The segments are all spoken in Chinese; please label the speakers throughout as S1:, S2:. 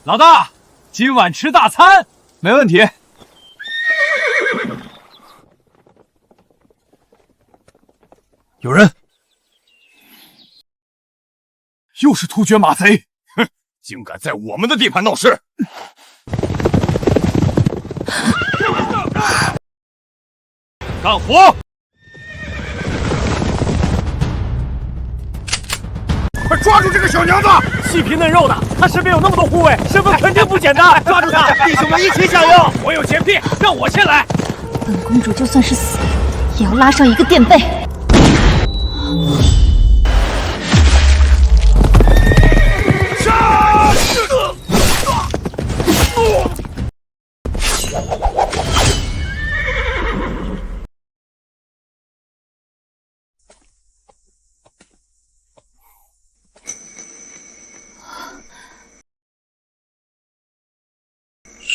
S1: 老大，今晚吃大餐，没问题。有人，又是突厥马贼！
S2: 哼，竟敢在我们的地盘闹事！干活！快抓住这个小娘子！
S1: 细皮嫩肉的，她身边有那么多护卫，身份肯定不简单。抓住她，弟兄们一起加油！我有洁癖，让我先来。
S3: 本公主就算是死，也要拉上一个垫背。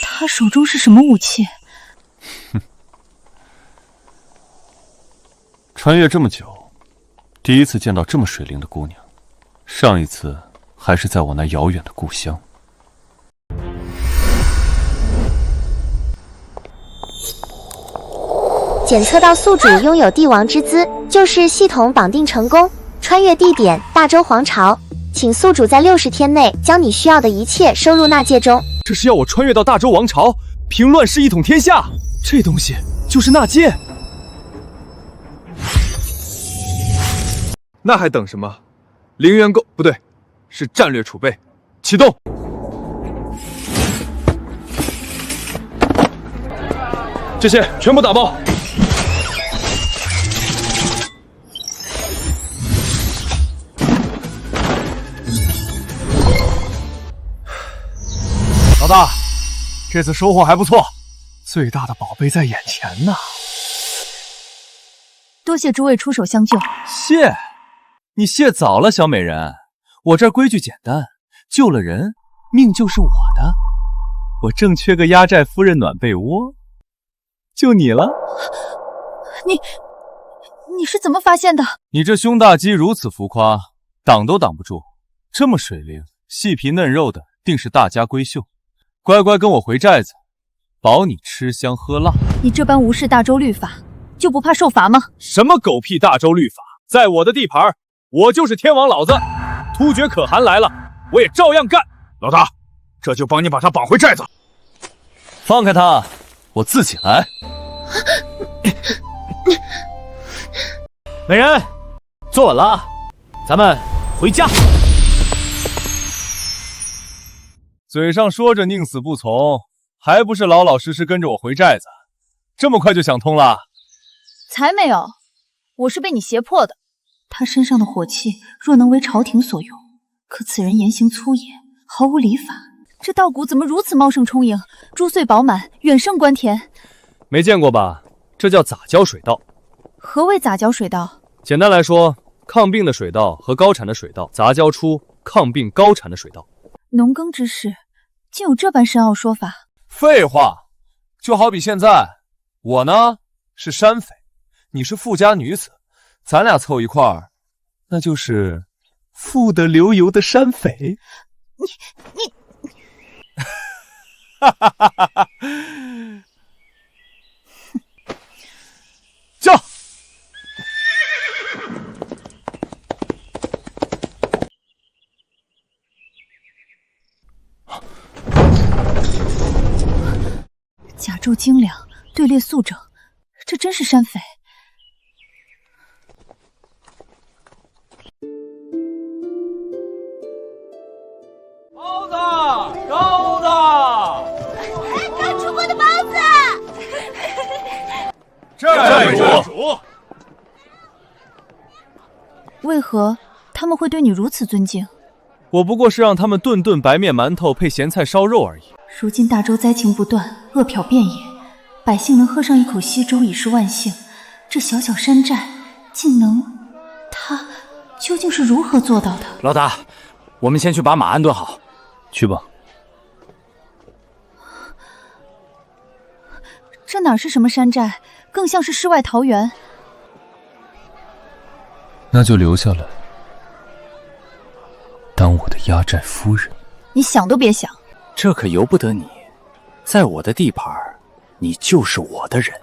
S3: 他手中是什么武器？
S4: 哼，穿越这么久，第一次见到这么水灵的姑娘。上一次还是在我那遥远的故乡。
S5: 检测到宿主拥有帝王之姿，就是系统绑定成功。穿越地点：大周皇朝，请宿主在60天内将你需要的一切收入纳戒中。
S1: 这是要我穿越到大周王朝，平乱世一统天下？这东西就是纳戒？那还等什么？零元购不对，是战略储备，启动。这些全部打包。老大，这次收获还不错，最大的宝贝在眼前呢。
S3: 多谢诸位出手相救。
S1: 谢，你谢早了，小美人。我这儿规矩简单，救了人，命就是我的。我正缺个压寨夫人暖被窝，就你了。
S3: 你是怎么发现的？
S1: 你这胸大肌如此浮夸，挡都挡不住。这么水灵、细皮嫩肉的，定是大家闺秀。乖乖跟我回寨子，保你吃香喝辣。
S3: 你这般无视大周律法，就不怕受罚吗？
S1: 什么狗屁大周律法，在我的地盘，我就是天王老子。突厥可汗来了，我也照样干。
S2: 老大，这就帮你把他绑回寨子。
S1: 放开他，我自己来。美人，坐稳了，咱们回家。嘴上说着宁死不从，还不是老老实实跟着我回寨子？这么快就想通了？
S3: 才没有，我是被你胁迫的。他身上的火气若能为朝廷所用，可此人言行粗野，毫无礼法。这稻谷怎么如此茂盛充盈，珠穗饱满，远胜官田？
S1: 没见过吧？这叫杂交水稻。
S3: 何谓杂交水稻？
S1: 简单来说，抗病的水稻和高产的水稻杂交出抗病高产的水稻。
S3: 农耕之事，竟有这般深奥说法？
S1: 废话，就好比现在，我呢是山匪，你是富家女子，咱俩凑一块儿，那就是富得流油的山匪。
S3: 你，
S1: 哈哈哈哈哈！叫！
S3: 甲胄精良，队列肃整，这真是山匪。
S1: 包子，高子，
S5: 刚出锅的包子。
S1: 寨主，
S3: 为何他们会对你如此尊敬？
S1: 我不过是让他们顿顿白面馒头配咸菜烧肉而已。
S3: 如今大周灾情不断，饿殍遍野，百姓能喝上一口稀粥已是万幸。这小小山寨竟能……他究竟是如何做到的？
S6: 老大，我们先去把马安顿好。
S4: 去吧。
S3: 这哪是什么山寨，更像是世外桃源。
S4: 那就留下来，当我的压寨夫人。
S3: 你想都别想。
S6: 这可由不得你，在我的地盘，你就是我的人。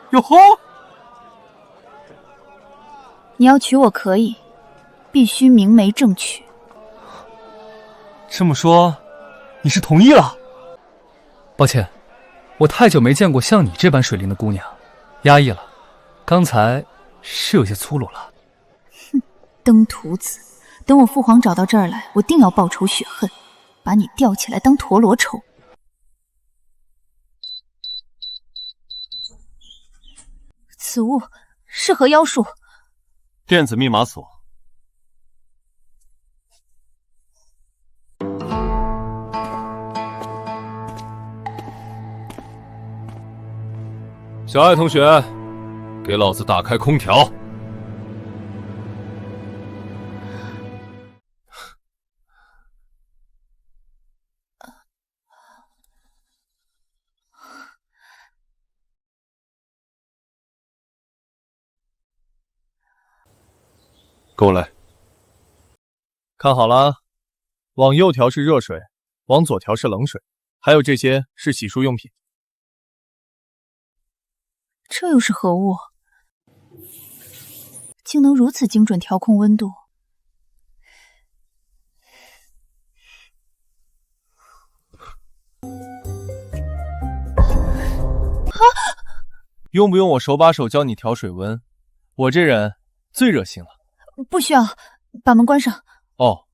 S1: 哟吼！
S3: 你要娶我可以，必须明媒正娶。
S1: 这么说，你是同意了？
S7: 抱歉，我太久没见过像你这般水灵的姑娘，压抑了。刚才是有些粗鲁了。
S3: 哼，登徒子，等我父皇找到这儿来，我定要报仇雪恨，把你吊起来当陀螺抽。此物是何妖术？
S4: 电子密码锁。
S2: 小爱同学，给老子打开空调。
S4: 跟我来。
S1: 看好了，往右调是热水，往左调是冷水，还有这些是洗漱用品。
S3: 这又是何物？竟能如此精准调控温度。
S1: 用不用我手把手教你调水温？我这人最热心了。
S3: 不需要，把门关上。
S1: 哦。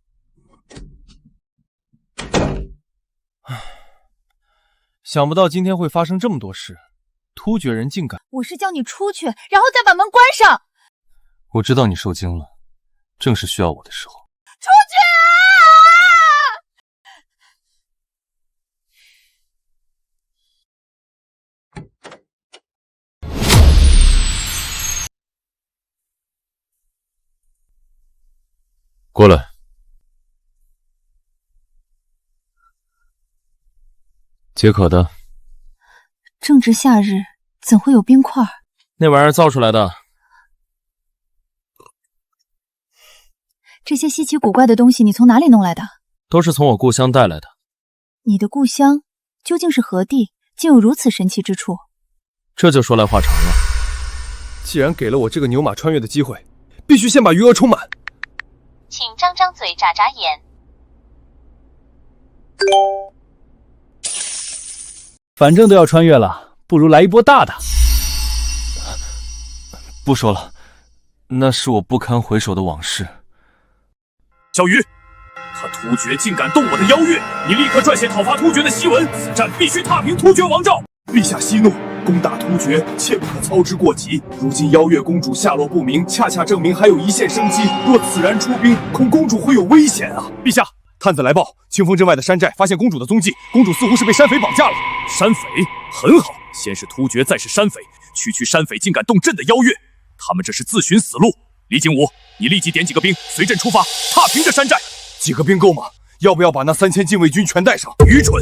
S1: 想不到今天会发生这么多事，突厥人竟敢……
S3: 我是叫你出去，然后再把门关上。
S4: 我知道你受惊了，正是需要我的时候。
S3: 出去
S4: 过来。解渴的。
S3: 正值夏日，怎会有冰块？
S1: 那玩意儿造出来的。
S3: 这些稀奇古怪的东西你从哪里弄来的？
S1: 都是从我故乡带来的。
S3: 你的故乡究竟是何地？竟有如此神奇之处？
S1: 这就说来话长了。既然给了我这个牛马穿越的机会，必须先把余额充满。
S5: 请张张嘴，眨眨眼。
S7: 反正都要穿越了，不如来一波大的。
S4: 不说了，那是我不堪回首的往事。
S2: 小鱼，他突厥竟敢动我的邀月，你立刻撰写讨伐突厥的檄文，此战必须踏平突厥王诏。陛下息怒，攻打突厥切不可操之过急。如今邀月公主下落不明，恰恰证明还有一线生机。若此然出兵，恐公主会有危险啊！
S1: 陛下，探子来报，清风镇外的山寨发现公主的踪迹，公主似乎是被山匪绑架了。
S2: 山匪很好，先是突厥，再是山匪，区区山匪竟敢动朕的邀月，他们这是自寻死路。李景武，你立即点几个兵，随朕出发，踏平这山寨。
S1: 几个兵够吗？要不要把那3000禁卫军全带上？
S2: 愚蠢！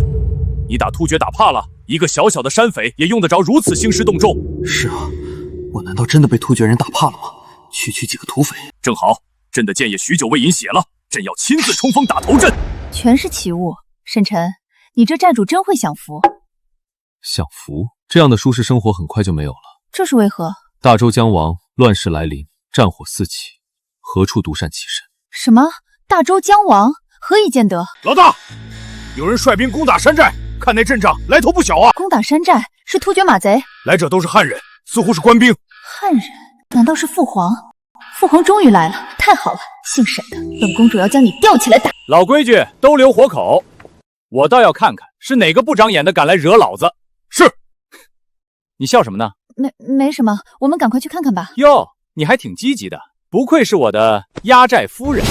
S2: 你打突厥打怕了，一个小小的山匪也用得着如此兴师动众？
S6: 是啊，我难道真的被突厥人打怕了吗？区区几个土匪。
S2: 正好，朕的剑也许久未饮血了，朕要亲自冲锋打头阵。
S3: 全是奇物，沈晨，你这寨主真会享福。
S4: 享福？这样的舒适生活很快就没有了。
S3: 这是为何？
S4: 大周将亡，乱世来临，战火四起，何处独善其身？
S3: 什么？大周将亡？何以见得？
S2: 老大，有人率兵攻打山寨，看那阵仗来头不小啊！
S3: 攻打山寨是突厥马贼？
S2: 来者都是汉人，似乎是官兵。
S3: 汉人？难道是父皇？父皇终于来了，太好了！姓沈的，本公主要将你吊起来打。
S6: 老规矩，都留活口。我倒要看看是哪个不长眼的敢来惹老子。
S2: 是。
S6: 你笑什么呢？
S3: 没什么，我们赶快去看看吧。
S6: 哟，你还挺积极的，不愧是我的压寨夫人。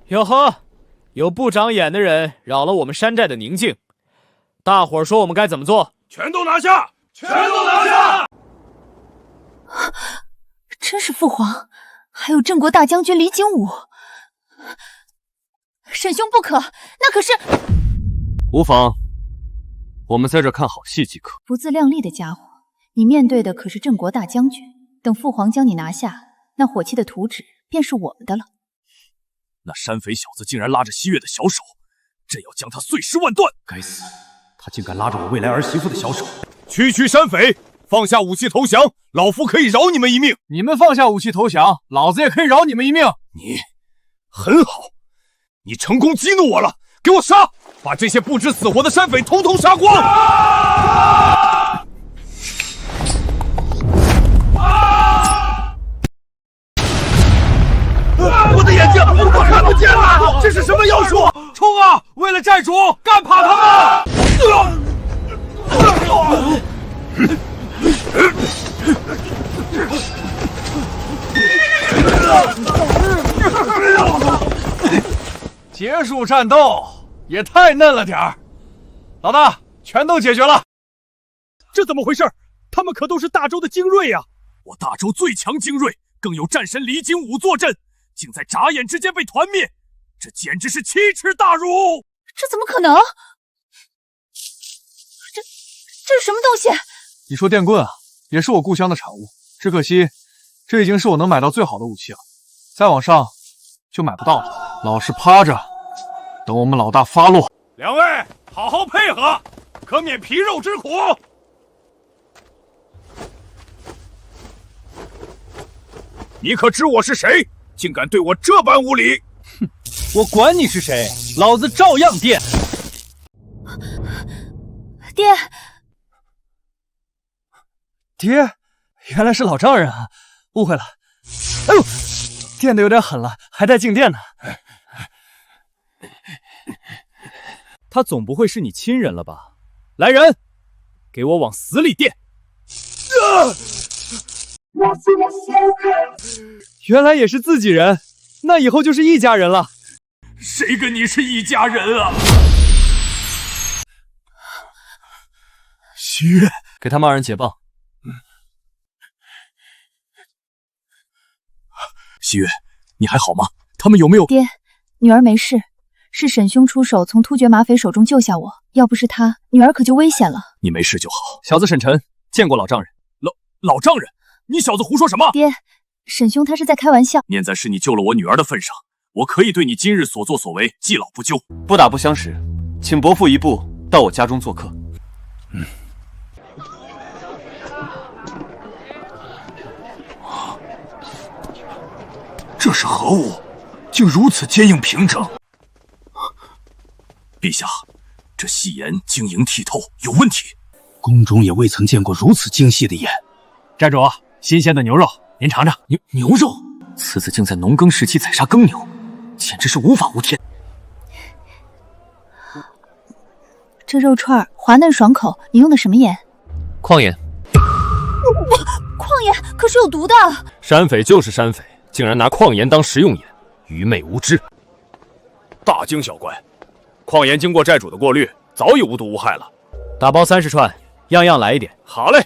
S6: 哟呵，有不长眼的人扰了我们山寨的宁静，大伙儿说我们该怎么做？
S2: 全都拿下！全都拿下！
S3: 真是父皇，还有镇国大将军李景武。沈兄不可，那可是……
S4: 无妨，我们在这看好戏即可。
S3: 不自量力的家伙，你面对的可是郑国大将军。等父皇将你拿下，那火器的图纸便是我们的了。
S2: 那山匪小子竟然拉着西月的小手，朕要将他碎尸万段！
S1: 该死，他竟敢拉着我未来儿媳妇的小手！
S2: 区区山匪，放下武器投降，老夫可以饶你们一命。
S1: 你们放下武器投降，老子也可以饶你们一命。
S2: 你很好，你成功激怒我了，给我杀！把这些不知死活的山匪统统杀光！我的眼睛，我看不见了！这是什么妖术？冲啊！为了寨主，干趴他们！
S1: 结束战斗也太嫩了点儿。老大，全都解决了。
S2: 这怎么回事？他们可都是大周的精锐呀！我大周最强精锐，更有战神李景武坐镇，竟在眨眼之间被团灭，这简直是奇耻大辱！
S3: 这怎么可能？这是什么东西？
S1: 你说电棍啊，也是我故乡的产物，只可惜这已经是我能买到最好的武器了，再往上就买不到了。老实趴着，等我们老大发落。
S2: 两位好好配合，可免皮肉之苦。你可知我是谁？竟敢对我这般无礼！
S1: 哼，我管你是谁，老子照样电！
S3: 爹，
S1: 爹，原来是老丈人啊，误会了。哎呦，电的有点狠了，还带静电呢。
S6: 他总不会是你亲人了吧？来人，给我往死里电！
S1: 原来也是自己人，那以后就是一家人了。
S2: 谁跟你是一家人啊？
S1: 徐月，给他们2人解棒。
S2: 西月，你还好吗？他们有没有？
S3: 爹，女儿没事，是沈兄出手从突厥马匪手中救下我，要不是他，女儿可就危险了。
S2: 你没事就好。
S1: 小子沈晨见过老丈人。
S2: 老丈人，你小子胡说什么？
S3: 爹，沈兄他是在开玩笑。
S2: 念在是你救了我女儿的份上，我可以对你今日所作所为记老不究。
S4: 不打不相识，请伯父一步到我家中做客。
S2: 这是何物？竟如此坚硬平整。陛下，这细盐晶莹剔透，有问题。宫中也未曾见过如此精细的盐。
S1: 寨主，新鲜的牛肉，您尝尝。
S2: 牛肉，此子竟在农耕时期宰杀耕牛，简直是无法无天。
S3: 这肉串滑嫩爽口，你用的什么盐？
S6: 矿盐。
S3: 矿盐可是有毒的。
S6: 山匪就是山匪，竟然拿矿盐当食用盐，愚昧无知。
S2: 大惊小怪，矿盐经过寨主的过滤，早已无毒无害了。
S6: 打包30串，样样来一点。
S2: 好嘞。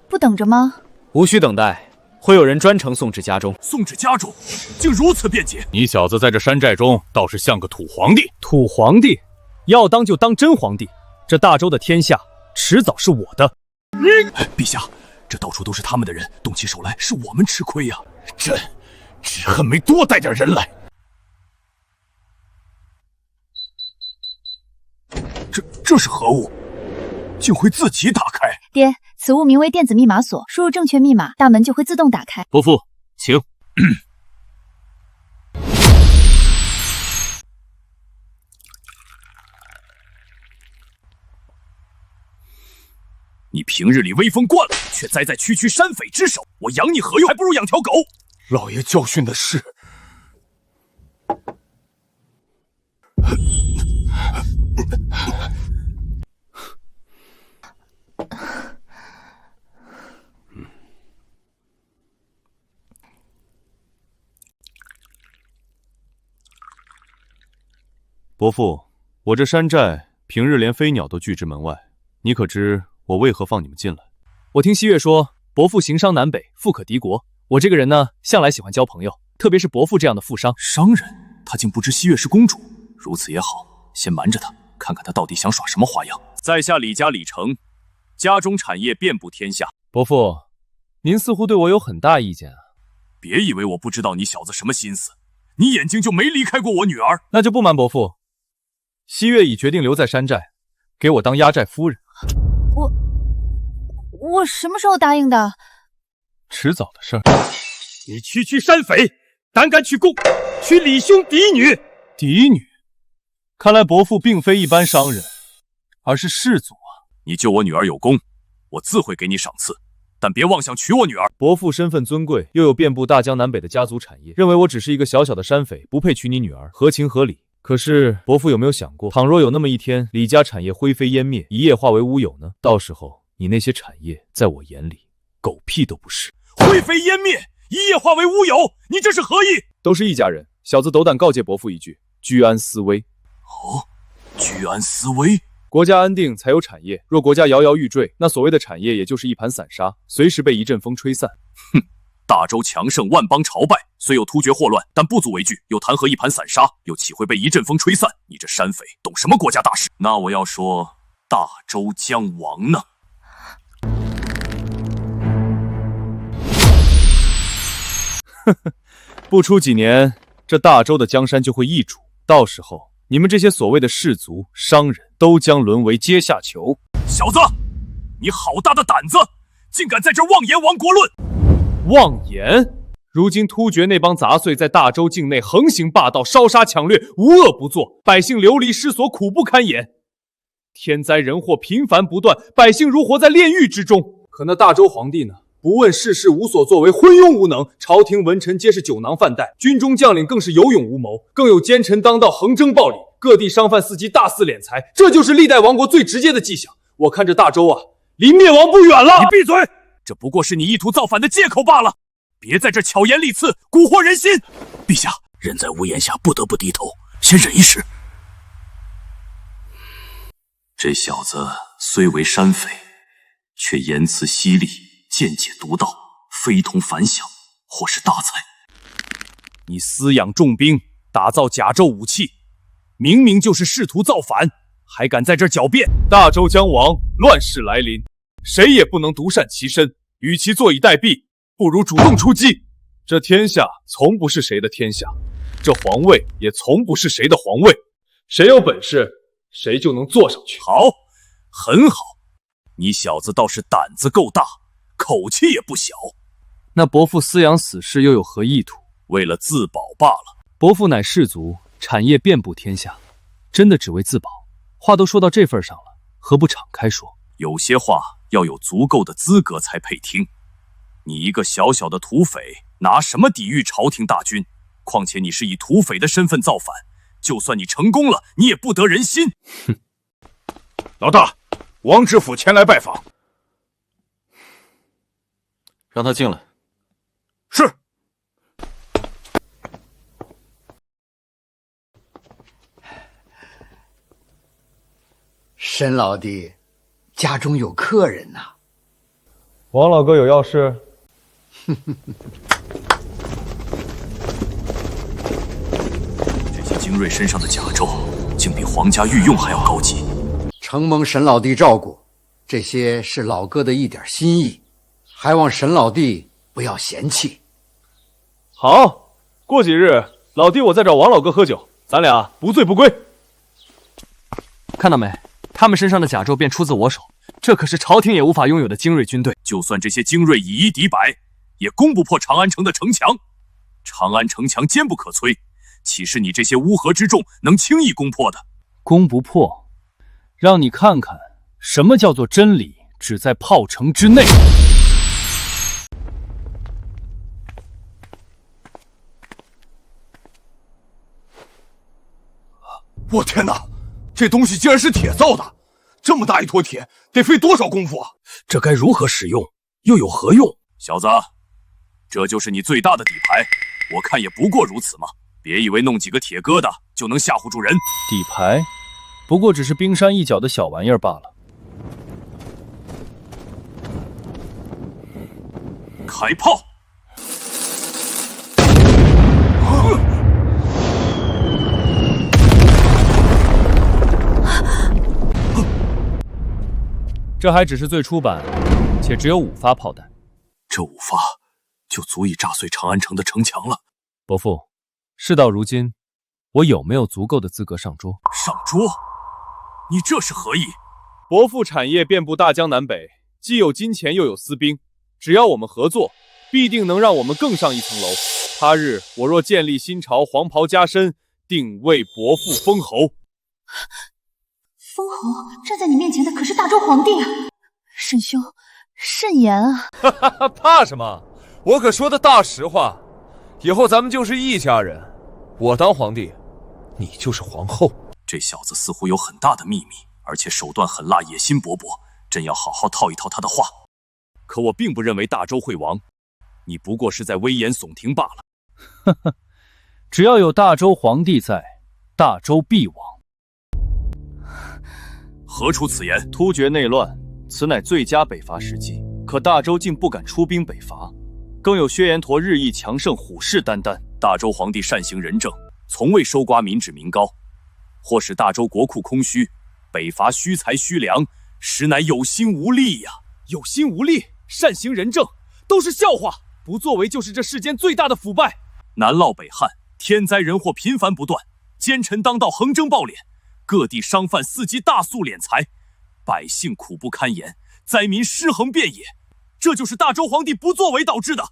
S3: 不等着吗？
S6: 无需等待，会有人专程送至家中。
S2: 送至家中，竟如此便捷？
S8: 你小子在这山寨中倒是像个土皇帝。
S6: 土皇帝，要当就当真皇帝。这大周的天下，迟早是我的。
S2: 陛下，这到处都是他们的人，动起手来是我们吃亏呀。朕只恨没多带点人来。这是何物？竟会自己打开？
S3: 爹，此物名为电子密码锁，输入正确密码，大门就会自动打开。
S8: 伯父，请。
S2: 你平日里威风惯了，却栽在区区山匪之手，我养你何用？还不如养条狗。老爷教训的是。
S4: 伯父，我这山寨平日连飞鸟都拒之门外，你可知我为何放你们进来？
S6: 我听西月说，伯父行商南北，富可敌国。我这个人呢，向来喜欢交朋友，
S1: 特别是伯父这样的富商。
S2: 商人，他竟不知西月是公主，如此也好，先瞒着他，看看他到底想耍什么花样。在下李家李成，家中产业遍布天下。
S1: 伯父，您似乎对我有很大意见啊。
S2: 别以为我不知道你小子什么心思，你眼睛就没离开过我女儿。
S1: 那就不瞒伯父，西月已决定留在山寨，给我当压寨夫人。
S3: 我什么时候答应的？
S1: 迟早的事儿。
S2: 你区山匪，胆敢取公，取李兄嫡女！
S1: 嫡女？看来伯父并非一般商人，而是士族啊！
S2: 你救我女儿有功，我自会给你赏赐，但别妄想娶我女儿。
S1: 伯父身份尊贵，又有遍布大江南北的家族产业，认为我只是一个小小的山匪，不配娶你女儿，合情合理。可是伯父有没有想过，倘若有那么一天，李家产业灰飞烟灭，一夜化为乌有呢？到时候你那些产业，在我眼里，狗屁都不是。
S2: 灰飞烟灭，一夜化为乌有，你这是何意？
S1: 都是一家人，小子斗胆告诫伯父一句：居安思危。
S2: 哦，居安思危。
S1: 国家安定才有产业，若国家摇摇欲坠，那所谓的产业也就是一盘散沙，随时被一阵风吹散。
S2: 哼，大周强盛，万邦朝拜，虽有突厥祸乱，但不足为惧，又谈何一盘散沙？又岂会被一阵风吹散？你这山匪懂什么国家大事？那我要说，大周将亡呢。
S1: 呵呵，不出几年，这大周的江山就会易主，到时候你们这些所谓的士族、商人，都将沦为阶下囚。
S2: 小子，你好大的胆子，竟敢在这妄言亡国论！
S1: 妄言！如今突厥那帮杂碎在大周境内横行霸道，烧杀抢掠，无恶不作，百姓流离失所，苦不堪言。天灾人祸频繁不断，百姓如活在炼狱之中。可那大周皇帝呢？不问世事，无所作为，昏庸无能，朝廷文臣皆是酒囊饭袋，军中将领更是有勇无谋，更有奸臣当道，横征暴敛，各地商贩伺机大肆敛财，这就是历代亡国最直接的迹象。我看这大周啊，离灭亡不远了。
S2: 你闭嘴！这不过是你意图造反的借口罢了，别在这巧言厉刺，蛊惑人心。陛下，人在屋檐下，不得不低头，先忍一时。这小子虽为山匪，却言辞犀利，见解独到，非同凡响，或是大才。你私养重兵，打造甲胄武器，明明就是试图造反，还敢在这儿狡辩！
S1: 大周将亡，乱世来临，谁也不能独善其身。与其坐以待毙，不如主动出击。这天下从不是谁的天下，这皇位也从不是谁的皇位。谁有本事，谁就能坐上去。
S2: 好，很好，你小子倒是胆子够大，口气也不小。
S1: 那伯父私养死士又有何意图？
S2: 为了自保罢了。
S1: 伯父乃士族，产业遍布天下，真的只为自保？话都说到这份上了，何不敞开说？
S2: 有些话要有足够的资格才配听。你一个小小的土匪，拿什么抵御朝廷大军？况且你是以土匪的身份造反，就算你成功了，你也不得人心。
S8: 哼！老大，王知府前来拜访。
S4: 让他进来。
S8: 是。
S9: 沈老弟，家中有客人呐。
S1: 王老哥有要事？
S2: 这些精锐身上的甲胄，竟比皇家御用还要高级。
S9: 承蒙沈老弟照顾，这些是老哥的一点心意，还望沈老弟不要嫌弃。
S1: 好，过几日老弟我再找王老哥喝酒，咱俩不醉不归。看到没？他们身上的甲胄便出自我手，这可是朝廷也无法拥有的精锐军队。
S2: 就算这些精锐以一敌百，也攻不破长安城的城墙。长安城墙坚不可摧，岂是你这些乌合之众能轻易攻破的？
S1: 攻不破，让你看看什么叫做真理只在炮城之内。
S8: 我天哪！这东西竟然是铁造的，这么大一坨铁，得费多少功夫啊！
S2: 这该如何使用，又有何用？小子，这就是你最大的底牌，我看也不过如此嘛。别以为弄几个铁疙瘩就能吓唬住人。
S1: 底牌，不过只是冰山一角的小玩意儿罢了。
S2: 开炮！
S1: 这还只是最初版，且只有5发炮弹。
S2: 这5发就足以炸碎长安城的城墙了。
S1: 伯父，事到如今，我有没有足够的资格上桌？
S2: 上桌？你这是何意？
S1: 伯父产业遍布大江南北，既有金钱又有私兵，只要我们合作，必定能让我们更上一层楼。他日我若建立新朝，黄袍加身，定为伯父封侯。
S3: 封侯站在你面前的可是大周皇帝啊！沈兄，慎言啊！
S1: 怕什么？我可说的大实话。以后咱们就是一家人，我当皇帝，你就是皇后。
S2: 这小子似乎有很大的秘密，而且手段狠辣，野心勃勃，真要好好套一套他的话。
S1: 可我并不认为大周会亡，你不过是在危言耸听罢了。呵呵，只要有大周皇帝在，大周必亡。
S2: 何出此言？
S1: 突厥内乱，此乃最佳北伐时机。可大周竟不敢出兵北伐，更有薛延陀日益强盛，虎视眈眈。
S2: 大周皇帝善行仁政，从未收刮民脂民膏，或使大周国库空虚，北伐虚财虚粮，实乃有心无力呀！
S1: 有心无力，善行仁政，都是笑话。不作为就是这世间最大的腐败。
S2: 南涝北旱，天灾人祸频繁不断，奸臣当道，横征暴敛，各地商贩伺机大粟敛财，百姓苦不堪言，灾民尸横遍野。这就是大周皇帝不作为导致的。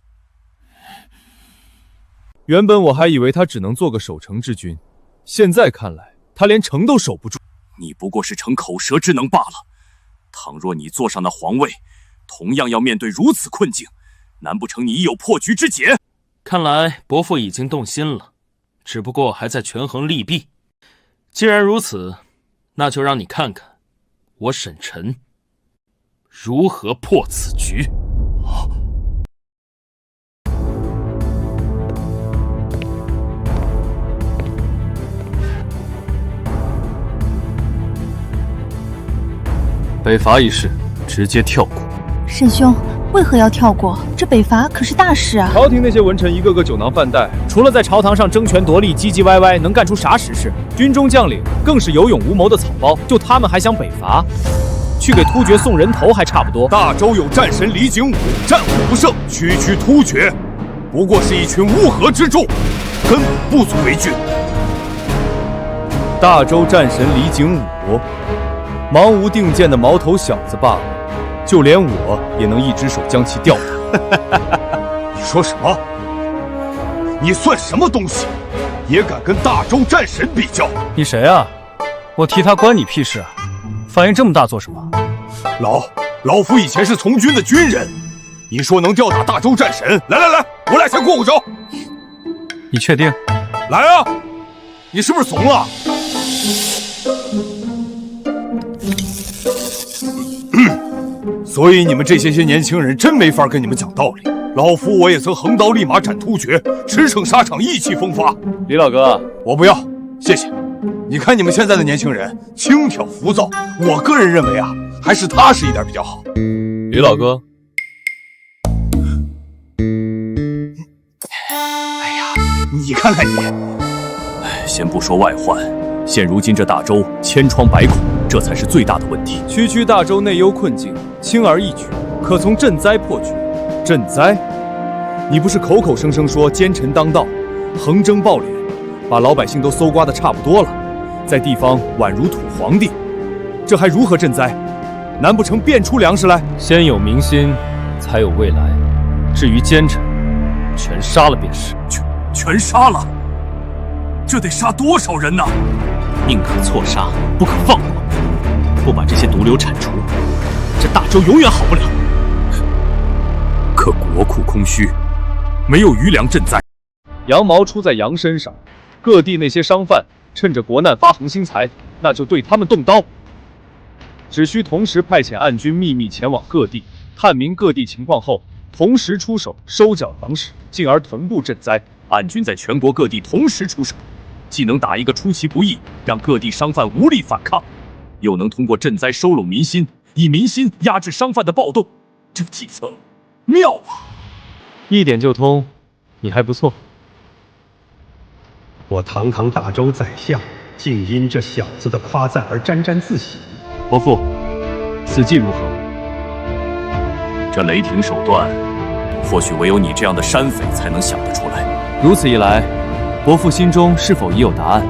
S1: 原本我还以为他只能做个守城之君，现在看来他连城都守不住。
S2: 你不过是逞口舌之能罢了。倘若你坐上那皇位，同样要面对如此困境，难不成你已有破局之解？
S6: 看来伯父已经动心了，只不过还在权衡利弊。既然如此，那就让你看看我沈晨如何破此局。
S1: 北伐一事直接跳过。
S3: 沈兄，为何要跳过？这北伐可是大事啊！
S1: 朝廷那些文臣一个个酒囊饭袋，
S6: 除了在朝堂上争权夺利、唧唧歪歪，能干出啥实事？军中将领更是有勇无谋的草包，就他们还想北伐？去给突厥送人头还差不多。
S2: 大周有战神李景武，战无不胜，区区突厥不过是一群乌合之众，根本不足为惧。
S1: 大周战神李景武，盲无定见的毛头小子罢了。就连我也能一只手将其吊打。
S2: 你说什么？你算什么东西？也敢跟大周战神比较？
S7: 你谁啊？我提他关你屁事啊！反应这么大做什么？
S2: 老夫以前是从军的军人。你说能吊打大周战神？来，我俩先过过招。
S7: 你确定？
S2: 来啊！你是不是怂了？所以你们这些年轻人真没法跟你们讲道理。老夫我也曾横刀立马斩突厥，驰骋沙场，意气风发。
S1: 李老哥，
S2: 我不要，谢谢。你看你们现在的年轻人轻佻浮躁，我个人认为啊，还是踏实一点比较好。
S1: 李老哥，
S2: 哎呀，你看看你。先不说外患，现如今这大周千疮百孔，这才是最大的问题。
S1: 区大周内忧困境，轻而易举，可从赈灾破局。赈灾？你不是口口声声说奸臣当道，横征暴敛，把老百姓都搜刮得差不多了，在地方宛如土皇帝，这还如何赈灾？难不成变出粮食来？先有民心，才有未来。至于奸臣，全杀了便是。
S2: 全杀了？这得杀多少人呢？
S6: 宁可错杀，不可放过。不把这些毒瘤铲除，这大周永远好不了。
S2: 可国库空虚，没有余粮赈灾。
S1: 羊毛出在羊身上，各地那些商贩趁着国难发横心财，那就对他们动刀。只需同时派遣暗军秘密前往各地，探明各地情况后，同时出手收缴粮食，进而屯部赈灾。
S2: 暗军在全国各地同时出手，既能打一个出其不意，让各地商贩无力反抗，又能通过赈灾收拢民心，以民心压制商贩的暴动，这计策妙啊！
S7: 一点就通，你还不错。
S10: 我堂堂大周宰相，竟因这小子的夸赞而沾沾自喜。
S7: 伯父，此计如何？
S2: 这雷霆手段，或许唯有你这样的山匪才能想得出来。
S1: 如此一来，伯父心中是否已有答案？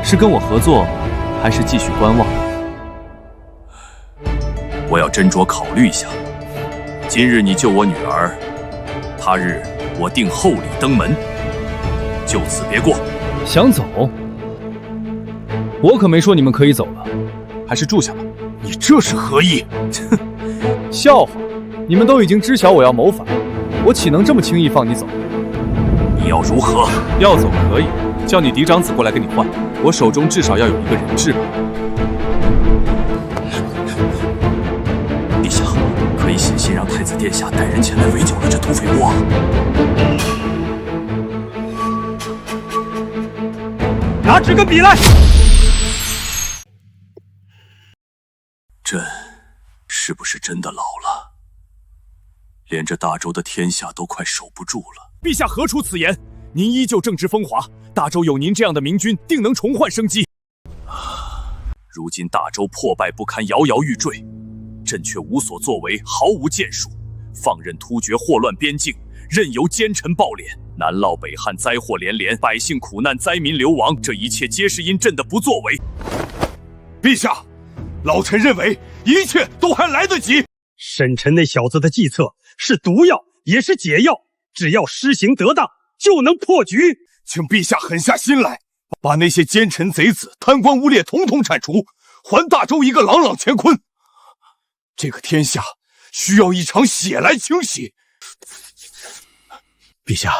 S1: 是跟我合作，还是继续观望？
S2: 我要斟酌考虑一下。今日你救我女儿，他日我定厚礼登门，就此别过。
S7: 想走？我可没说你们可以走了，
S1: 还是住下吧。
S2: 你这是何意？
S1: 笑话！你们都已经知晓我要谋反，我岂能这么轻易放你走？
S2: 你要如何？
S1: 要走可以，叫你嫡长子过来跟你换，我手中至少要有一个人质吧。
S2: 陛下，可以写信让太子殿下带人前来围剿了这土匪窝。拿纸跟笔来。朕是不是真的老了？连这大周的天下都快守不住了。陛下何出此言？您依旧正值风华，大周有您这样的明君，定能重焕生机。如今大周破败不堪，摇摇欲坠，朕却无所作为，毫无建树，放任突厥祸乱边境，任由奸臣暴敛，南涝北旱，灾祸连连，百姓苦难，灾民流亡，这一切皆是因朕的不作为。
S8: 陛下，老臣认为一切都还来得及。
S10: 沈晨那小子的计策是毒药，也是解药，只要施行得当，就能破局。
S8: 请陛下狠下心来，把那些奸臣贼子、贪官污劣统统铲除，还大周一个朗朗乾坤。这个天下需要一场血来清洗。
S10: 陛下，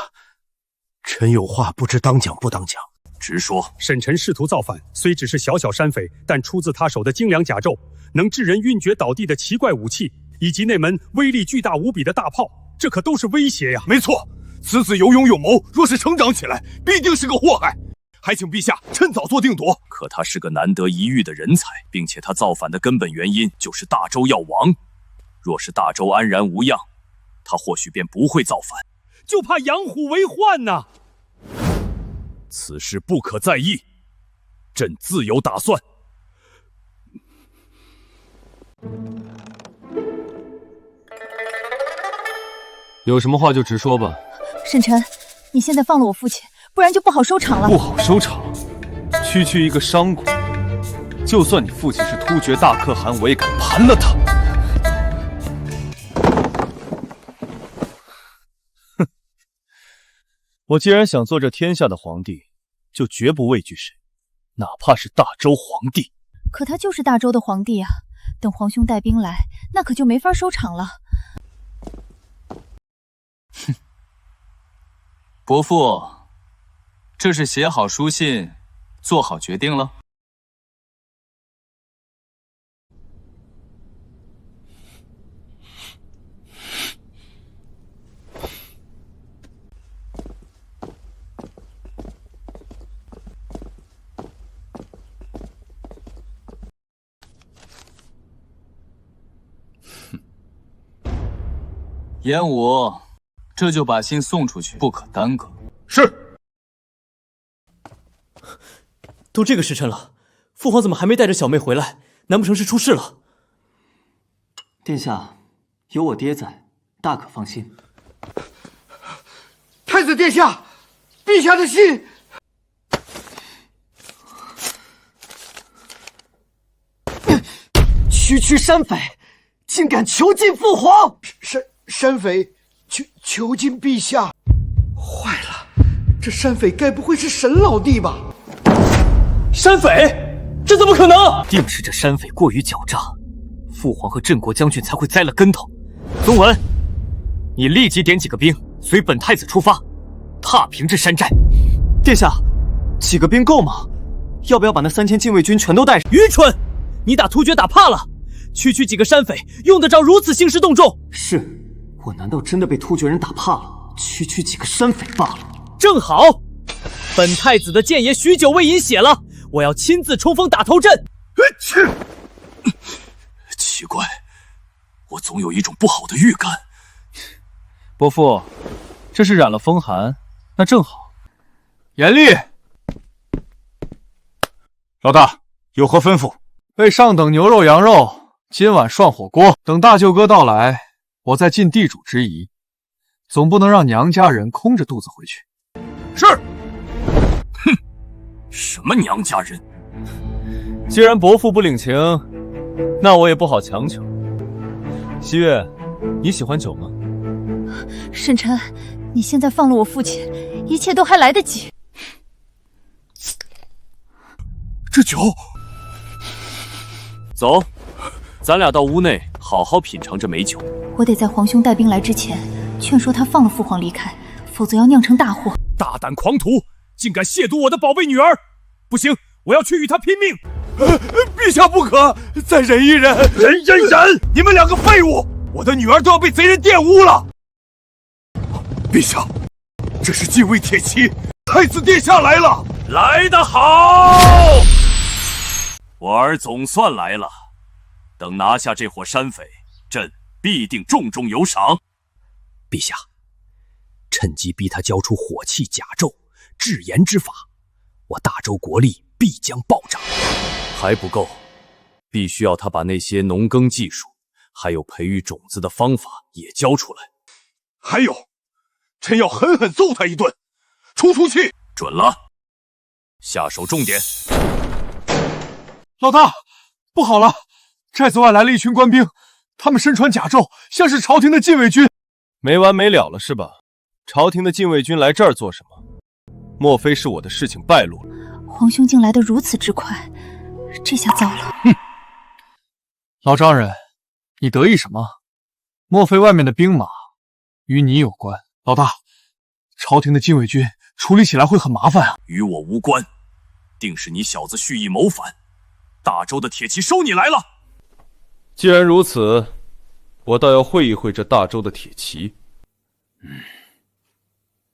S10: 臣有话不知当讲不当讲。
S2: 直说。
S10: 沈晨试图造反，虽只是小小山匪，但出自他手的精良甲胄，能致人晕厥倒地的奇怪武器，以及那门威力巨大无比的大炮，这可都是威胁呀！
S8: 没错，此子有勇有谋，若是成长起来，必定是个祸害。还请陛下趁早做定夺。
S2: 可他是个难得一遇的人才，并且他造反的根本原因就是大周要亡。若是大周安然无恙，他或许便不会造反。
S10: 就怕养虎为患呐！
S2: 此事不可在意，朕自有打算。
S4: 有什么话就直说吧。
S3: 沈晨，你现在放了我父亲，不然就不好收场了。
S4: 不好收场？区区一个商贾，就算你父亲是突厥大可汗，我也敢盘了他。
S1: 哼！我既然想做这天下的皇帝，就绝不畏惧谁，哪怕是大周皇帝。
S3: 可他就是大周的皇帝啊！等皇兄带兵来，那可就没法收场了。
S1: 哼！伯父，这是写好书信，做好决定了？严武，这就把信送出去，不可耽搁。
S8: 是。
S11: 都这个时辰了，父皇怎么还没带着小妹回来？难不成是出事了？
S12: 殿下，有我爹在，大可放心。
S9: 太子殿下，陛下的信。
S11: 区山匪竟敢囚禁父皇！
S9: 山匪囚禁陛下，坏了，这山匪该不会是沈老弟吧？
S11: 山匪？这怎么可能？定是这山匪过于狡诈，父皇和镇国将军才会栽了跟头。宗文，你立即点几个兵，随本太子出发，踏平这山寨。殿下，几个兵够吗？要不要把那3000禁卫军全都带上？愚蠢！你打突厥打怕了，区几个山匪用得着如此兴师动众？
S12: 是。我难道真的被突厥人打怕了？区几个山匪罢了。
S11: 正好，本太子的剑也许久未饮血了，我要亲自冲锋打头阵。
S2: 奇怪，我总有一种不好的预感。
S1: 伯父，这是染了风寒，那正好。严厉，
S8: 老大有何吩咐？
S1: 备上等牛肉、羊肉，今晚涮火锅。等大舅哥到来，
S13: 我在尽地主之谊，总不能让娘家人空着肚子回去。
S2: 是。哼，什么娘家人？
S1: 既然伯父不领情，那我也不好强求。西月，你喜欢酒吗？
S3: 沈晨，你现在放了我父亲，一切都还来得及。
S2: 这酒，
S1: 走，咱俩到屋内好好品尝这美酒。
S3: 我得在皇兄带兵来之前，劝说他放了父皇离开，否则要酿成大祸。
S2: 大胆狂徒，竟敢亵渎我的宝贝女儿！不行，我要去与她拼命！
S8: 陛下不可，再忍一忍，
S2: 忍！
S8: 你们两个废物，我的女儿都要被贼人玷污了。陛下，这是禁卫铁骑，太子殿下来了。
S2: 来得好！我儿总算来了。等拿下这伙山匪，朕必定重重有赏。
S14: 陛下，趁机逼他交出火器甲胄、制盐之法，我大周国力必将暴涨。
S1: 还不够，必须要他把那些农耕技术，还有培育种子的方法也交出来。
S8: 还有，朕要狠狠揍他一顿，出气。
S2: 准了，下手重点。
S13: 老大，不好了！寨子外来了一群官兵，他们身穿甲胄，像是朝廷的禁卫军。
S1: 没完没了了是吧？朝廷的禁卫军来这儿做什么？莫非是我的事情败露了？
S3: 皇兄竟来得如此之快，这下糟了！
S13: 哼，老丈人，你得意什么？莫非外面的兵马与你有关？老大，朝廷的禁卫军处理起来会很麻烦啊。
S2: 与我无关，定是你小子蓄意谋反。大周的铁骑收你来了。
S4: 既然如此，我倒要会一会这大周的铁骑。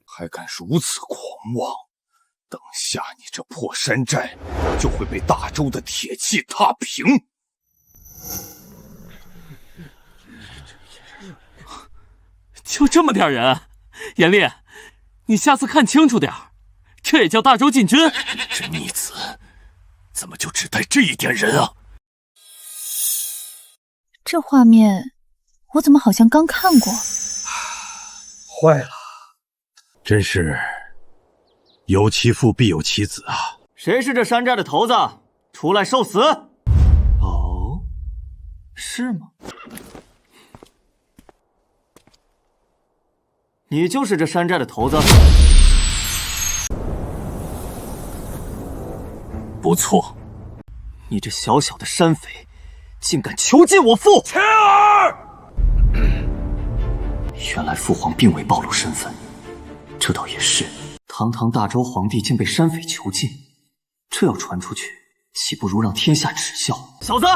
S8: 还敢如此狂妄！等下你这破山寨就会被大周的铁骑踏平。
S6: 就这么点人，严厉，你下次看清楚点儿，这也叫大周禁军？
S2: 这逆子怎么就只带这一点人啊？
S3: 这画面我怎么好像刚看过？
S8: 坏了，真是有其父必有其子啊！
S12: 谁是这山寨的头子？出来受死！
S11: 哦，是吗？
S12: 你就是这山寨的头子？
S2: 不错，
S12: 你这小小的山匪，竟敢囚禁我父！
S2: 切儿！
S12: 原来父皇并未暴露身份，这倒也是。堂堂大周皇帝竟被山匪囚禁，这要传出去，岂不如让天下耻笑？小子，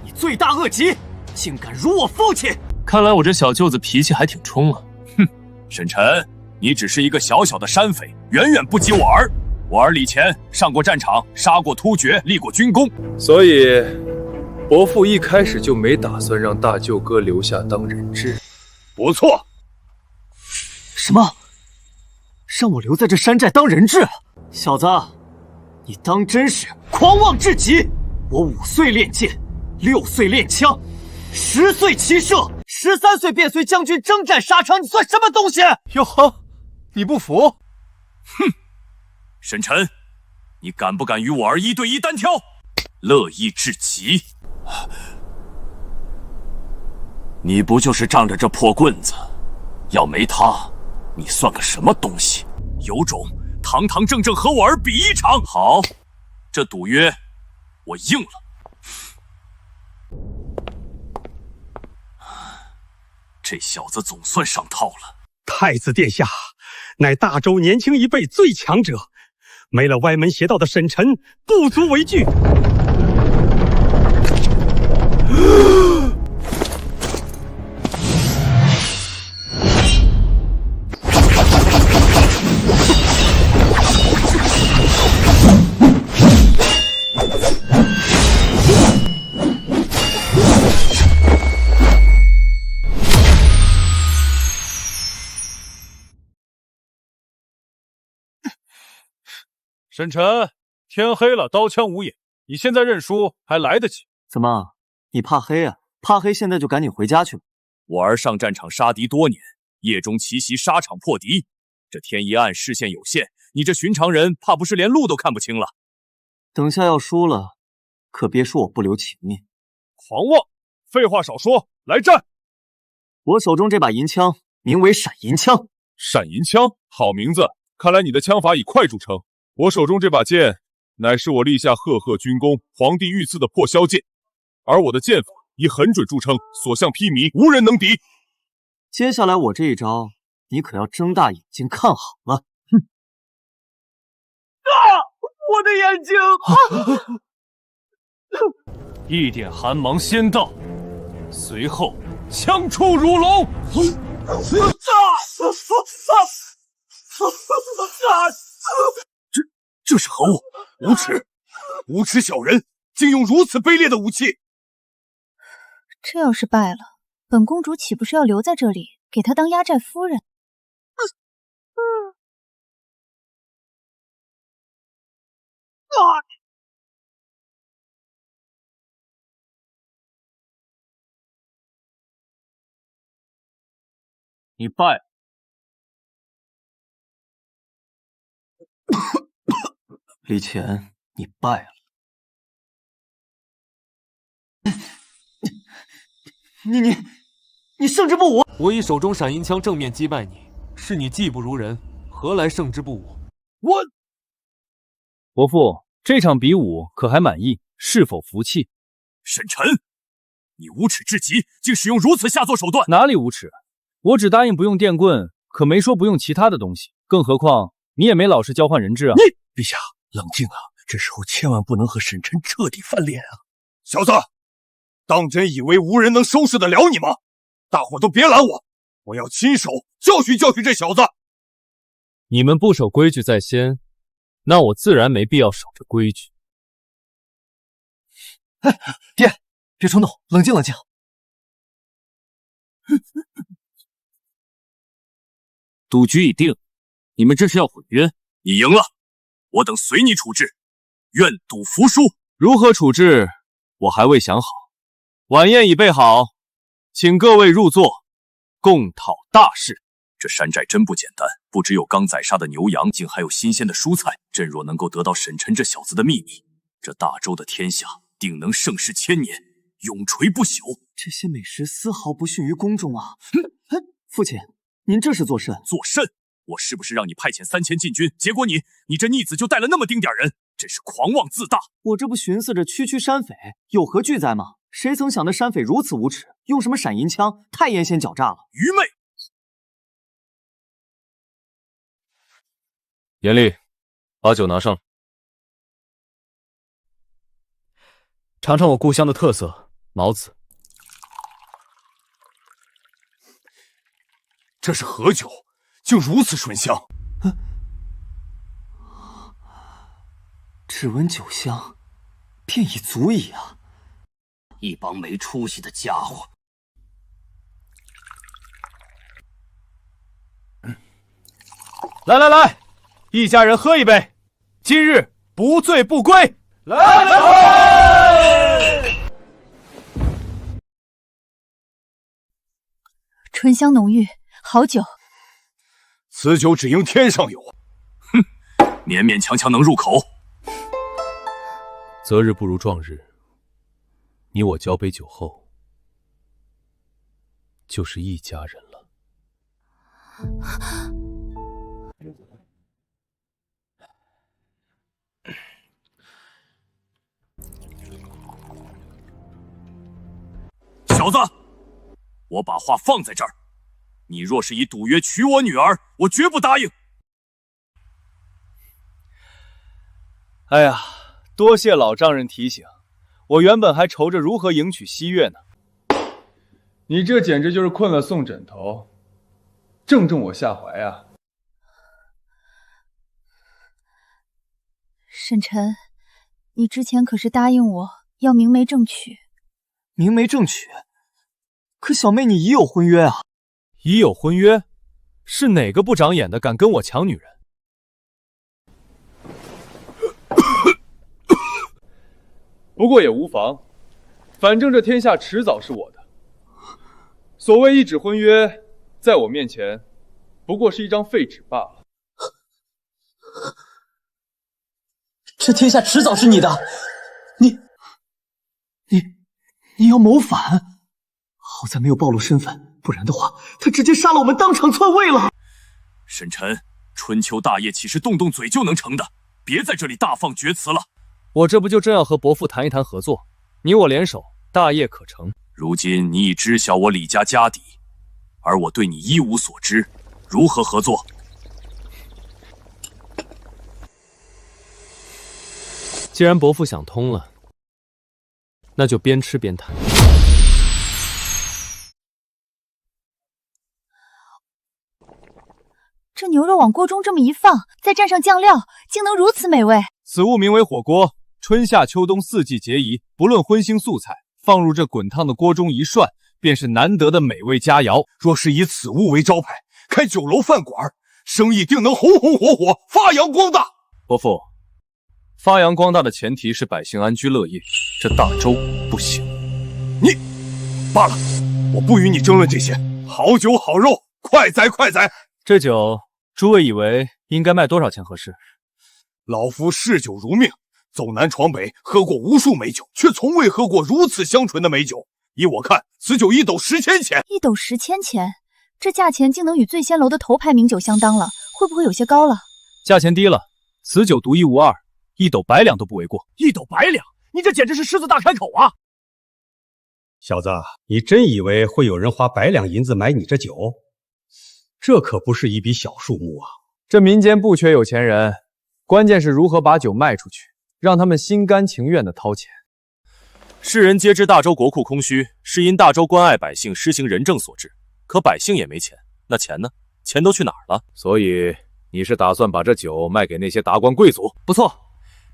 S12: 你罪大恶极，竟敢辱我父亲！
S6: 看来我这小舅子脾气还挺冲啊。
S2: 沈晨，你只是一个小小的山匪，远远不及我儿。我儿李乾上过战场，杀过突厥，立过军功，
S15: 所以伯父一开始就没打算让大舅哥留下当人质。
S8: 不错。
S12: 什么？让我留在这山寨当人质？小子，你当真是狂妄至极！我5岁练剑，6岁练枪，10岁骑射，13岁便随将军征战沙场，你算什么东西？
S13: 哟呵，你不服？
S2: 哼！沈晨，你敢不敢与我儿1对1单挑？乐意至极。你不就是仗着这破棍子？要没他，你算个什么东西？有种堂堂正正和我儿比一场！好，这赌约我应了。这小子总算上套了。
S10: 太子殿下，乃大周年轻一辈最强者，没了歪门邪道的沈晨，不足为惧。
S4: 沈晨，天黑了，刀枪无眼，你现在认输还来得及。
S12: 怎么，你怕黑啊？怕黑现在就赶紧回家去吧。
S2: 我儿上战场杀敌多年，夜中奇袭沙场破敌，这天一暗，视线有限，你这寻常人怕不是连路都看不清了。
S12: 等下要输了，可别说我不留情面。
S2: 狂妄！废话少说，来战！
S12: 我手中这把银枪名为闪银枪。
S16: 闪银枪，好名字！看来你的枪法以快著称。我手中这把剑，乃是我立下赫赫军功、皇帝御赐的破霄剑，而我的剑法以狠准著称，所向披靡，无人能敌。
S12: 接下来我这一招，你可要睁大眼睛看好了。哼！
S11: 我的眼睛！
S4: 一点寒芒先到，随后枪出如龙。
S8: 这是何物？无耻！无耻小人，竟用如此卑劣的武器！
S3: 这要是败了，本公主岂不是要留在这里，给他当压寨夫人？
S4: 你败了。
S12: 李乾，你败了。你胜之不武！
S15: 我以手中闪银枪正面击败你，是你技不如人，何来胜之不武？
S1: 伯父，这场比武可还满意？是否服气？
S2: 沈晨，你无耻至极，竟使用如此下作手段！
S1: 哪里无耻？我只答应不用电棍，可没说不用其他的东西。更何况你也没老实交换人质啊！
S14: 陛下，冷静啊！这时候千万不能和沈晨彻底翻脸啊！
S8: 小子，当真以为无人能收拾得了你吗？大伙都别拦我，我要亲手教训教训这小子！
S1: 你们不守规矩在先，那我自然没必要守着规矩。
S12: 哎，爹，别冲动，冷静冷静。
S2: 赌局已定，你们这是要毁约？你赢了，我等随你处置，愿赌服输。
S1: 如何处置，我还未想好。晚宴已备好，请各位入座，共讨大事。
S2: 这山寨真不简单，不只有刚宰杀的牛羊，竟还有新鲜的蔬菜。朕若能够得到沈晨这小子的秘密，这大周的天下定能盛世千年，永垂不朽。
S12: 这些美食丝毫不逊于宫中啊！父亲，您这是作甚？
S2: 作甚？我是不是让你派遣3000禁军，结果你这逆子就带了那么丁点人，真是狂妄自大！
S12: 我这不寻思着区区山匪有何惧灾吗？谁曾想那山匪如此无耻，用什么闪银枪，太阴险狡诈了！
S2: 愚昧！
S4: 严厉，把酒拿上。
S7: 尝尝我故乡的特色毛子。
S8: 这是何酒？竟如此醇香！
S12: 只闻酒香，便已足矣啊！
S11: 一帮没出息的家伙！
S1: 来来来，一家人喝一杯，今日不醉不归！来！
S3: 醇香浓郁，好酒。
S8: 此酒只应天上有。
S2: 哼，勉勉强强能入口。
S4: 择日不如撞日，你我交杯酒后，就是一家人了。
S2: 小子，我把话放在这儿，你若是以赌约娶我女儿，我绝不答应。
S1: 哎呀，多谢老丈人提醒，我原本还愁着如何迎娶西月呢。
S13: 你这简直就是困了送枕头，正中我下怀啊！
S3: 沈晨，你之前可是答应我要明媒正娶。
S12: 明媒正娶？可小妹你已有婚约啊！
S1: 已有婚约？是哪个不长眼的敢跟我抢女人？
S13: 不过也无妨，反正这天下迟早是我的。所谓一纸婚约，在我面前，不过是一张废纸罢了。
S12: 这天下迟早是你的，你要谋反？好在没有暴露身份，不然的话，他直接杀了我们，当场篡位了。
S2: 沈晨，春秋大业岂是动动嘴就能成的？别在这里大放厥词了。
S7: 我这不就正要和伯父谈一谈合作，你我联手，大业可成。
S2: 如今你已知晓我李家家底，而我对你一无所知，如何合作？
S6: 既然伯父想通了，那就边吃边谈。
S3: 这牛肉往锅中这么一放，再蘸上酱料，竟能如此美味。
S1: 此物名为火锅，春夏秋冬四季皆宜，不论荤腥素菜，放入这滚烫的锅中一涮，便是难得的美味佳肴。
S8: 若是以此物为招牌，开酒楼饭馆，生意定能红红火火，发扬光大。
S1: 伯父，发扬光大的前提是百姓安居乐业，这大粥不行。
S8: 你罢了，我不与你争论这些。好酒好肉，快宰快宰！
S7: 这酒，诸位以为应该卖多少钱合适？
S8: 老夫嗜酒如命，走南闯北，喝过无数美酒，却从未喝过如此香醇的美酒。依我看，此酒一斗10千钱。
S3: 一斗10千钱，这价钱竟能与醉仙楼的头牌名酒相当了，会不会有些高了？
S1: 价钱低了，此酒独一无二，一斗100两都不为过。
S12: 1斗100两，你这简直是狮子大开口啊！
S10: 小子，你真以为会有人花100两银子买你这酒？这可不是一笔小数目啊！
S1: 这民间不缺有钱人，关键是如何把酒卖出去，让他们心甘情愿地掏钱。
S6: 世人皆知大周国库空虚，是因大周关爱百姓，施行仁政所致。可百姓也没钱，那钱呢？钱都去哪儿了？
S1: 所以你是打算把这酒卖给那些达官贵族？
S7: 不错，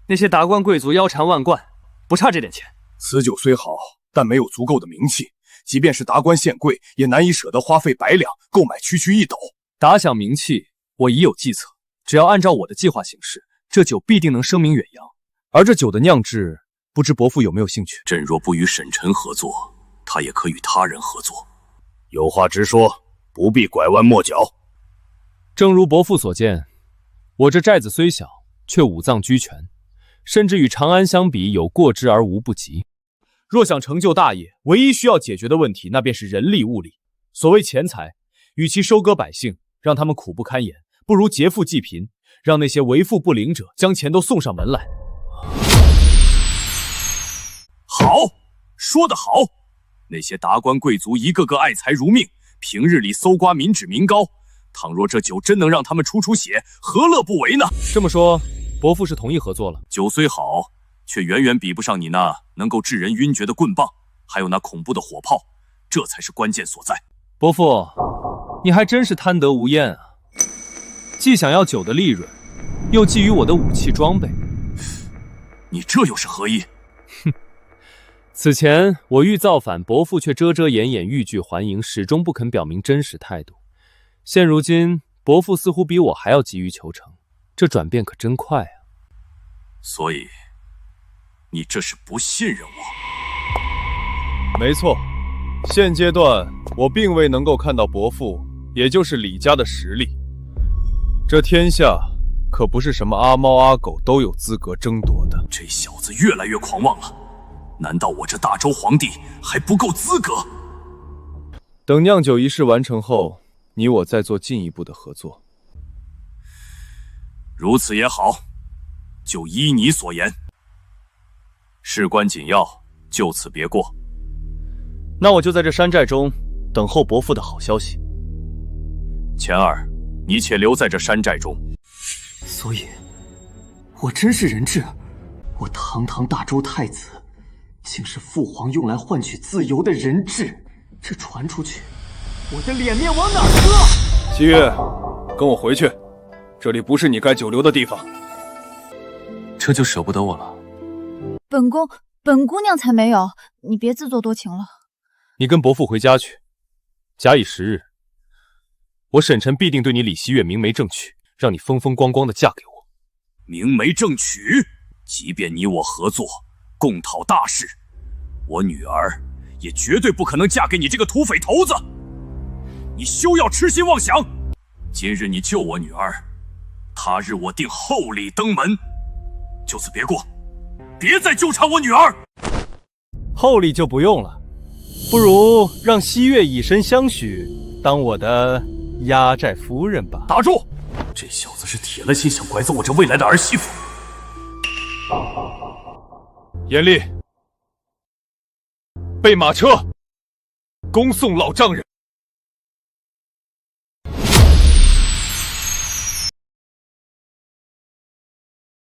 S7: 那些达官贵族腰缠万贯，不差这点钱。
S8: 此酒虽好，但没有足够的名气。即便是达官显贵，也难以舍得花费100两购买区1斗。
S1: 打响名气，我已有计策。只要按照我的计划行事，这酒必定能声名远扬。而这酒的酿制，不知伯父有没有兴趣？
S2: 朕若不与沈晨合作，他也可与他人合作。
S14: 有话直说，不必拐弯抹角。
S6: 正如伯父所见，我这寨子虽小，却五脏俱全，甚至与长安相比，有过之而无不及。
S1: 若想成就大业，唯一需要解决的问题，那便是人力物力。所谓钱财，与其收割百姓，让他们苦不堪言，不如劫富济贫，让那些为富不灵者将钱都送上门来。
S2: 好，说得好！那些达官贵族一个个爱财如命，平日里搜刮民脂民膏。倘若这酒真能让他们出血，何乐不为呢？
S6: 这么说，伯父是同意合作了？
S2: 酒虽好，却远远比不上你那能够致人晕厥的棍棒，还有那恐怖的火炮，这才是关键所在。
S1: 伯父，你还真是贪得无厌啊！既想要酒的利润，又觊觎我的武器装备，
S2: 你这又是何意？
S6: 哼！此前我欲造反，伯父却遮遮掩掩，欲拒还迎，始终不肯表明真实态度。现如今，伯父似乎比我还要急于求成，这转变可真快啊！
S2: 所以，你这是不信任我？
S16: 没错，现阶段我并未能够看到伯父，也就是李家的实力。这天下可不是什么阿猫阿狗都有资格争夺的。
S2: 这小子越来越狂妄了，难道我这大周皇帝还不够资格？
S16: 等酿酒仪式完成后，你我再做进一步的合作。
S2: 如此也好，就依你所言。事关紧要，就此别过。
S7: 那我就在这山寨中等候伯父的好消息。
S2: 钱儿，你且留在这山寨中。
S12: 所以，我真是人质。我堂堂大周太子，竟是父皇用来换取自由的人质。这传出去，我的脸面往哪儿搁？
S16: 西月，跟我回去，这里不是你该久留的地方。
S1: 这就舍不得我了？
S3: 本姑娘才没有，你别自作多情了。
S6: 你跟伯父回家去，假以时日，我沈晨必定对你李希月明媒正娶，让你风风光光的嫁给我。
S2: 明媒正娶？即便你我合作，共讨大事，我女儿也绝对不可能嫁给你这个土匪头子。你休要痴心妄想。今日你救我女儿，他日我定厚礼登门。就此别过，别再纠缠我女儿。
S1: 厚礼就不用了，不如让西月以身相许，当我的压寨夫人吧。
S2: 打住！这小子是铁了心想拐走我这未来的儿媳妇。
S16: 严厉，备马车，恭送老丈人。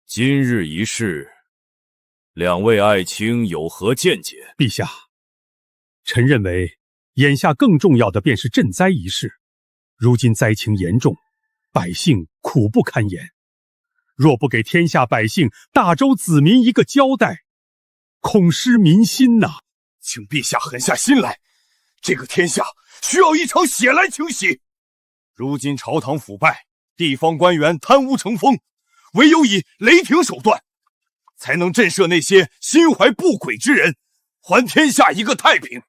S2: 今日一事，两位爱卿有何见解？
S10: 陛下，臣认为眼下更重要的便是赈灾一事。如今灾情严重，百姓苦不堪言。若不给天下百姓、大周子民一个交代，恐失民心呐！
S8: 请陛下狠下心来，这个天下需要一场血来清洗。如今朝堂腐败，地方官员贪污成风，唯有以雷霆手段，才能震慑那些心怀不轨之人，还天下一个太平。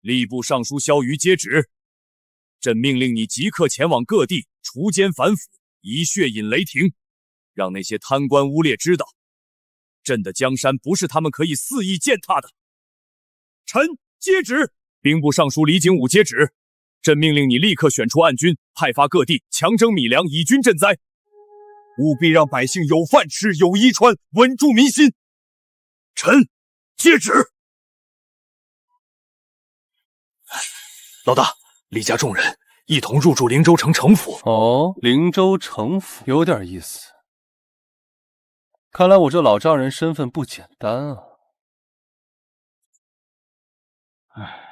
S2: 吏部尚书萧瑜接旨，朕命令你即刻前往各地除奸反腐，以血引雷霆，让那些贪官污劣知道，朕的江山不是他们可以肆意践踏的。臣接旨。兵部尚书李景武接旨，朕命令你立刻选出暗军，派发各地，强征米粮，以军赈灾，
S8: 务必让百姓有饭吃，有衣穿，稳住民心。臣接旨。
S2: 老大，李家众人一同入驻灵州城城府。
S4: 哦，灵州城府有点意思。看来我这老丈人身份不简单啊。唉。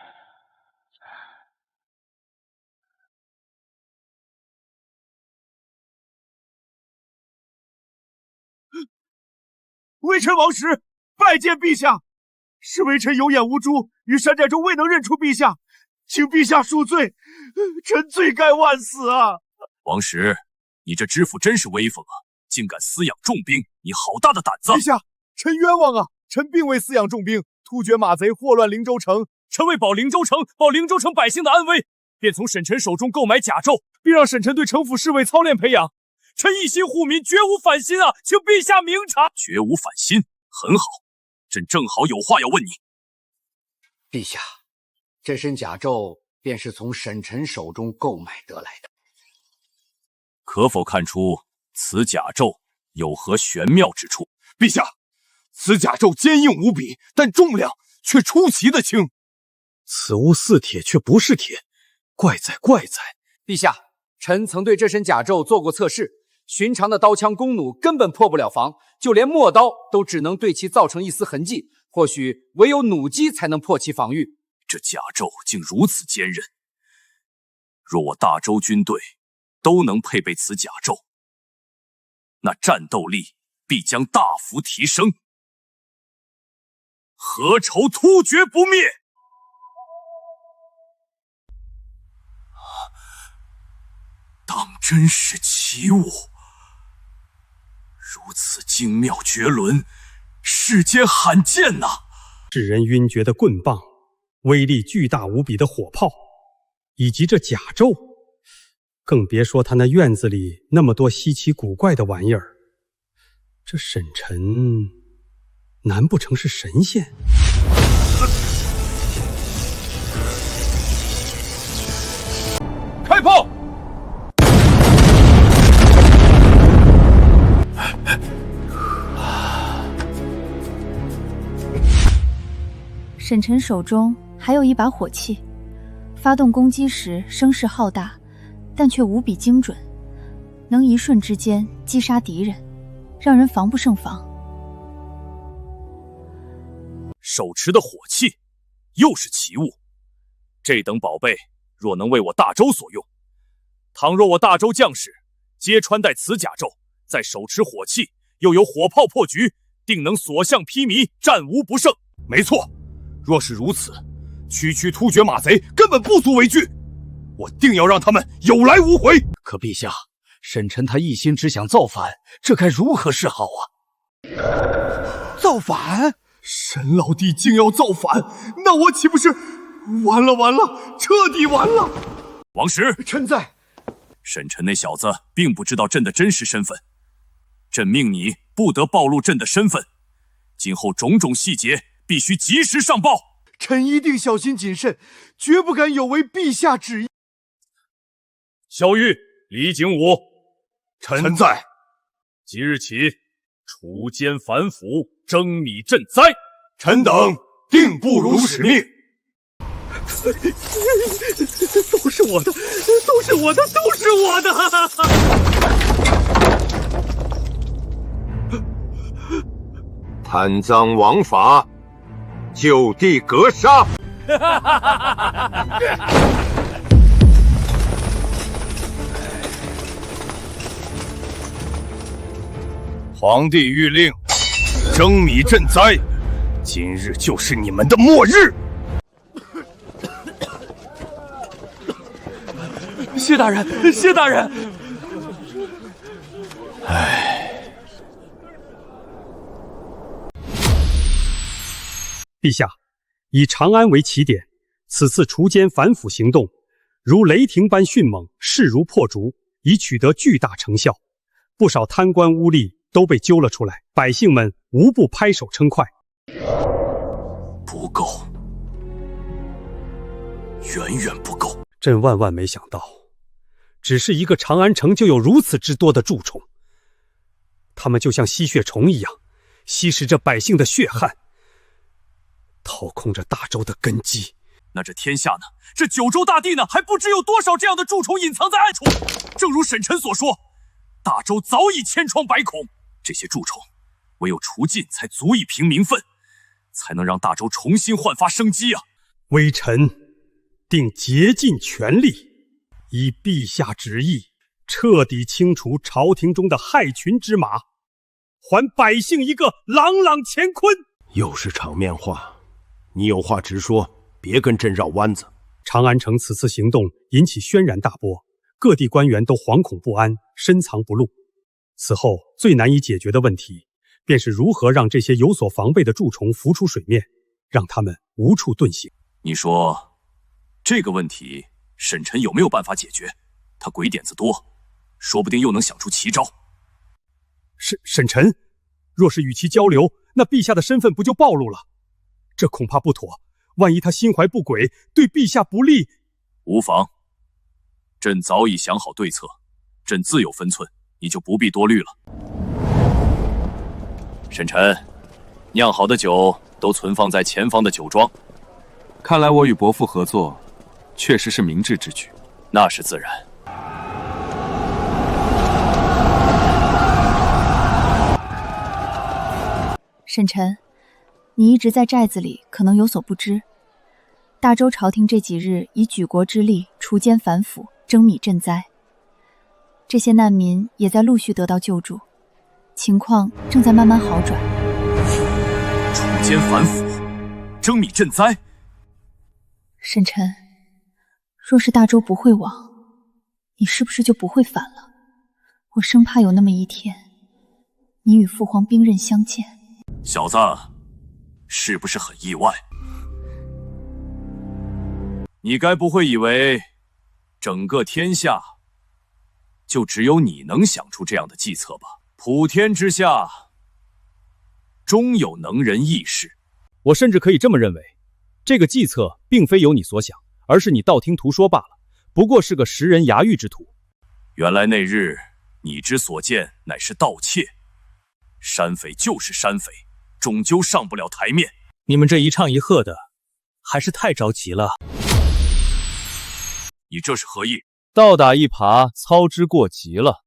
S8: 微臣王石拜见陛下，是微臣有眼无珠，于山寨中未能认出陛下，请陛下恕罪，臣罪该万死啊！
S2: 王石，你这知府真是威风啊，竟敢私养重兵，你好大的胆子！
S8: 陛下，臣冤枉啊！臣并未私养重兵，突厥马贼祸乱灵州城，
S2: 臣为保灵州城，保灵州城百姓的安危，便从沈臣手中购买甲胄，并让沈臣对城府侍卫操练培养。臣一心护民，绝无反心啊！请陛下明察。绝无反心，很好。朕正好有话要问你。
S9: 陛下，这身甲胄便是从沈臣手中购买得来的。
S2: 可否看出此甲胄有何玄妙之处？
S8: 陛下，此甲胄坚硬无比，但重量却出奇的轻。
S10: 此物似铁却不是铁，怪哉怪哉！
S12: 陛下，臣曾对这身甲胄做过测试。寻常的刀枪弓弩根本破不了防，就连陌刀都只能对其造成一丝痕迹，或许唯有弩机才能破其防御。
S2: 这甲胄竟如此坚韧，若我大周军队都能配备此甲胄，那战斗力必将大幅提升。何愁突厥不灭？当真是奇物！如此精妙绝伦，世间罕见呐！
S10: 使人晕厥的棍棒，威力巨大无比的火炮，以及这甲胄，更别说他那院子里那么多稀奇古怪的玩意儿。这沈臣难不成是神仙？
S16: 开炮！
S3: 沈臣手中还有一把火器，发动攻击时声势浩大，但却无比精准，能一瞬之间击杀敌人，让人防不胜防。
S2: 手持的火器又是奇物，这等宝贝若能为我大周所用，倘若我大周将士皆穿戴此甲胄，再手持火器，又有火炮破局，定能所向披靡，战无不胜。
S8: 没错，若是如此，区区突厥马贼根本不足为惧，我定要让他们有来无回。
S11: 可陛下，沈臣他一心只想造反，这该如何是好啊？
S8: 造反？沈老弟竟要造反，那我岂不是完了完了，彻底完了！
S2: 王石，
S9: 臣在。
S2: 沈晨那小子并不知道朕的真实身份，朕命你不得暴露朕的身份，今后种种细节必须及时上报。
S9: 臣一定小心谨慎，绝不敢有违陛下旨意。
S2: 萧玉、李景武，
S8: 臣在。
S2: 即日起，除奸反腐，征米赈灾。
S8: 臣等定不辱使命。
S12: 都是我的，都是我的，都是我的！
S17: 贪赃枉法，就地格杀！
S8: 皇帝谕令，征米赈灾，今日就是你们的末日！
S1: 谢大人，谢大人！
S10: 陛下，以长安为起点，此次除奸反腐行动如雷霆般迅猛，势如破竹，已取得巨大成效。不少贪官污吏都被揪了出来，百姓们无不拍手称快。
S2: 不够，远远不够。
S10: 朕万万没想到，只是一个长安城就有如此之多的蛀虫，它们就像吸血虫一样，吸食着百姓的血汗，掏空着大周的根基。
S2: 那这天下呢？这九州大地呢？还不知有多少这样的蛀虫隐藏在暗处。正如沈臣所说，大周早已千疮百孔，这些蛀虫唯有除尽，才足以平民愤，才能让大周重新焕发生机啊！
S10: 微臣定竭尽全力，依陛下旨意，彻底清除朝廷中的害群之马，还百姓一个朗朗乾坤。
S17: 又是场面话，你有话直说，别跟朕绕弯子。
S10: 长安城此次行动引起轩然大波，各地官员都惶恐不安，深藏不露。此后最难以解决的问题，便是如何让这些有所防备的蛀虫浮出水面，让他们无处遁形。
S2: 你说这个问题，沈臣有没有办法解决？他鬼点子多，说不定又能想出奇招。
S10: 沈臣，若是与其交流，那陛下的身份不就暴露了？这恐怕不妥，万一他心怀不轨，对陛下不利。
S2: 无妨，朕早已想好对策，朕自有分寸，你就不必多虑了。沈臣，酿好的酒都存放在前方的酒庄。
S1: 看来我与伯父合作，确实是明智之举。
S2: 那是自然。
S3: 沈臣，你一直在寨子里，可能有所不知。大周朝廷这几日以举国之力除奸反腐，征米赈灾，这些难民也在陆续得到救助，情况正在慢慢好转。
S2: 除奸反腐，征米赈灾。
S3: 沈臣，若是大周不会亡，你是不是就不会反了？我生怕有那么一天，你与父皇兵刃相见。
S2: 小子，是不是很意外？你该不会以为整个天下就只有你能想出这样的计策吧？普天之下，终有能人异士。
S18: 我甚至可以这么认为，这个计策并非有你所想，而是你道听途说罢了，不过是个食人牙玉之徒。
S2: 原来那日你之所见乃是盗窃，山匪就是山匪，终究上不了台面。
S11: 你们这一唱一和的，还是太着急了。
S2: 你这是何意？
S1: 倒打一耙，操之过急了。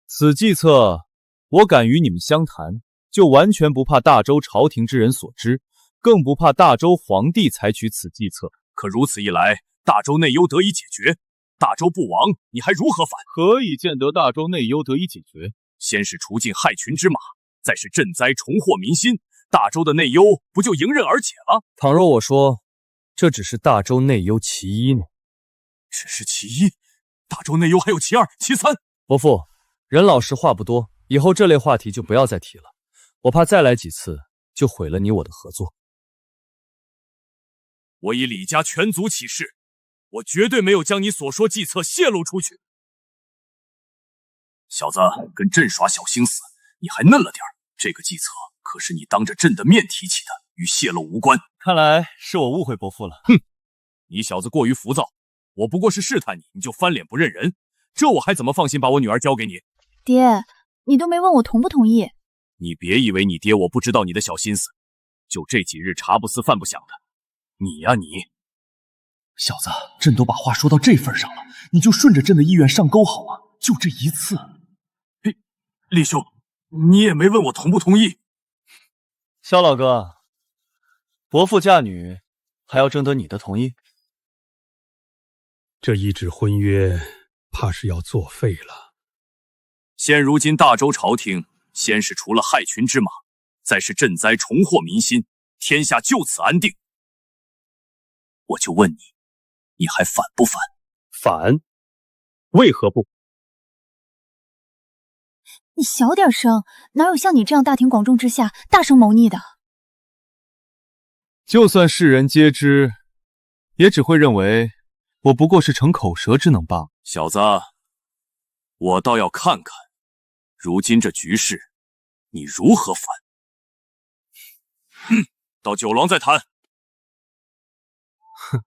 S1: 此计策，我敢与你们相谈，就完全不怕大周朝廷之人所知，更不怕大周皇帝采取此计策。
S2: 可如此一来，大周内忧得以解决，大周不亡，你还如何反？
S1: 何以见得大周内忧得以解决？
S2: 先是除尽害群之马，再是赈灾重获民心，大周的内忧不就迎刃而解了？
S18: 倘若我说这只是大周内忧其一呢？
S2: 只是其一，大周内忧还有其二、其三。
S18: 伯父，人老实话不多，以后这类话题就不要再提了，我怕再来几次就毁了你我的合作。
S2: 我以李家全族起誓，我绝对没有将你所说计策泄露出去。小子，跟朕耍小心思，你还嫩了点儿。这个计策可是你当着朕的面提起的，与泄露无关。
S1: 看来是我误会伯父了。
S2: 哼，你小子过于浮躁，我不过是试探你，你就翻脸不认人，这我还怎么放心把我女儿交给你？
S3: 爹，你都没问我同不同意。
S2: 你别以为你爹我不知道你的小心思，就这几日茶不思饭不想的，你呀你，
S1: 小子，朕都把话说到这份上了，你就顺着朕的意愿上钩好吗？就这一次。
S2: 厉兄，你也没问我同不同意。
S1: 萧老哥，伯父嫁女还要征得你的同意？
S10: 这一纸婚约怕是要作废了。
S2: 现如今大周朝廷，先是除了害群之马，再是赈灾重获民心，天下就此安定。我就问你，你还反不反？
S10: 反？为何不？
S3: 你小点声，哪有像你这样大庭广众之下大声谋逆的？
S1: 就算世人皆知，也只会认为我不过是逞口舌之能罢。
S2: 小子，我倒要看看，如今这局势，你如何反？到酒廊再谈。
S1: 哼。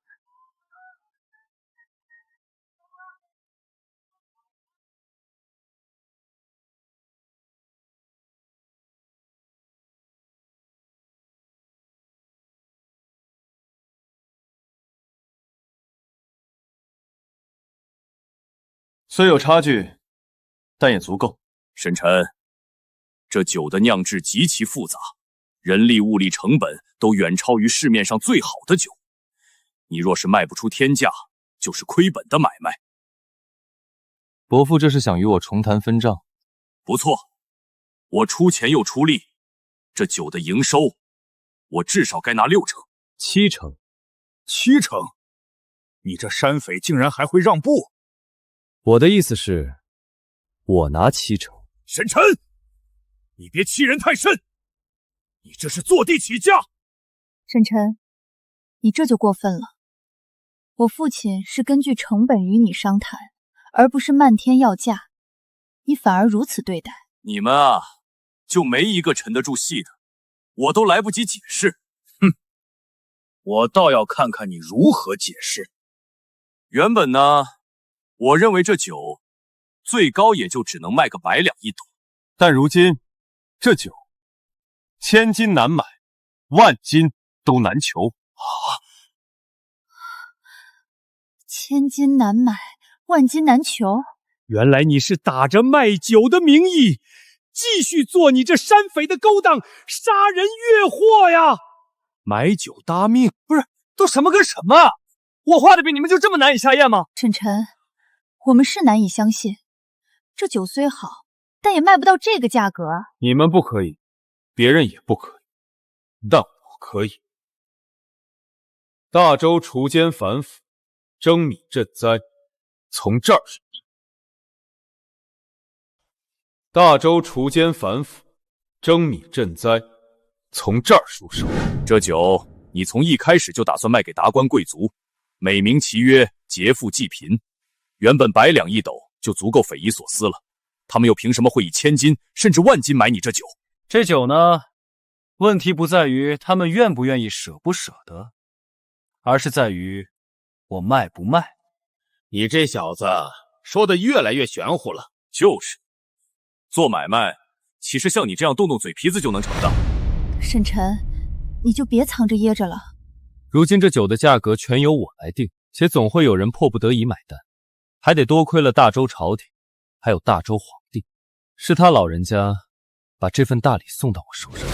S1: 虽有差距，但也足够。
S2: 沈晨，这酒的酿制极其复杂，人力物力成本都远超于市面上最好的酒。你若是卖不出天价，就是亏本的买卖。
S1: 伯父这是想与我重谈分账？
S2: 不错，我出钱又出力，这酒的营收，我至少该拿60%、
S1: 70%、
S2: 70%。你这山匪竟然还会让步？
S1: 我的意思是，我拿70%。
S2: 沈晨，你别欺人太甚，你这是坐地起价。
S3: 沈晨，你这就过分了。我父亲是根据成本与你商谈，而不是漫天要价，你反而如此对待。
S2: 你们啊，就没一个沉得住气的，我都来不及解释。哼，我倒要看看你如何解释。原本呢，我认为这酒最高也就只能卖个100两1斗，
S4: 但如今这酒1000金难买，10000金都难求
S2: 啊
S3: ！1000金难买，10000金难求。
S10: 原来你是打着卖酒的名义，继续做你这山匪的勾当，杀人越货呀！
S13: 买酒搭命，不是都什么跟什么？我画的饼，你们就这么难以下咽吗？
S3: 沈晨，我们是难以相信，这酒虽好，但也卖不到这个价格啊！
S4: 你们不可以，别人也不可以，但我可以。大周除奸反腐，征米赈灾，从这儿入手。大周除奸反腐，征米赈灾，从这儿入手。
S2: 这酒你从一开始就打算卖给达官贵族，美名其曰劫富济贫，原本100两1斗就足够匪夷所思了，他们又凭什么会以1000金甚至10000金买你这酒？
S7: 这酒呢，问题不在于他们愿不愿意舍不舍得，而是在于我卖不卖。
S19: 你这小子说的越来越玄乎了。
S2: 就是，做买卖岂是像你这样动动嘴皮子就能成的？
S3: 沈晨，你就别藏着掖着了。
S1: 如今这酒的价格全由我来定，且总会有人迫不得已买单，还得多亏了大周朝廷，还有大周皇帝，是他老人家把这份大礼送到我手上。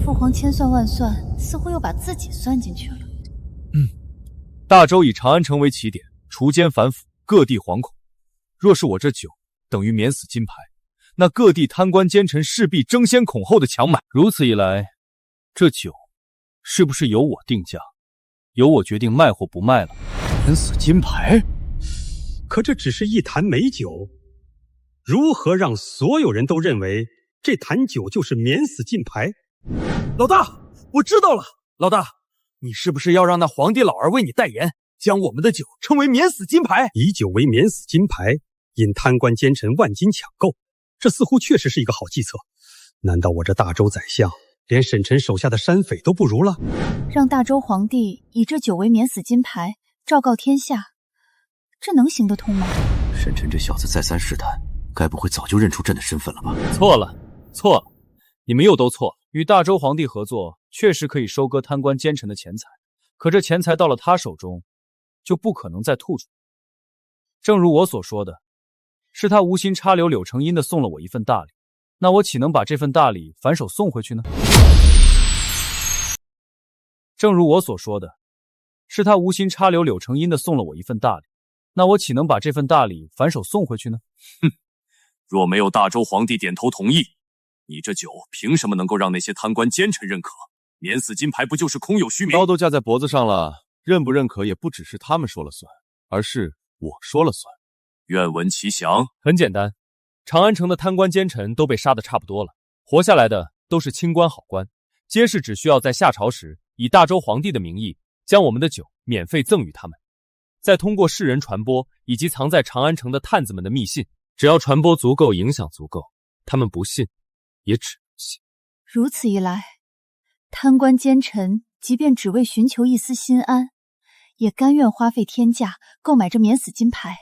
S3: 父皇千算万算，似乎又把自己算进去了。
S1: 大周以长安城为起点，除奸反腐，各地惶恐。若是我这酒等于免死金牌，那各地贪官奸臣势必争先恐后的抢买。如此一来，这酒是不是由我定价，由我决定卖或不卖了？
S10: 免死金牌？可这只是一坛美酒，如何让所有人都认为这坛酒就是免死金牌？
S2: 老大，我知道了。老大，
S12: 你是不是要让那皇帝老儿为你代言，将我们的酒称为免死金牌？
S10: 以酒为免死金牌，引贪官奸臣万金抢购，这似乎确实是一个好计策。难道我这大周宰相连沈晨手下的山匪都不如了？
S3: 让大周皇帝以这酒为免死金牌，昭告天下，这能行得通吗？
S14: 沈晨这小子再三试探，该不会早就认出朕的身份了吧？
S18: 错了，错了，你们又都错了。与大周皇帝合作，确实可以收割贪官奸臣的钱财，可这钱财到了他手中，就不可能再吐出。正如我所说的，是他无心插柳柳成荫的送了我一份大礼，那我岂能把这份大礼反手送回去呢？正如我所说的，是他无心插柳柳成荫的送了我一份大礼，那我岂能把这份大礼反手送回去呢？
S2: 哼，若没有大周皇帝点头同意，你这酒凭什么能够让那些贪官奸臣认可？免死金牌不就是空有虚名？
S16: 刀都架在脖子上了，认不认可也不只是他们说了算，而是我说了算。
S2: 愿闻其详。
S18: 很简单，长安城的贪官奸臣都被杀得差不多了，活下来的都是清官好官，皆是只需要在下朝时以大周皇帝的名义将我们的酒免费赠与他们，再通过世人传播以及藏在长安城的探子们的密信，只要传播足够，影响足够，他们不信也只能信。
S3: 如此一来，贪官奸臣即便只为寻求一丝心安，也甘愿花费天价购买这免死金牌。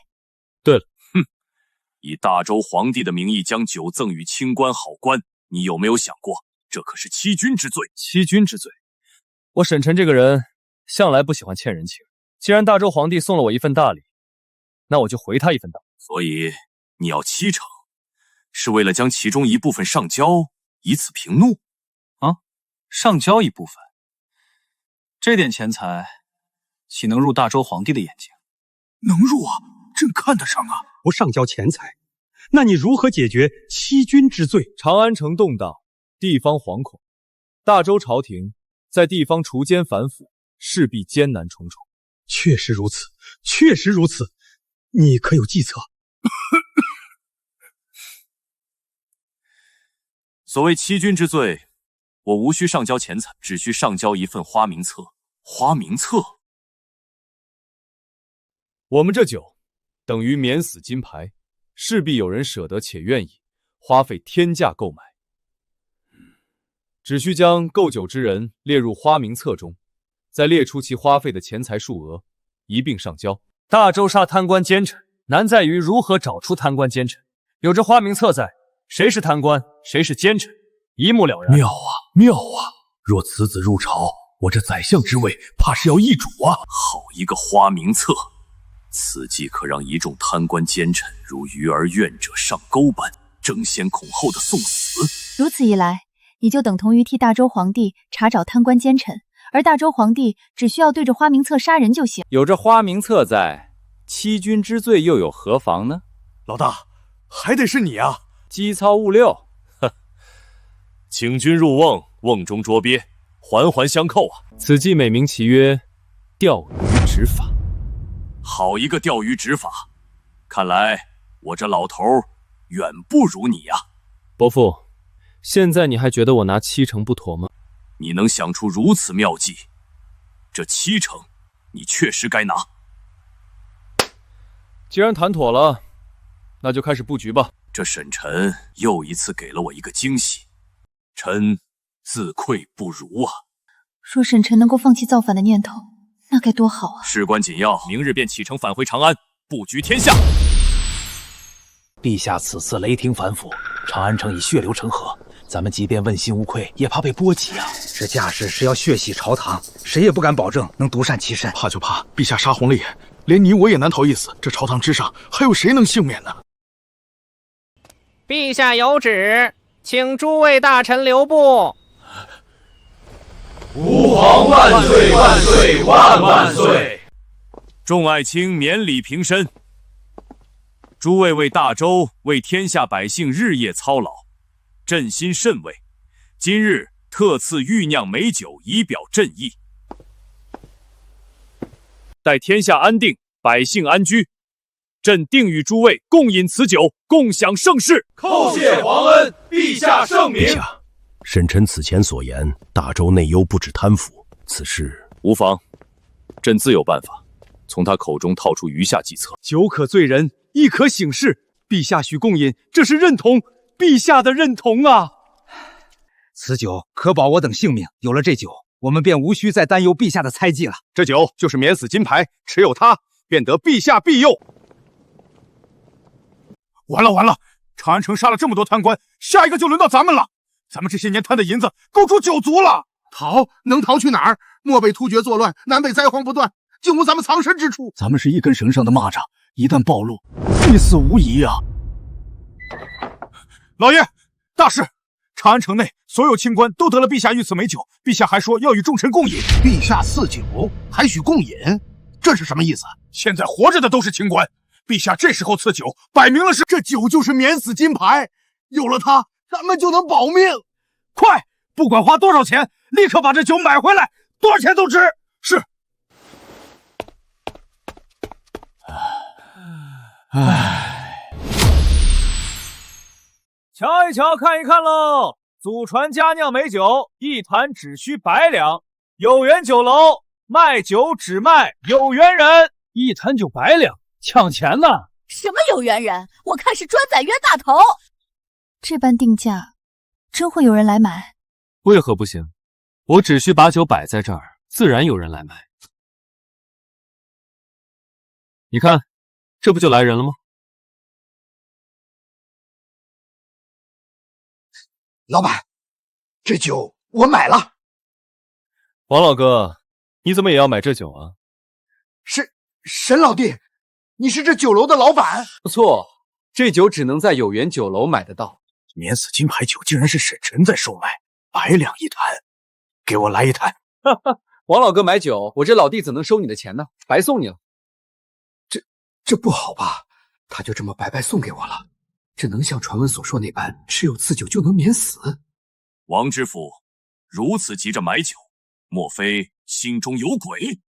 S18: 对了，
S2: 以大周皇帝的名义将酒赠与清官好官，你有没有想过，这可是欺君之罪？
S18: 欺君之罪？我沈晨这个人向来不喜欢欠人情，既然大周皇帝送了我一份大礼，那我就回他一份大礼。
S2: 所以你要七成，是为了将其中一部分上交，以此平怒？
S7: 啊，上交一部分，这点钱财岂能入大周皇帝的眼睛？
S8: 能入啊，朕看得上啊。
S10: 不上交钱财，那你如何解决欺君之罪？
S18: 长安城动荡，地方惶恐，大周朝廷在地方除奸反腐，势必艰难重重。
S10: 确实如此，确实如此。你可有计策？
S2: 所谓欺君之罪，我无需上交钱财，只需上交一份花名册。花名册，
S18: 我们这酒等于免死金牌，势必有人舍得且愿意花费天价购买。只需将购酒之人列入花名册中，再列出其花费的钱财数额，一并上交。大周杀贪官奸臣，难在于如何找出贪官奸臣。有这花名册在，谁是贪官，谁是奸臣，一目了然。
S14: 妙啊，妙啊！若此子入朝，我这宰相之位怕是要易主啊！
S2: 好一个花名册！此计可让一众贪官奸臣如鱼儿愿者上钩般争先恐后的送死。
S3: 如此一来，你就等同于替大周皇帝查找贪官奸臣，而大周皇帝只需要对着花名册杀人就行。
S18: 有这花名册在，欺君之罪又有何妨呢？
S8: 老大，还得是你啊！
S18: 机操误六，
S2: 请君入瓮，瓮中捉鳖，环环相扣啊！
S18: 此计美名其曰钓鱼执法。
S2: 好一个钓鱼执法！看来我这老头远不如你呀。
S18: 伯父，现在你还觉得我拿7成不妥吗？
S2: 你能想出如此妙计，这7成你确实该拿。
S18: 既然谈妥了，那就开始布局吧。
S2: 这沈晨又一次给了我一个惊喜，臣自愧不如啊。
S3: 若沈晨能够放弃造反的念头，那该多好啊！
S2: 事关紧要，明日便启程返回长安，布局天下。
S14: 陛下此次雷霆反腐，长安城已血流成河，咱们即便问心无愧，也怕被波及啊！
S20: 这架势是要血洗朝堂，谁也不敢保证能独善其身。
S8: 怕就怕陛下杀红了眼，连你我也难逃一死。这朝堂之上，还有谁能幸免呢？
S21: 陛下有旨，请诸位大臣留步。
S2: 吾皇万岁万岁万万岁！众爱卿免礼平身。诸位为大周、为天下百姓日夜操劳，朕心甚慰。今日特赐御酿美酒以表朕意。待天下安定，百姓安居，朕定与诸位共饮此酒，共享盛世。
S22: 叩谢皇恩，陛下圣明。
S14: 陛下，沈臣此前所言，大周内忧不止贪腐，此事
S16: 无妨，朕自有办法从他口中套出余下计策。
S8: 酒可醉人，亦可醒事。陛下许共饮，这是认同陛下的认同啊！
S20: 此酒可保我等性命。有了这酒，我们便无需再担忧陛下的猜忌了。
S8: 这酒就是免死金牌，持有它，便得陛下庇佑。
S2: 完了完了！长安城杀了这么多贪官，下一个就轮到咱们了。咱们这些年贪的银子够出9族了。
S5: 逃能逃去哪儿？漠北突厥作乱，南北灾荒不断，竟无咱们藏身之处。
S2: 咱们是一根绳上的蚂蚱，一旦暴露，必死无疑啊！老爷，大事！长安城内所有清官都得了陛下御赐美酒，陛下还说要与众臣共饮。
S5: 陛下赐酒，还许共饮，这是什么意思？
S2: 现在活着的都是清官，陛下这时候赐酒，摆明了是
S5: 这酒就是免死金牌，有了它，咱们就能保命。
S2: 快，不管花多少钱，立刻把这酒买回来，多少钱都值。是。
S18: 瞧一瞧，看一看喽！祖传佳酿美酒，一坛只需100两。有缘酒楼卖酒只卖有缘人，一坛酒100两，抢钱呢！
S3: 什么有缘人？我看是专宰冤大头。这般定价，真会有人来买？
S18: 为何不行？我只需把酒摆在这儿，自然有人来买。你看，这不就来人了吗？
S5: 老板，这酒我买了。
S18: 王老哥，你怎么也要买这酒啊？
S5: 沈老弟，你是这酒楼的老板？
S9: 不错，这酒只能在有缘酒楼买得到。
S2: 免死金牌酒竟然是沈晨在售卖，100两一坛，给我来一坛。
S9: 王老哥买酒，我这老弟怎能收你的钱呢？白送你了。
S5: 这不好吧？他就这么白白送给我了。这能像传闻所说那般，持有此酒就能免死？
S2: 王知府如此急着买酒，莫非心中有鬼？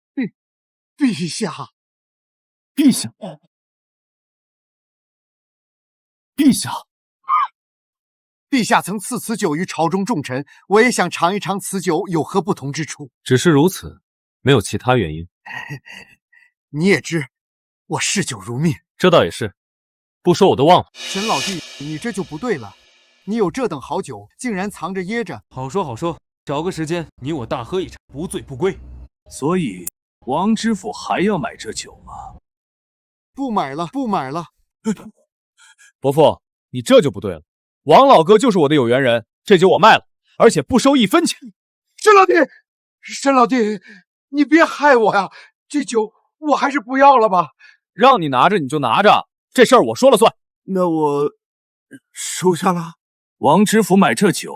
S5: 陛下，
S2: 陛下，陛下，
S5: 陛下曾赐此酒于朝中重臣，我也想尝一尝此酒有何不同之处。
S18: 只是如此，没有其他原因。
S5: 你也知，我嗜酒如命。
S18: 这倒也是。不说我都忘了。
S5: 沈老弟，你这就不对了。你有这等好酒，竟然藏着掖着。
S11: 好说好说，找个时间你我大喝一场，不醉不归。
S2: 所以王知府还要买这酒吗？
S5: 不买了，不买了。
S18: 伯父，你这就不对了。王老哥就是我的有缘人，这酒我卖了，而且不收1分钱。
S5: 沈老弟，你别害我呀！这酒我还是不要了吧。
S18: 让你拿着你就拿着。这事儿我说了算。
S2: 那我收下了。王知府买这酒，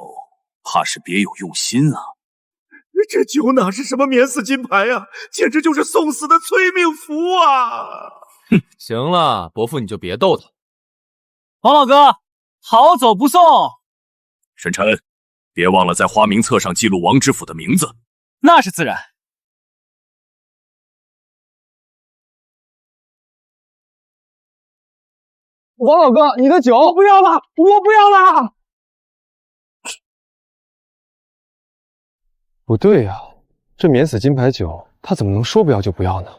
S2: 怕是别有用心啊。
S5: 这酒哪是什么免死金牌啊，简直就是送死的催命符啊！
S18: 哼，行了，伯父你就别逗他。
S11: 王老哥，好走不送。
S2: 沈晨，别忘了在花名册上记录王知府的名字。
S11: 那是自然。
S13: 王老哥，你的酒我不要了，我不要了。不对呀，这免死金牌酒，他怎么能说不要就不要呢？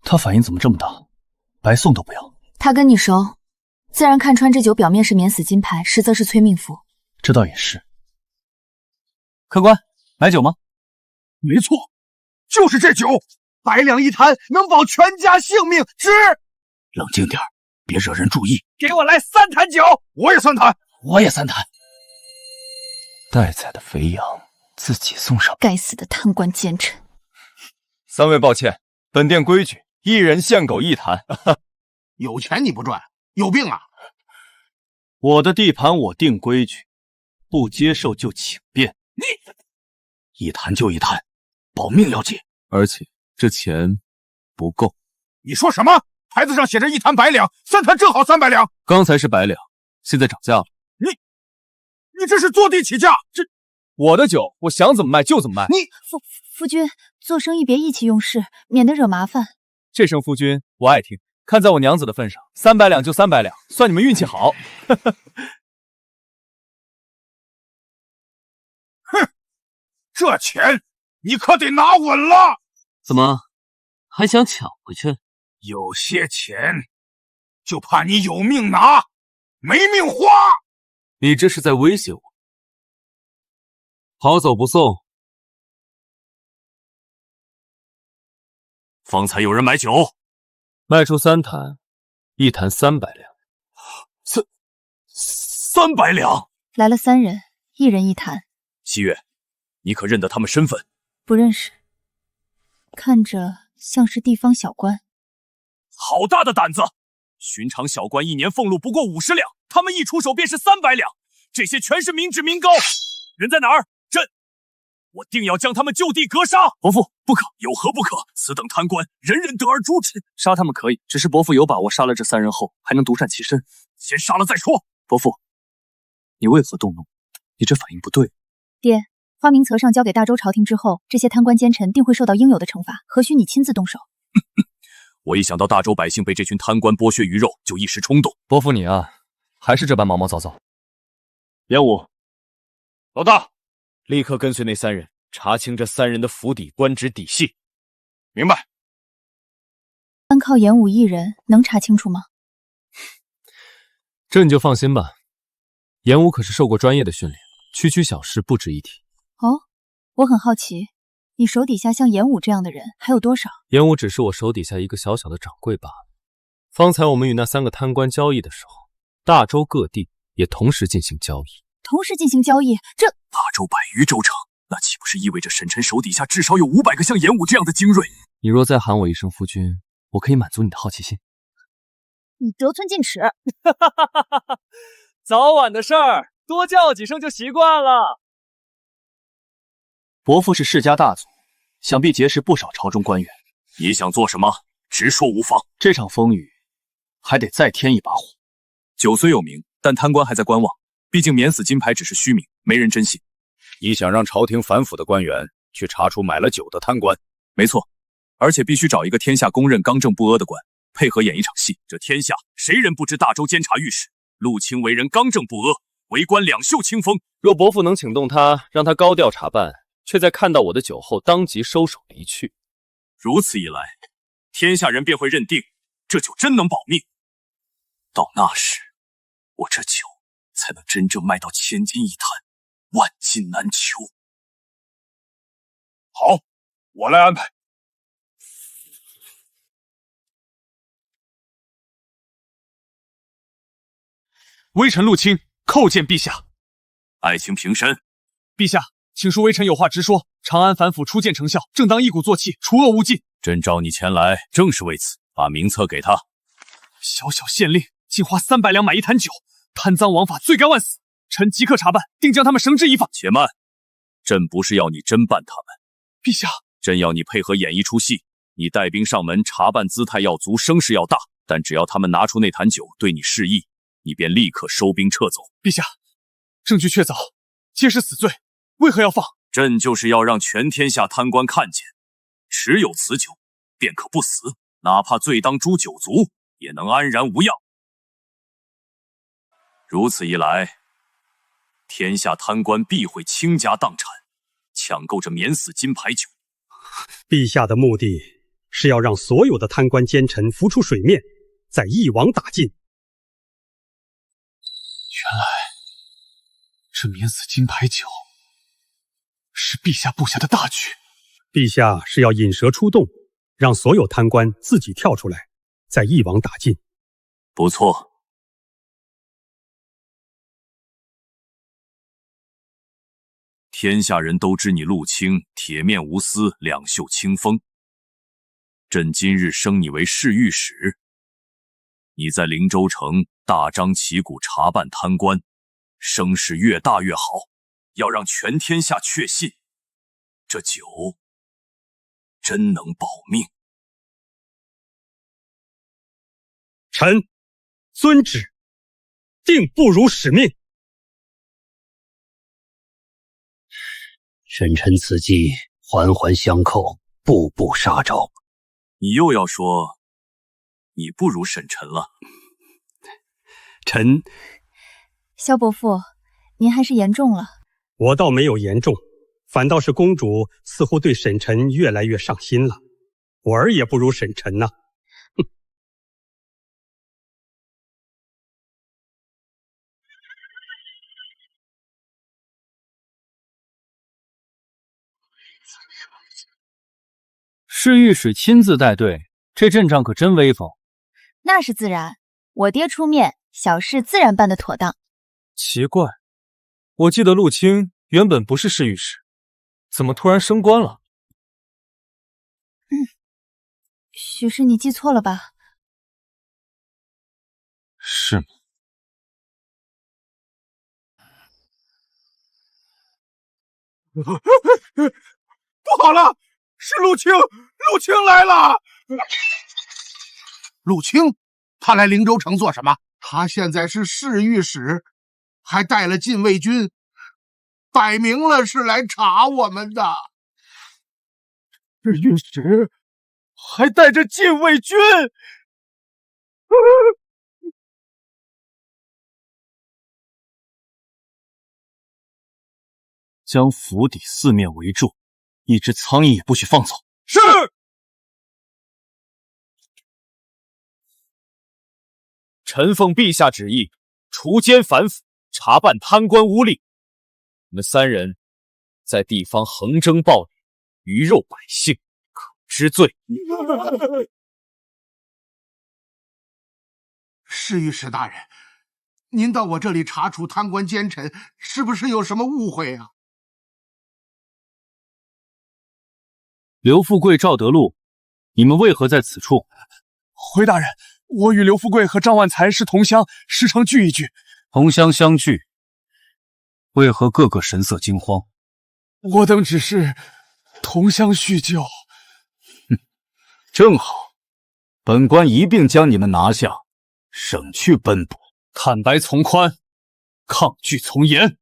S1: 他反应怎么这么大？白送都不要。
S3: 他跟你熟，自然看穿这酒表面是免死金牌，实则是催命符。
S1: 这倒也是。客官，买酒吗？
S5: 没错，就是这酒。100两一坛，能保全家性命，值！
S2: 冷静点，别惹人注意。
S5: 给我来3坛酒，
S2: 我也3坛，
S1: 我也3坛。待宰的肥羊，自己送上。
S3: 该死的贪官奸臣
S1: ！3位抱歉，本店规矩，1人限狗1坛。
S5: 有钱你不赚，有病啊！
S1: 我的地盘我定规矩，不接受就请便。
S2: 你1坛就1坛，保命要紧。
S18: 而且这钱不够。
S2: 你说什么？牌子上写着1坛100两，3坛正好300两。
S18: 刚才是100两，现在涨价了。
S2: 你这是坐地起价！
S18: 我的酒，我想怎么卖就怎么卖。
S3: 夫君，做生意别意气用事，免得惹麻烦。
S18: 这声夫君我爱听，看在我娘子的份上，300两就300两，算你们运气好。
S8: 这钱你可得拿稳了。
S11: 怎么还想抢回去？
S8: 有些钱就怕你有命拿，没命花。
S18: 你这是在威胁我？好走不送。
S2: 方才有人买酒，
S18: 卖出3坛，一坛300两。
S2: 300两。
S3: 来了3人，1人1坛。
S2: 西月，你可认得他们身份？
S3: 不认识，看着像是地方小官。
S2: 好大的胆子！寻常小官1年俸禄不过50两，他们一出手便是300两，这些全是民脂民膏。人在哪儿？朕，我定要将他们就地格杀！
S1: 伯父，不可！
S2: 有何不可？此等贪官，人人得而诛之。
S1: 杀他们可以，只是伯父有把握杀了这3人后，还能独善其身。
S2: 先杀了再说。
S1: 伯父，你为何动怒？你这反应不对。
S3: 爹，花名册上交给大周朝廷之后，这些贪官奸臣定会受到应有的惩罚，何须你亲自动手？
S2: 我一想到大周百姓被这群贪官剥削鱼肉，就一时冲动。
S7: 伯父你啊，还是这般毛毛躁躁。
S18: 严武，
S2: 老大，
S18: 立刻跟随那3人，查清这3人的府邸官职底细。
S8: 明白。
S3: 单靠严武一人能查清楚吗？
S18: 这你就放心吧，严武可是受过专业的训练，区区小事不值一提。
S3: 哦，我很好奇，你手底下像严武这样的人还有多少？
S18: 严武只是我手底下一个小小的掌柜罢了。方才我们与那3个贪官交易的时候，大周各地也同时进行交易。
S3: 同时进行交易，这
S2: 大周100余州城，那岂不是意味着沈晨手底下至少有500个像严武这样的精锐？
S18: 你若再喊我一声夫君，我可以满足你的好奇心。
S3: 你得寸进尺。
S11: 早晚的事儿，多叫几声就习惯了。
S1: 伯父是世家大族，想必结识不少朝中官员。
S2: 你想做什么？直说无妨。
S1: 这场风雨还得再添一把火。
S2: 酒虽有名，但贪官还在观望。毕竟免死金牌只是虚名，没人真信。
S19: 你想让朝廷反腐的官员去查出买了酒的贪官？
S2: 没错，而且必须找一个天下公认刚正不阿的官，配合演一场戏。这天下谁人不知大周监察御史陆清为人刚正不阿，为官两袖清风。
S18: 若伯父能请动他，让他高调查办，却在看到我的酒后当即收手离去，
S2: 如此一来，天下人便会认定这酒真能保命。到那时，我这酒才能真正卖到千金一坛，万金难求。
S8: 好，我来安排。
S13: 微臣陆清叩见陛下。
S2: 爱卿平身。
S13: 陛下，请恕微臣有话直说。长安反腐初见成效，正当一鼓作气，除恶务尽。
S2: 朕召你前来，正是为此。把名册给他。
S13: 小小县令，竟花300两买一坛酒，贪赃枉法，罪该万死。臣即刻查办，定将他们绳之以法。
S2: 且慢，朕不是要你侦办他们。
S13: 陛下，
S2: 朕要你配合演一出戏。你带兵上门查办，姿态要足，声势要大。但只要他们拿出那坛酒对你示意，你便立刻收兵撤走。
S13: 陛下，证据确凿，皆是死罪，为何要放？
S2: 朕就是要让全天下贪官看见，持有此酒，便可不死，哪怕罪当诛九族，也能安然无恙。如此一来，天下贪官必会倾家荡产，抢购这免死金牌酒。
S10: 陛下的目的是要让所有的贪官奸臣浮出水面，再一网打尽。
S13: 原来这免死金牌酒是陛下布下的大局。
S10: 陛下是要引蛇出洞，让所有贪官自己跳出来，再一网打尽。
S2: 不错。天下人都知你陆清铁面无私，两袖清风。朕今日升你为侍御史，你在灵州城大张旗鼓查办贪官，声势越大越好，要让全天下确信，这酒真能保命。
S10: 臣遵旨，定不辱使命。
S14: 沈臣此计环环相扣，步步杀招。
S2: 你又要说你不如沈臣了。
S10: 臣，
S3: 萧伯父，您还是言重了。
S10: 我倒没有言重，反倒是公主似乎对沈晨越来越上心了。我儿也不如沈晨呐。
S7: 侍御史亲自带队，这阵仗可真威风。
S3: 那是自然，我爹出面，小事自然办得妥当。
S7: 奇怪，我记得陆清原本不是侍御史，怎么突然升官了？
S3: 许是你记错了吧？
S4: 是吗？
S8: 不好了，是陆清，陆清来了！
S6: 陆清，他来灵州城做什么？他现在是侍御史，还带了禁卫军，摆明了是来查我们的。
S8: 侍御史还带着禁卫军，
S1: 将府邸四面围住，一只苍蝇也不许放走。
S8: 是。
S18: 臣奉陛下旨意，除奸反腐，查办贪官污吏。你们三人在地方横征暴敛，鱼肉百姓，可知罪。
S6: 侍御史大人，您到我这里查处贪官奸臣，是不是有什么误会啊？
S1: 刘富贵、赵德禄，你们为何在此处？
S8: 回大人，我与刘富贵和张万才是同乡，时常聚一聚。
S1: 同乡相聚，为何个个神色惊慌？
S8: 我等只是同乡叙旧。
S15: 正好，本官一并将你们拿下，省去奔波。
S7: 坦白从宽，抗拒从严。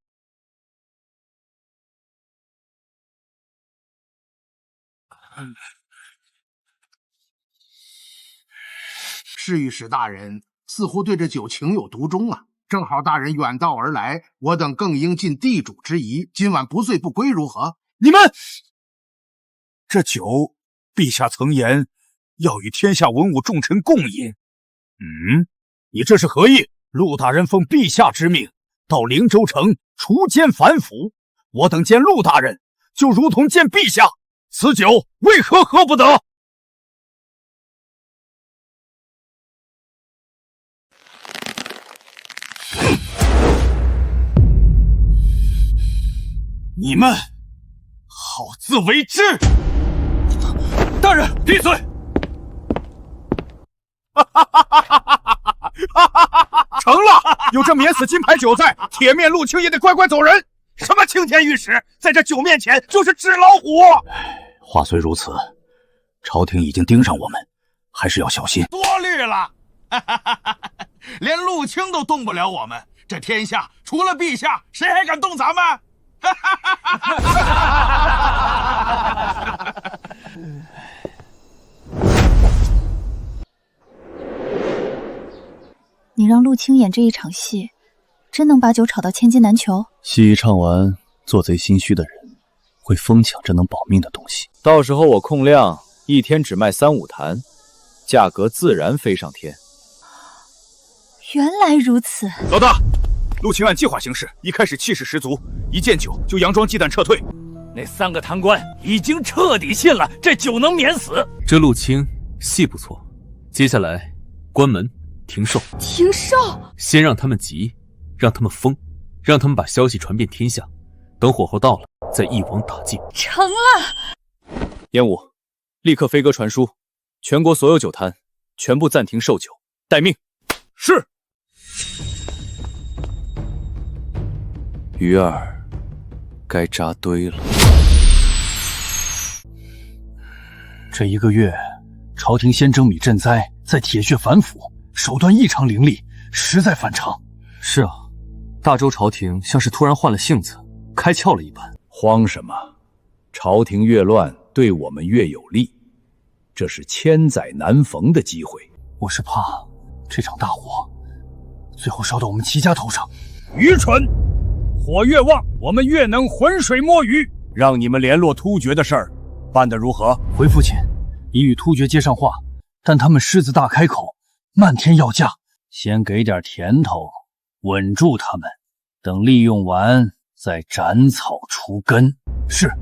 S6: 侍御史大人似乎对这酒情有独钟啊！正好大人远道而来，我等更应尽地主之谊，今晚不醉不归，如何？
S8: 你们
S15: 这酒，陛下曾言要与天下文武重臣共饮。你这是何意？陆大人奉陛下之命到灵州城除奸反腐，我等见陆大人就如同见陛下，此酒为何喝不得？你们好自为之！
S8: 大人，
S15: 闭嘴！
S6: 成了，有这免死金牌酒在，铁面陆清也得乖乖走人。什么青天御史，在这酒面前就是纸老虎。
S15: 话虽如此，朝廷已经盯上我们，还是要小心。
S6: 多虑了，连陆清都动不了我们，这天下除了陛下，谁还敢动咱们？
S3: 你让陆清演这一场戏，真能把酒炒到千金难求？
S1: 戏一唱完，做贼心虚的人会疯抢这能保命的东西。
S18: 到时候我控量一天只卖3-5坛，价格自然飞上天。
S3: 原来如此，
S15: 老大，陆清按计划行事，一开始气势十足，一见酒就佯装鸡蛋撤退。
S12: 那3个贪官已经彻底信了这酒能免死。
S4: 这陆清戏不错，接下来关门停售。
S3: 停售？
S4: 先让他们急，让他们疯，让他们把消息传遍天下，等火候到了，再一网打尽。
S3: 成了。
S18: 烟雾，立刻飞鸽传书，全国所有酒摊全部暂停售酒，待命。
S15: 是。
S1: 鱼儿该扎堆了。这1个月，朝廷先征米赈灾，再铁血反腐，手段异常凌厉，实在反常。
S7: 是啊，大周朝廷像是突然换了性子，开窍了一般。
S15: 慌什么？朝廷越乱，对我们越有利，这是千载难逢的机会。
S1: 我是怕这场大火最后烧到我们齐家头上。
S15: 愚蠢！火越旺，我们越能浑水摸鱼。让你们联络突厥的事儿办得如何？
S13: 回父亲，已与突厥接上话，但他们狮子大开口，漫天要价。先给点甜头，稳住他们，等利用完再斩草除根。
S15: 是。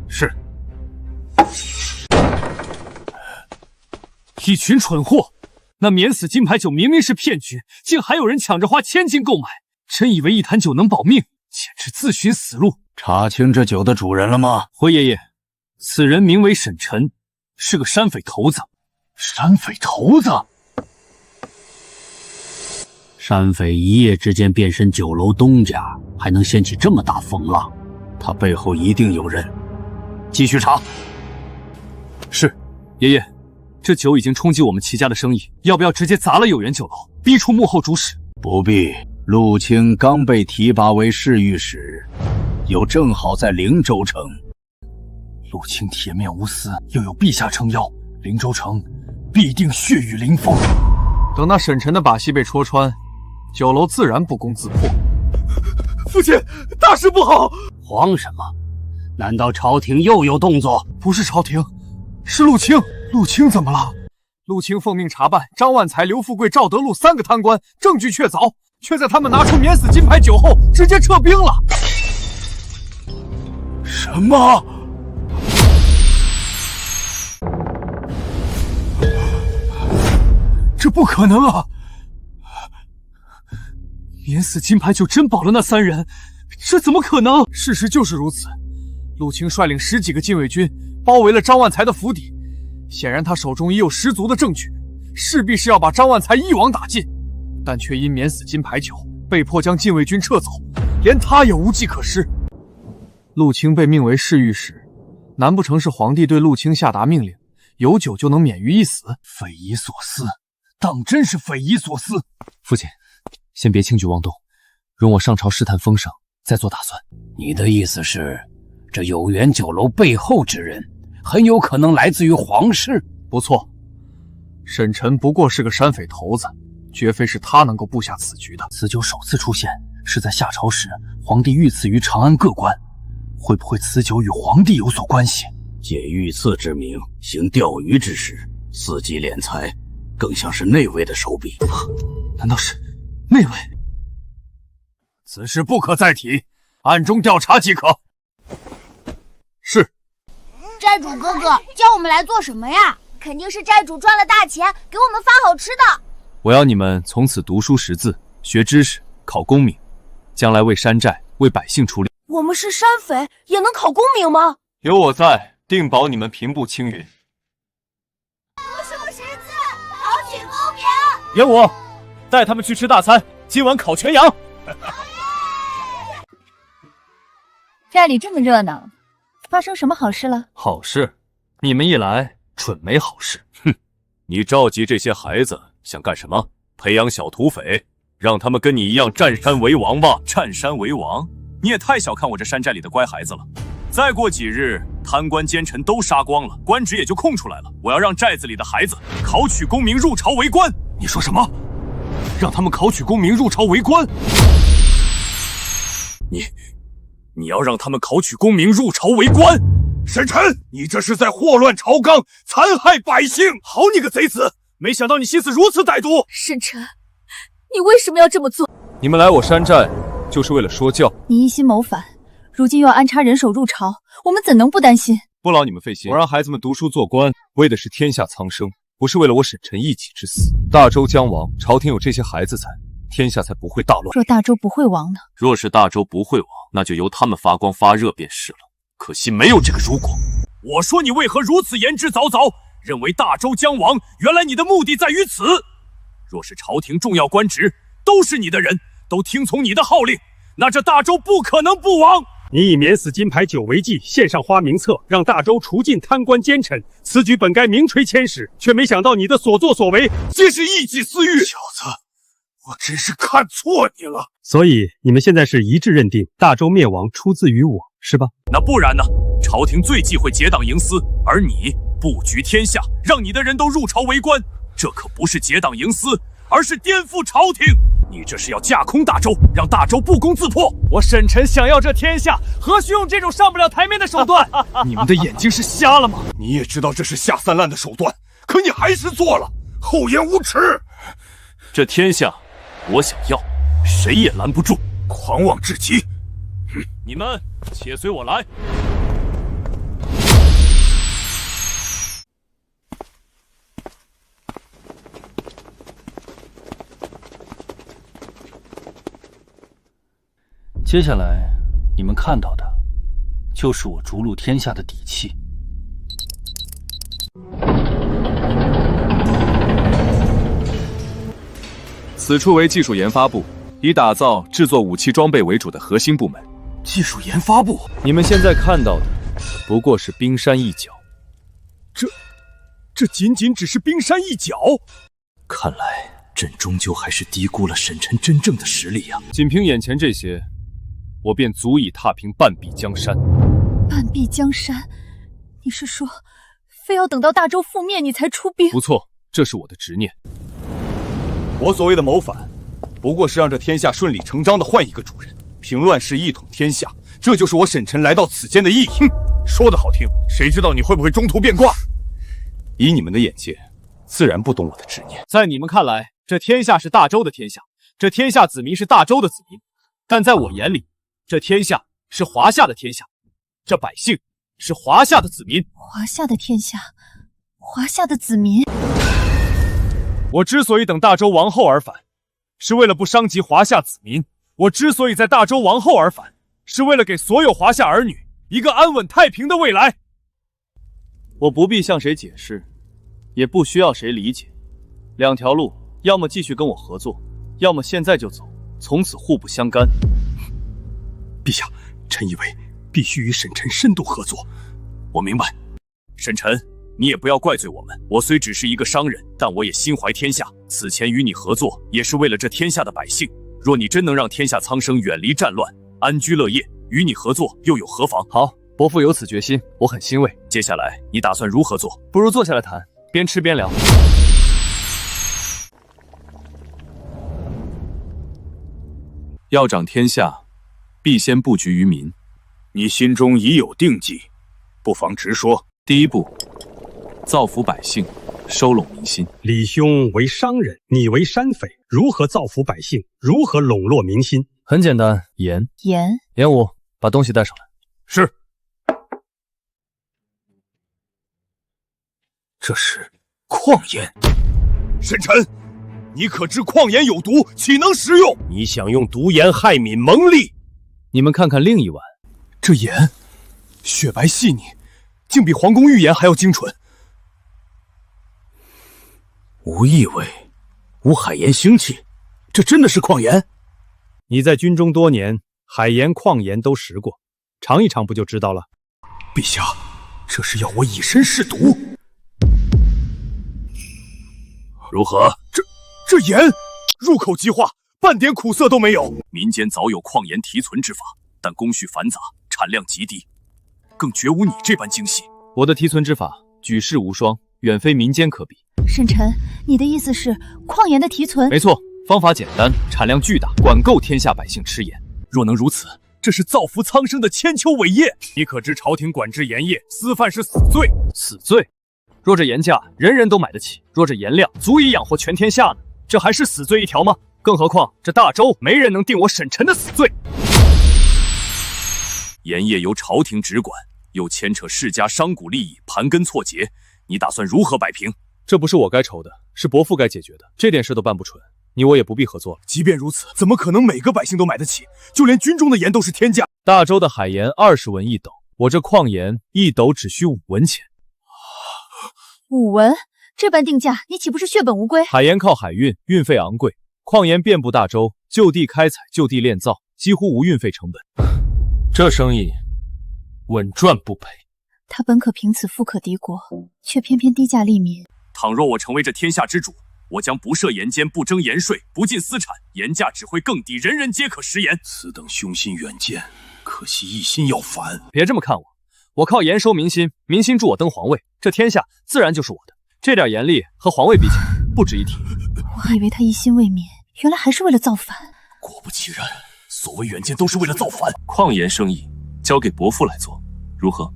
S11: 一群蠢货！那免死金牌酒明明是骗局，竟还有人抢着花1000金购买，真以为一坛酒能保命，简直自寻死路。
S15: 查清这酒的主人了吗？
S11: 回爷爷，此人名为沈晨，是个山匪头子。
S13: 山匪头子？
S14: 山匪一夜之间变身酒楼东家，还能掀起这么大风浪，他背后一定有人。继续查。
S11: 是，爷爷。这酒已经冲击我们齐家的生意，要不要直接砸了有缘酒楼，逼出幕后主使？
S15: 不必。陆清刚被提拔为侍御史，又正好在灵州城。
S13: 陆清铁面无私，又有陛下撑腰，灵州城必定血雨临风。
S7: 等那沈晨的把戏被戳穿，酒楼自然不攻自破。
S12: 父亲，大事不好！
S14: 慌什么？难道朝廷又有动作？
S7: 不是朝廷，是陆清。陆清怎么了？陆清奉命查办张万才、刘富贵、赵德禄3个贪官，证据确凿，却在他们拿出免死金牌酒后，直接撤兵了。
S15: 什么？
S11: 这不可能啊！免死金牌酒真保了那3人，这怎么可能？
S7: 事实就是如此。陆清率领10几个禁卫军包围了张万才的府邸。显然他手中已有十足的证据，势必是要把张万才一网打尽，但却因免死金牌酒被迫将禁卫军撤走，连他也无计可施。陆清被命为侍御史，难不成是皇帝对陆清下达命令，有酒就能免于一死？
S13: 匪夷所思，当真是匪夷所思。
S18: 父亲，先别轻举妄动，容我上朝试探风声，再做打算。
S14: 你的意思是，这有缘酒楼背后之人很有可能来自于皇室？
S7: 不错，沈晨不过是个山匪头子，绝非是他能够布下此局的。
S13: 此酒首次出现是在夏朝时，皇帝御赐于长安各官，会不会此酒与皇帝有所关系？
S14: 借御赐之名行钓鱼之事，伺机敛财，更像是内卫的手笔。
S7: 难道是内卫？
S15: 此事不可再提，暗中调查即可。
S7: 是。
S17: 寨主哥哥叫我们来做什么呀？肯定是寨主赚了大钱，给我们发好吃的。
S18: 我要你们从此读书识字，学知识，考功名，将来为山寨、为百姓出力。
S17: 我们是山匪，也能考功名吗？
S18: 有我在，定保你们平步青云。
S17: 读书识字，考取功名。
S11: 元武，带他们去吃大餐，今晚烤全羊。
S3: 寨里这么热闹，发生什么好事了？
S18: 好事？你们一来，准没好事。哼，你召集这些孩子想干什么？培养小土匪，让他们跟你一样占山为王吧？占山为王？你也太小看我这山寨里的乖孩子了。再过几日，贪官奸臣都杀光了，官职也就空出来了。我要让寨子里的孩子考取功名，入朝为官。
S11: 你说什么？让他们考取功名，入朝为官？
S18: 你要让他们考取功名，入朝为官？
S15: 沈晨，你这是在祸乱朝纲，残害百姓！
S11: 好你个贼子！没想到你心思如此歹毒。
S3: 沈晨，你为什么要这么做？
S18: 你们来我山寨就是为了说教。
S3: 你一心谋反，如今又要安插人手入朝，我们怎能不担心？
S18: 不劳你们费心，我让孩子们读书做官，为的是天下苍生，不是为了我沈晨一己之私。大周将亡，朝廷有这些孩子在，天下才不会大乱。
S3: 若大周不会亡呢？
S18: 若是大周不会亡，那就由他们发光发热便是了。可惜没有这个如果。我说你为何如此言之凿凿，认为大周将亡，原来你的目的在于此。若是朝廷重要官职都是你的人，都听从你的号令，那这大周不可能不亡。
S10: 你以免死金牌酒为计，献上花名册，让大周除尽贪官奸臣，此举本该名垂千史，却没想到你的所作所为
S15: 皆是一己私欲。小子，我真是看错你了。
S10: 所以你们现在是一致认定大周灭亡出自于我，是吧？
S18: 那不然呢？朝廷最忌讳结党营私，而你布局天下，让你的人都入朝为官，这可不是结党营私，而是颠覆朝廷。
S2: 你这是要架空大周，让大周不攻自破。
S11: 我沈晨想要这天下，何须用这种上不了台面的手段？你们的眼睛是瞎了吗？
S8: 你也知道这是下三滥的手段，可你还是做了，厚颜无耻！
S2: 这天下，我想要，谁也拦不住。狂妄至极！
S11: 你们且随我来。
S13: 接下来你们看到的，就是我逐鹿天下的底气。
S18: 此处为技术研发部，以打造制作武器装备为主的核心部门。
S2: 技术研发部，
S18: 你们现在看到的不过是冰山一角。
S2: 这仅仅只是冰山一角。
S14: 看来朕终究还是低估了沈晨真正的实力呀。
S18: 仅凭眼前这些，我便足以踏平半壁江山。
S3: 半壁江山？你是说，非要等到大周覆灭你才出兵？
S18: 不错，这是我的执念。
S8: 我所谓的谋反，不过是让这天下顺理成章的换一个主人，平乱世，一统天下，这就是我沈晨来到此间的意义。
S2: 说得好听，谁知道你会不会中途变卦？
S8: 以你们的眼界，自然不懂我的执念。
S11: 在你们看来，这天下是大周的天下，这天下子民是大周的子民，但在我眼里，这天下是华夏的天下，这百姓是华夏的子民。
S3: 华夏的天下，华夏的子民。
S18: 我之所以等大周亡后而返，是为了不伤及华夏子民；我之所以在大周亡后而返，是为了给所有华夏儿女一个安稳太平的未来。
S1: 我不必向谁解释，也不需要谁理解。两条路，要么继续跟我合作，要么现在就走，从此互不相干。
S2: 陛下，臣以为必须与沈晨深度合作。我明白，沈晨，你也不要怪罪我们。我虽只是一个商人，但我也心怀天下。此前与你合作，也是为了这天下的百姓。若你真能让天下苍生远离战乱，安居乐业，与你合作又有何妨？
S18: 好，伯父有此决心，我很欣慰。
S2: 接下来你打算如何做？
S18: 不如坐下来谈，边吃边聊。
S2: 要掌天下，必先布局于民。你心中已有定计，不妨直说。第一步，造福百姓，收拢民心。
S10: 李兄为商人，你为山匪，如何造福百姓？如何笼络民心？
S18: 很简单，盐。严武，把东西带上来。
S2: 是。这是矿盐。沈晨，你可知矿盐有毒，岂能食用？
S14: 你想用毒盐害民蒙利？
S18: 你们看看另一碗，
S2: 这盐雪白细腻，竟比皇宫御盐还要精纯。
S14: 无异味，无海盐腥气，这真的是矿盐？
S10: 你在军中多年，海盐、矿盐都食过，尝一尝不就知道了。
S2: 陛下，这是要我以身试毒。
S14: 如何？
S2: 这盐入口即化，半点苦涩都没有。民间早有矿盐提存之法，但工序繁杂，产量极低，更绝无你这般精细。
S18: 我的提存之法举世无双，远非民间可比。
S3: 沈晨，你的意思是矿盐的提存？
S18: 没错，方法简单，产量巨大，管够天下百姓吃盐。
S2: 若能如此，这是造福苍生的千秋伟业。你可知朝廷管制盐业，私贩是死罪？
S18: 死罪？若这盐价人人都买得起，若这盐量足以养活全天下呢，这还是死罪一条吗？更何况这大周没人能定我沈晨的死罪。
S2: 盐业由朝廷直管，又牵扯世家商贾利益，盘根错节，你打算如何摆平？
S18: 这不是我该愁的，是伯父该解决的。这点事都办不成，你我也不必合作了。
S2: 即便如此，怎么可能每个百姓都买得起？就连军中的盐都是天价。
S18: 大周的海盐20文一斗，我这矿盐一斗只需5文钱。
S3: 5文？这般定价，你岂不是血本无归？
S18: 海盐靠海运，运费昂贵；矿盐遍布大周，就地开采，就地炼造，几乎无运费成本。这生意稳赚不赔。
S3: 他本可凭此富可敌国，却偏偏低价利民。
S2: 倘若我成为这天下之主，我将不设盐监，不征盐税，不尽私产，盐价只会更低，人人皆可食盐。
S14: 此等雄心远见，可惜一心要反。
S18: 别这么看我，我靠盐收民心，民心助我登皇位，这天下自然就是我的。这点盐利和皇位比起来，不值一提。
S3: 我还以为他一心为民，原来还是为了造反。
S2: 果不其然，所谓远见都是为了造反。
S11: 矿盐生意交给伯父来做，如何？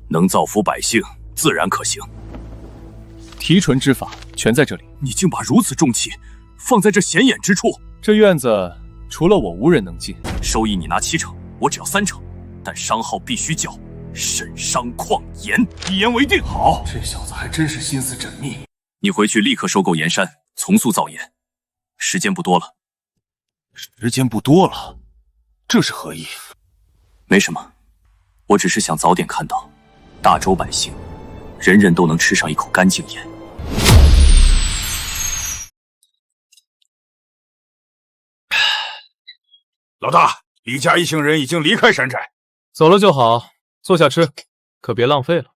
S2: 能造福百姓，自然可行。
S18: 提纯之法全在这里。
S2: 你竟把如此重器放在这显眼之处，
S18: 这院子除了我无人能进。
S2: 收益你拿70%，我只要30%，但商号必须叫沈商矿盐。一言为定。
S15: 好，这小子还真是心思缜密。
S2: 你回去立刻收购盐山，从速造盐，时间不多了。
S15: 时间不多了，这是何意？
S2: 没什么，我只是想早点看到大周百姓人人都能吃上一口干净盐。
S15: 老大，李家一行人已经离开山寨，
S18: 走了就好，坐下吃，可别浪费了。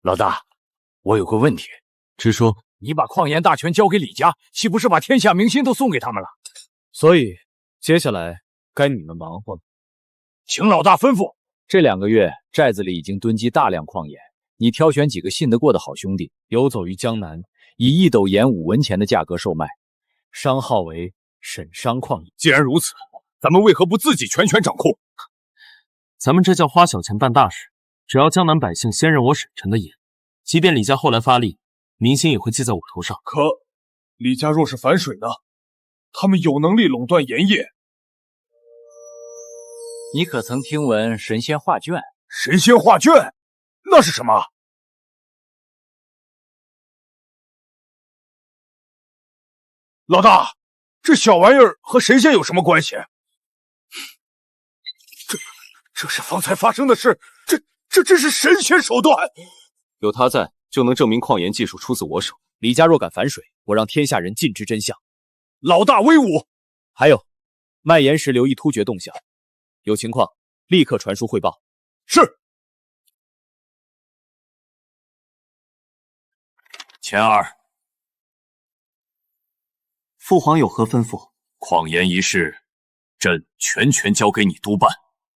S20: 老大，我有个问题，
S18: 直说。
S20: 你把矿盐大权交给李家，岂不是把天下民心都送给他们了？
S18: 所以接下来该你们忙活了。
S20: 请老大吩咐。
S14: 这2个月寨子里已经囤积大量矿盐，你挑选几个信得过的好兄弟，游走于江南，以1斗盐5文钱的价格售卖，商号为沈商矿盐。
S15: 既然如此，咱们为何不自己全权掌控？
S18: 咱们这叫花小钱办大事，只要江南百姓先认我沈城的盐，即便李家后来发力，民心也会记在我头上。
S16: 可李家若是反水呢？他们有能力垄断盐业。
S14: 你可曾听闻神仙画卷？
S15: 神仙画卷，那是什么？老大，这小玩意儿和神仙有什么关系？这是方才发生的事，这真是神仙手段。
S18: 有他在，就能证明矿盐技术出自我手。
S14: 李家若敢反水，我让天下人尽知真相。
S15: 老大威武！
S14: 还有，卖盐时留意突厥动向，有情况立刻传书汇报。
S15: 是。
S2: 钱儿，
S12: 父皇有何吩咐？
S2: 矿盐一事，朕全权交给你督办。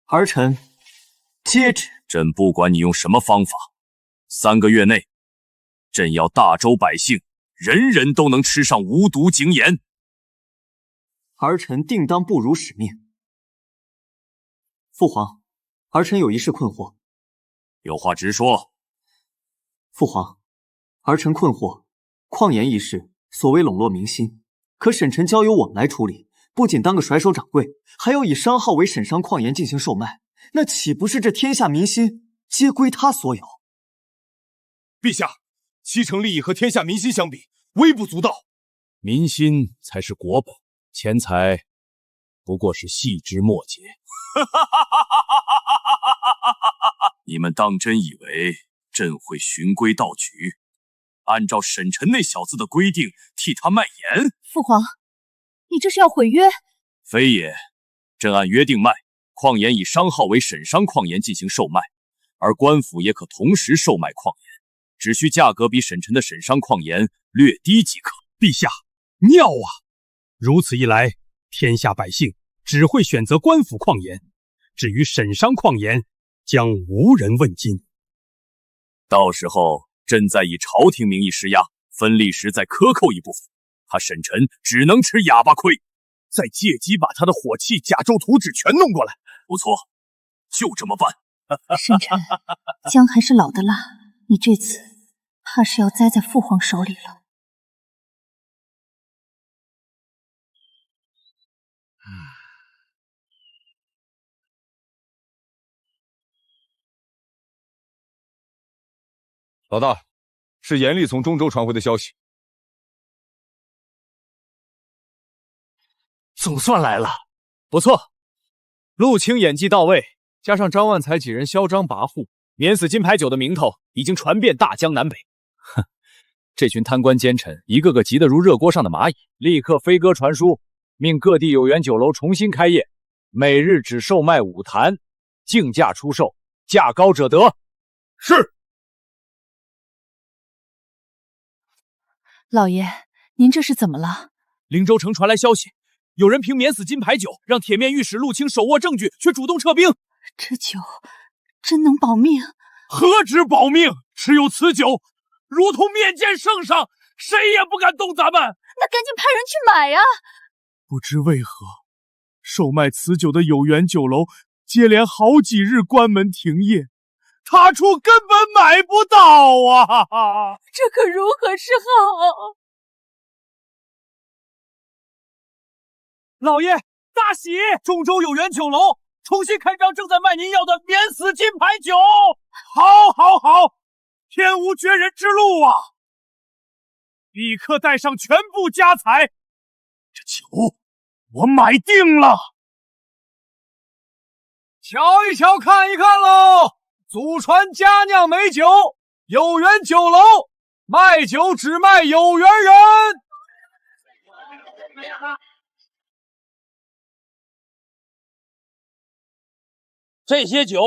S12: 儿臣接旨。
S2: 朕不管你用什么方法，3个月内，朕要大周百姓人人都能吃上无毒井盐。
S12: 儿臣定当不辱使命。父皇，儿臣有一事困惑。
S2: 有话直说。
S12: 父皇，儿臣困惑，矿盐一事所谓笼络民心，可沈臣交由我们来处理，不仅当个甩手掌柜，还要以商号为沈商矿盐进行售卖，那岂不是这天下民心皆归他所有？
S16: 陛下，7成利益和天下民心相比，微不足道。
S14: 民心才是国本，钱财不过是细枝末节。
S2: 你们当真以为朕会循规蹈矩，按照沈臣那小子的规定替他卖盐？
S3: 父皇，你这是要毁约？
S2: 非也，朕按约定卖矿盐，以商号为沈商矿盐进行售卖，而官府也可同时售卖矿盐，只需价格比沈臣的沈商矿盐略低即可。
S10: 陛下，妙啊！如此一来，天下百姓只会选择官府矿盐，至于沈商矿盐，将无人问津。
S2: 到时候，朕再以朝廷名义施压，分利时再克扣一部分，他沈臣只能吃哑巴亏，
S15: 再借机把他的火器甲胄图纸全弄过来。
S2: 不错，就这么办。
S3: 沈臣，姜还是老的辣，你这次怕是要栽在父皇手里了。
S16: 老大，是严厉从中州传回的消息。
S20: 总算来了，
S18: 不错，陆清演技到位，加上张万才几人嚣张跋扈，免死金牌酒的名头已经传遍大江南北。
S14: 哼，这群贪官奸臣一个个急得如热锅上的蚂蚁，立刻飞鸽传书，命各地有缘酒楼重新开业，每日只售卖5坛，竞价出售，价高者得。
S15: 是。
S3: 老爷，您这是怎么了？
S18: 灵州城传来消息，有人凭免死金牌酒让铁面御史陆清手握证据，却主动撤兵。
S3: 这酒真能保命？
S15: 何止保命，持有此酒，如同面见圣上，谁也不敢动咱们。
S3: 那赶紧派人去买呀！
S2: 不知为何，售卖此酒的有缘酒楼接连好几日关门停业，他处根本买不到啊！
S3: 这可如何是好？
S1: 老爷，大喜！中州有缘酒楼重新开张，正在卖您要的免死金牌酒。
S2: 好，好，好！天无绝人之路啊！立刻带上全部家财，这酒我买定了。
S7: 瞧一瞧，看一看喽！祖传佳酿美酒，有缘酒楼卖酒只卖有缘人。
S15: 这些酒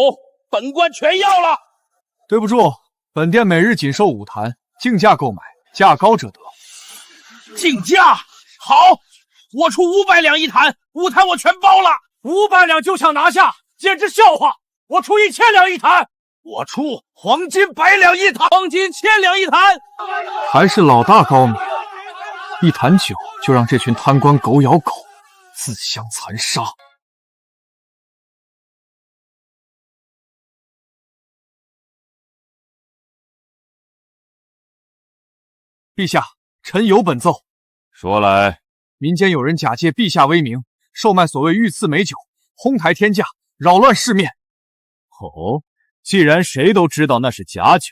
S15: 本官全要了。
S7: 对不住，本店每日仅收5坛，竞价购买，价高者得。
S2: 竞价好，我出500两一坛，5坛我全包了。500两就想拿下，简直笑话！我出1000两一坛，我出黄金100两一坛，黄金1000两一坛。
S7: 还是老大高明，一坛酒就让这群贪官狗咬狗，自相残杀。陛下，臣有本奏。
S4: 说来，
S7: 民间有人假借陛下威名，售卖所谓御赐美酒，哄抬天价，扰乱市面。
S14: 哦，既然谁都知道那是假酒，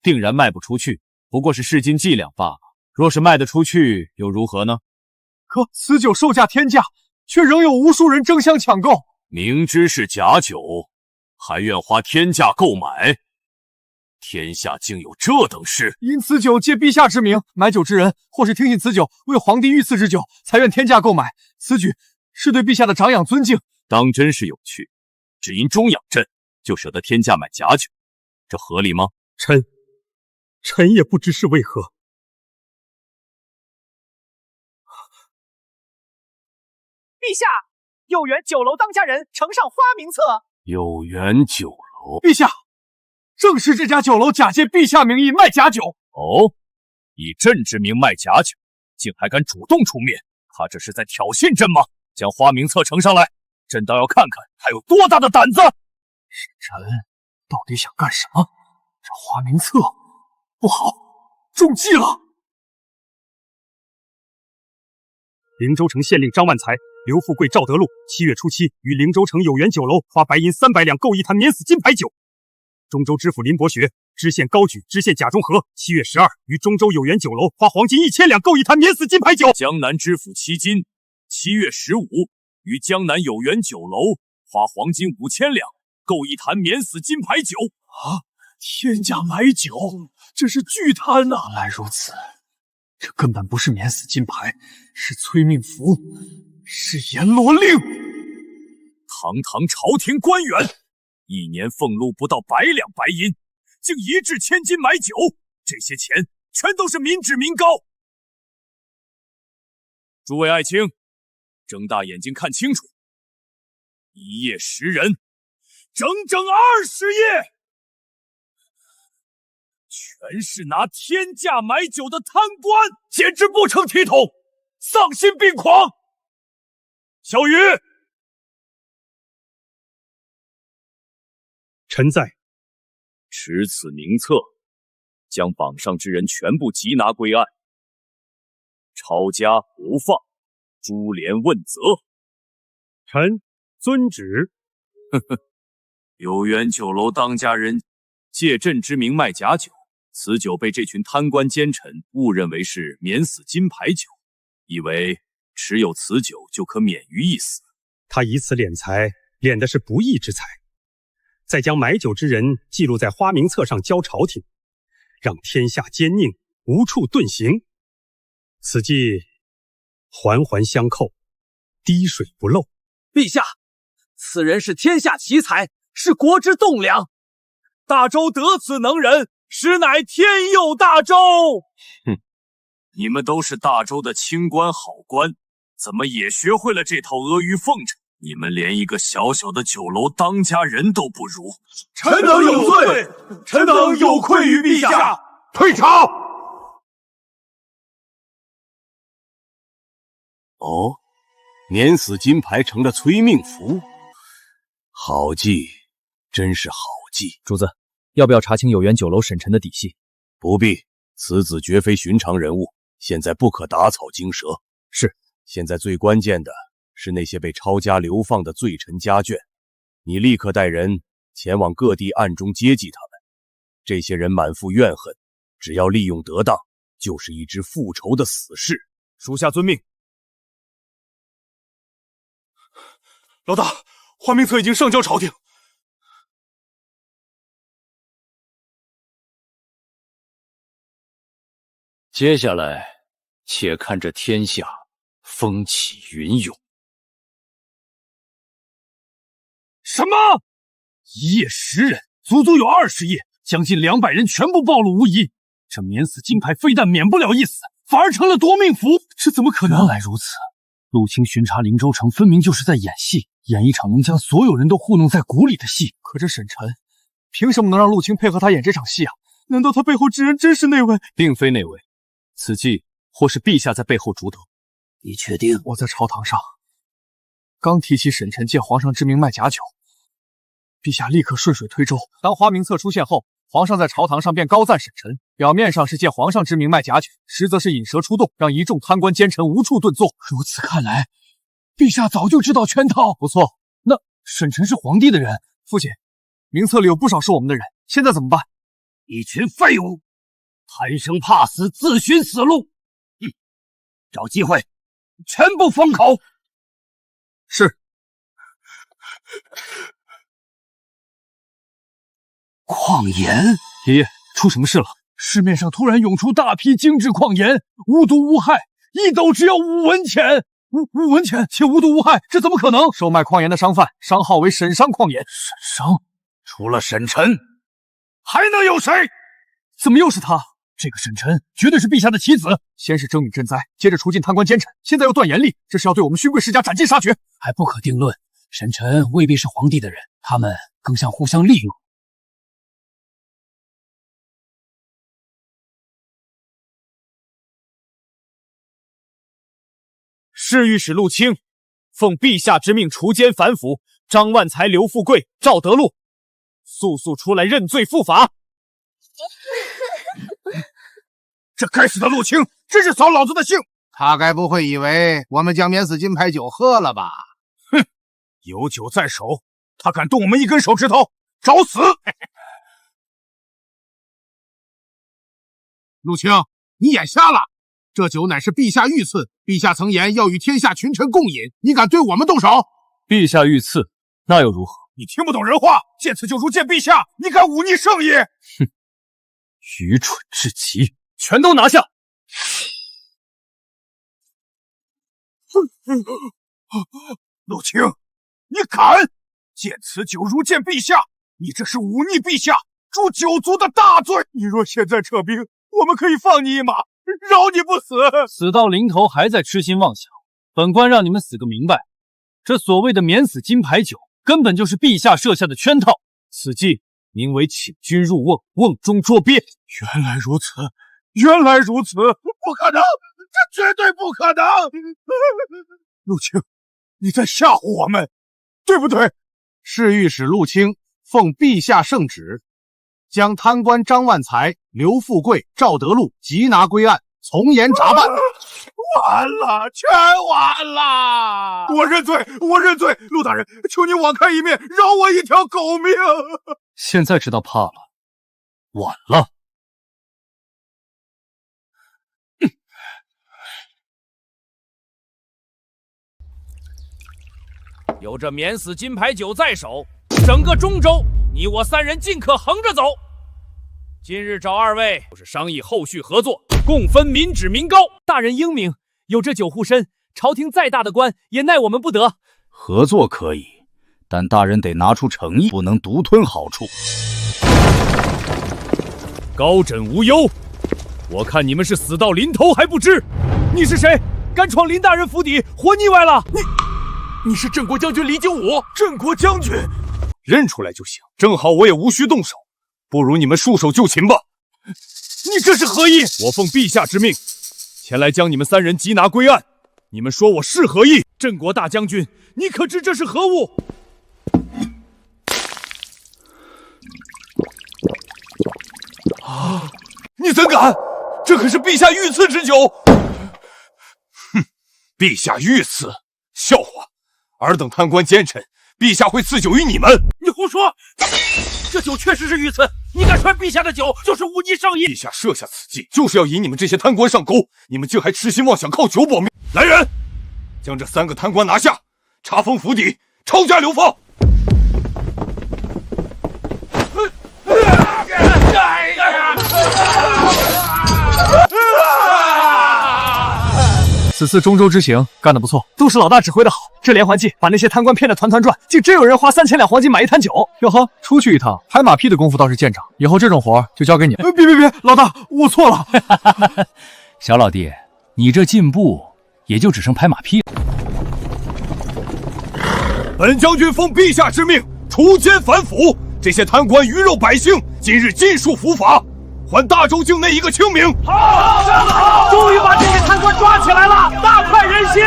S14: 定然卖不出去，不过是市斤计量罢了。若是卖得出去，又如何呢？
S7: 可此酒售价天价，却仍有无数人争相抢购。
S16: 明知是假酒，还愿花天价购买？天下竟有这等事！
S7: 因此酒借陛下之名买酒之人，或是听信此酒为皇帝御赐之酒，才愿天价购买。此举是对陛下的长养尊敬，
S14: 当真是有趣。只因中养朕，就舍得天价买假酒，这合理吗？
S10: 臣也不知是为何。
S11: 陛下，有缘酒楼当家人呈上花名册。
S14: 有缘酒楼，
S7: 陛下。正是这家酒楼假借陛下名义卖假酒。
S14: 哦，以朕之名卖假酒，竟还敢主动出面，他这是在挑衅朕吗？将花名册呈上来，朕倒要看看他有多大的胆子。
S7: 臣到底想干什么？这花名册不好，中计了。
S10: 灵州城县令张万才、刘富贵、赵德禄7月初7于灵州城有缘酒楼花白银300两购一坛免死金牌酒。中州知府林伯学、知县高举、知县贾中和7月12于中州有缘酒楼花黄金1000两购一坛免死金牌酒。
S14: 江南知府戚金7月15于江南有缘酒楼花黄金5000两购一坛免死金牌酒。
S2: 啊！天价买酒，这是巨贪呐！
S7: 原来如此，这根本不是免死金牌，是催命符，是阎罗令。
S14: 堂堂朝廷官员，一年俸禄不到100两白银，竟1掷千金买酒，这些钱全都是民脂民膏。诸位爱卿，睁大眼睛看清楚，一夜10人，整整20夜，全是拿天价买酒的贪官，简直不成体统，丧心病狂。小鱼，
S10: 臣在。
S14: 持此名册，将榜上之人全部缉拿归案，抄家不放，株连问责。
S10: 臣遵旨。
S14: 呵呵，有缘酒楼当家人借朕之名卖假酒，此酒被这群贪官奸臣误认为是免死金牌酒，以为持有此酒就可免于一死。
S10: 他以此敛财，敛的是不义之财，再将买酒之人记录在花名册上交朝廷，让天下奸佞无处遁形。此计环环相扣，滴水不漏。
S11: 陛下，此人是天下奇才，是国之栋梁。大周得此能人，实乃天佑大周。
S14: 哼，你们都是大周的清官好官，怎么也学会了这套阿谀奉承？你们连一个小小的酒楼当家人都不如。
S2: 臣等有罪，臣等有愧于陛下，退朝。
S8: 哦，免死金牌成了催命符，好计，真是好计。
S18: 主子，要不要查清有缘酒楼沈晨的底细？
S8: 不必，此子绝非寻常人物，现在不可打草惊蛇。
S18: 是，
S8: 现在最关键的是那些被抄家流放的罪臣家眷，你立刻带人前往各地暗中接济他们。这些人满腹怨恨，只要利用得当，就是一支复仇的死士。
S2: 属下遵命。老大，花名册已经上交朝廷。
S14: 接下来，且看这天下风起云涌。
S13: 什么？一夜10人，足足有20夜，将近200人全部暴露无遗。这免死金牌非但免不了一死，反而成了夺命符，这怎么可能？原来如此，陆清巡查灵州城，分明就是在演戏，演一场能将所有人都糊弄在鼓里的戏。
S7: 可这沈晨，凭什么能让陆清配合他演这场戏啊？难道他背后之人真是那位？
S18: 并非那位，此计或是陛下在背后主导。
S13: 你确定？
S7: 我在朝堂上刚提起沈晨借皇上之名卖假酒，陛下立刻顺水推舟。当花名册出现后，皇上在朝堂上便高赞沈晨，表面上是借皇上之名卖假酒，实则是引蛇出洞，让一众贪官奸臣无处遁作。
S13: 如此看来，陛下早就知道圈套。
S7: 不错，
S13: 那沈晨是皇帝的人。
S7: 父亲，名册里有不少是我们的人，现在怎么办？
S13: 一群废物，贪生怕死，自寻死路。找机会，全部封口。
S7: 是。
S13: 矿盐，
S18: 爷爷，出什么事了？
S13: 市面上突然涌出大批精致矿盐，无毒无害，1斗只要5文钱。5文钱且无毒无害，这怎么可能？
S7: 售卖矿盐的商贩，商号为沈商矿盐。
S13: 沈商？除了沈晨，还能有谁？
S7: 怎么又是他？
S13: 这个沈晨绝对是陛下的棋子。
S7: 先是征米赈灾，接着除尽贪官奸臣，现在又断盐吏，这是要对我们勋贵世家斩尽杀绝。
S13: 还不可定论，沈晨未必是皇帝的人，他们更像互相利用。
S11: 侍御史陆清奉陛下之命除奸反腐，张万才、刘富贵、赵德禄，速速出来认罪伏法。
S6: 这该死的陆清，真是扫老子的兴！他该不会以为我们将免死金牌酒喝了吧？
S15: 哼，有酒在手，他敢动我们一根手指头，找死！
S6: 陆清，你眼瞎了！这酒乃是陛下御赐，陛下曾言要与天下群臣共饮，你敢对我们动手？
S18: 陛下御赐，那又如何？
S15: 你听不懂人话，见此就如见陛下，你敢忤逆圣业？
S18: 哼，愚蠢至极！全都拿下！
S15: 陆清，你敢见此酒如见陛下？你这是忤逆陛下，诛九族的大罪！你若现在撤兵，我们可以放你一马，饶你不死。
S13: 死到临头还在痴心妄想，本官让你们死个明白！这所谓的免死金牌酒，根本就是陛下设下的圈套。
S11: 此计名为请君入瓮，瓮中捉鳖。
S15: 原来如此，原来如此，不可能，这绝对不可能！陆清，你在吓唬我们，对不对？
S6: 侍御史陆清奉陛下圣旨，将贪官张万才、刘富贵、赵德禄缉拿归案，从严查办。
S15: 完了，全完了！我认罪，我认罪！陆大人，求您网开一面，饶我一条狗命！
S13: 现在知道怕了，晚了。
S11: 有这免死金牌酒在手，整个中州，你我3人尽可横着走。今日找2位，就是商议后续合作，共分民脂民膏。
S18: 大人英明，有这酒护身，朝廷再大的官也奈我们不得。
S21: 合作可以，但大人得拿出诚意，不能独吞好处。
S11: 高枕无忧，我看你们是死到临头还不知。你是谁？敢闯林大人府邸，活腻歪了！
S2: 你是镇国将军李九五，镇国将军，认出来就行。正好我也无需动手，不如你们束手就擒吧。
S11: 你这是何意？我奉陛下之命，前来将你们3人缉拿归案，
S2: 你们说我是何意？镇国大将军，你可知这是何物？
S8: 啊！你怎敢？这可是陛下御赐之酒！哼，陛下御赐，笑话！尔等贪官奸臣，陛下会赐酒于你们？
S2: 你胡说！这酒确实是御赐，你敢传陛下的酒，就是忤逆圣意。
S8: 陛下设下此计，就是要引你们这些贪官上钩，你们竟还痴心妄想靠酒保命！来人，将这3个贪官拿下，查封府邸，抄家流放。
S7: 此次中州之行干得不错，都是老大指挥的好。这连环计把那些贪官骗得团团转，竟真有人花3000两黄金买一坛酒。哟呵，出去一趟拍马屁的功夫倒是见长，以后这种活就交给你。别，老大，我错了。
S13: 小老弟，你这进步也就只剩拍马屁了。
S8: 本将军奉陛下之命，除奸反腐，这些贪官鱼肉百姓，今日尽数伏法，还大周境内一个清明。
S2: 好，终于把这些贪官抓起来了，大快人心。